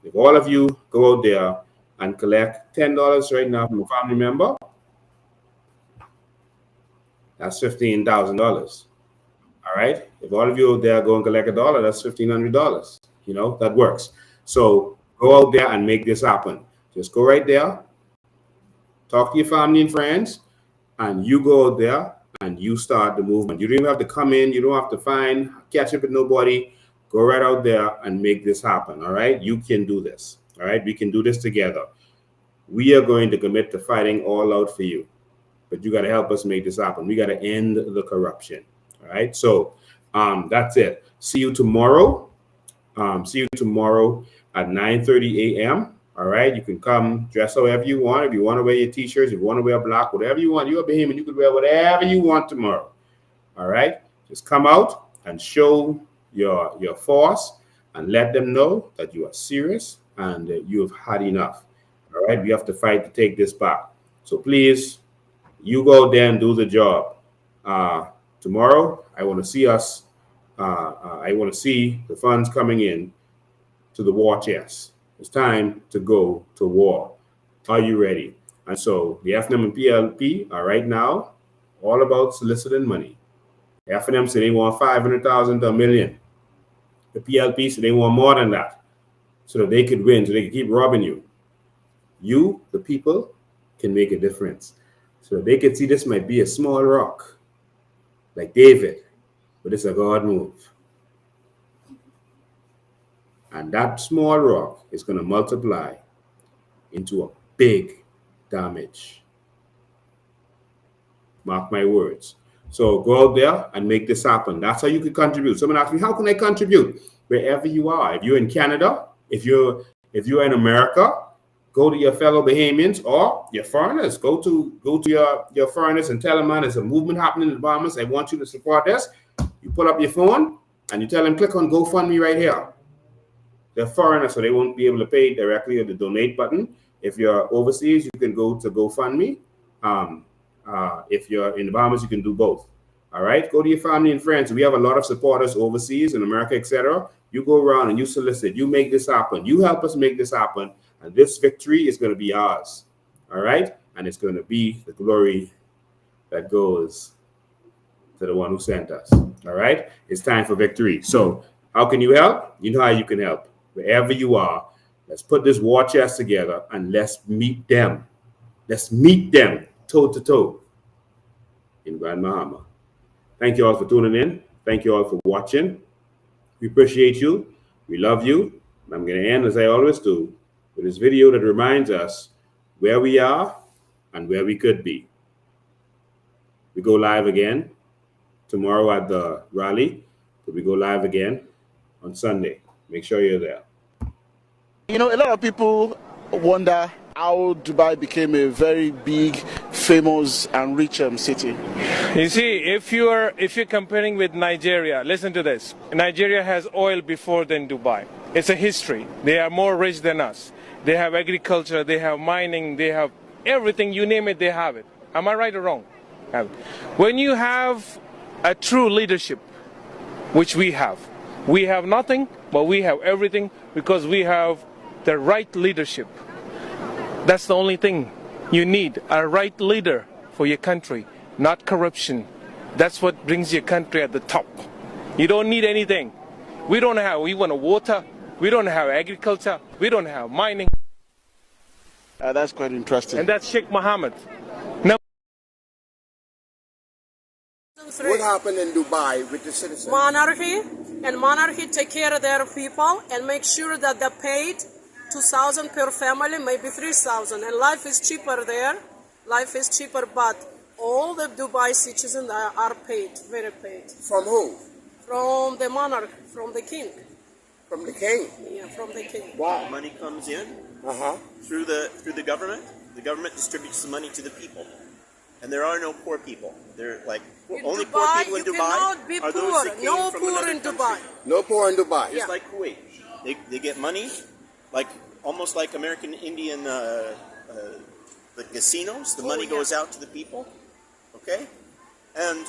If all of you go out there and collect $10 right now from a family member, that's $15,000. All right. If all of you out there go and collect $1, that's $1,500. You know, that works. So go out there and make this happen. Just go right there, talk to your family and friends, and you go out there and you start the movement. You don't even have to come in. You don't have to catch up with nobody. Go right out there and make this happen. All right. You can do this. All right. We can do this together. We are going to commit to fighting all out for you. But you got to help us make this happen. We got to end the corruption. All right. So that's it. See you tomorrow. See you tomorrow at 9:30 a.m. All right. You can come dress however you want. If you want to wear your t-shirts, if you want to wear black, whatever you want. You're a Bahamian. You can wear whatever you want tomorrow. All right. Just come out and show your force and let them know that you are serious and that you have had enough. All right. We have to fight to take this back. So please, you go there and do the job. Tomorrow, I want to see us. I want to see the funds coming in to the war chest. It's time to go to war. Are you ready? And so the FNM and PLP are right now all about soliciting money. The FNM say they want 500,000 to $1 million. The PLP say they want more than that so that they could win, so they can keep robbing you. You, the people, can make a difference. So they can see this might be a small rock, like David, but it's a God move. And that small rock is going to multiply into a big damage. Mark my words. So go out there and make this happen. That's how you can contribute. Someone asked me, how can I contribute? Wherever you are. If you're in Canada, if you're in America, go to your fellow Bahamians or your foreigners. Go to your foreigners and tell them, man, there's a movement happening in the Bahamas. I want you to support this. You pull up your phone and you tell them, click on GoFundMe right here. They're foreigners, so they won't be able to pay directly at the donate button. If you're overseas, you can go to GoFundMe. If you're in the Bahamas, you can do both. All right, go to your family and friends. We have a lot of supporters overseas in America, etc. You go around and you solicit. You make this happen. You help us make this happen. And this victory is going to be ours, all right? And it's going to be the glory that goes to the one who sent us, all right? It's time for victory. So how can you help? You know how you can help. Wherever you are, let's put this war chest together and let's meet them. Let's meet them toe-to-toe in Grand Bahama. Thank you all for tuning in. Thank you all for watching. We appreciate you. We love you. And I'm going to end, as I always do, with this video that reminds us where we are and where we could be. We go live again tomorrow at the rally, but we go live again on Sunday. Make sure you're there. You know, a lot of people wonder how Dubai became a very big, famous and rich city. You see, if you're comparing with Nigeria, listen to this. Nigeria has oil before than Dubai. It's a history. They are more rich than us. They have agriculture, they have mining, they have everything, you name it, they have it. Am I right or wrong? When you have a true leadership, which we have nothing, but we have everything because we have the right leadership. That's the only thing you need, a right leader for your country, not corruption. That's what brings your country at the top. You don't need anything. We want water, we don't have agriculture, we don't have mining. That's quite interesting. And that's Sheikh Mohammed. What happened in Dubai with the citizens? Monarchy, and monarchy take care of their people and make sure that they're paid 2,000 per family, maybe 3,000. And life is cheaper there. Life is cheaper, but all the Dubai citizens are paid, very paid. From who? From the monarch, from the king. From the king? Yeah, from the king. Wow. Money comes in through the government. The government distributes the money to the people. And there are no poor people. They're like only Dubai, poor people in you Dubai cannot be are poor. those that came No from poor another in country. Dubai. No poor in Dubai. Just like Kuwait. They get money, like almost like American Indian the casinos. The money goes out to the people. Okay? And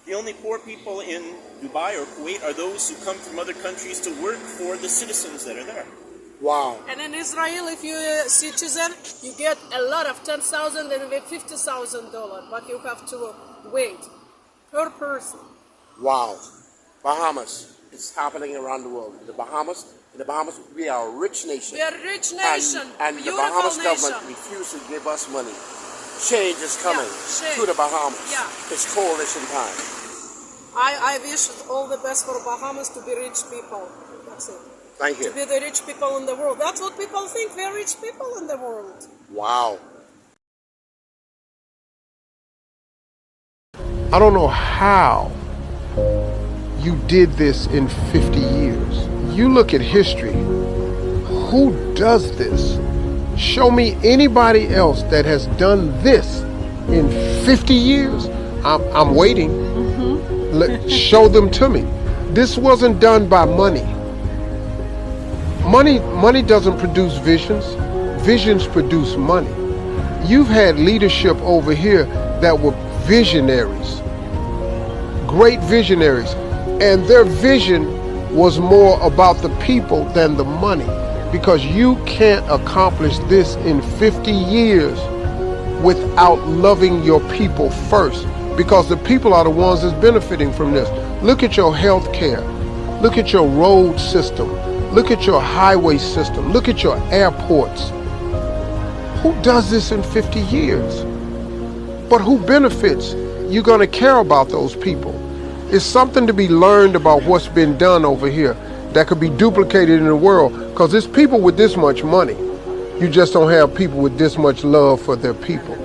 the only poor people in Dubai or Kuwait are those who come from other countries to work for the citizens that are there. Wow. And in Israel, if you're a citizen, you get a lot of $10,000 and $50,000, but you have to wait per person. Wow. Bahamas. It's happening around the world. In the Bahamas, we are a rich nation. We are a rich nation. And the beautiful Bahamas nation. government refused to give us money. Change is coming change. to the Bahamas. Yeah. It's coalition time. I wish all the best for Bahamas to be rich people. That's it. Thank you. To be the rich people in the world. That's what people think. We're rich people in the world. Wow. I don't know how you did this in 50 years. You look at history. Who does this? Show me anybody else that has done this in 50 years. I'm waiting. Show them to me. This wasn't done by money. Money doesn't produce visions. Visions produce money. You've had leadership over here that were visionaries, great visionaries, and their vision was more about the people than the money, because you can't accomplish this in 50 years without loving your people first, because the people are the ones that's benefiting from this. Look at your health care. Look at your road system. Look at your highway system. Look at your airports. Who does this in 50 years? But who benefits? You're going to care about those people. It's something to be learned about what's been done over here that could be duplicated in the world, because it's people with this much money. You just don't have people with this much love for their people.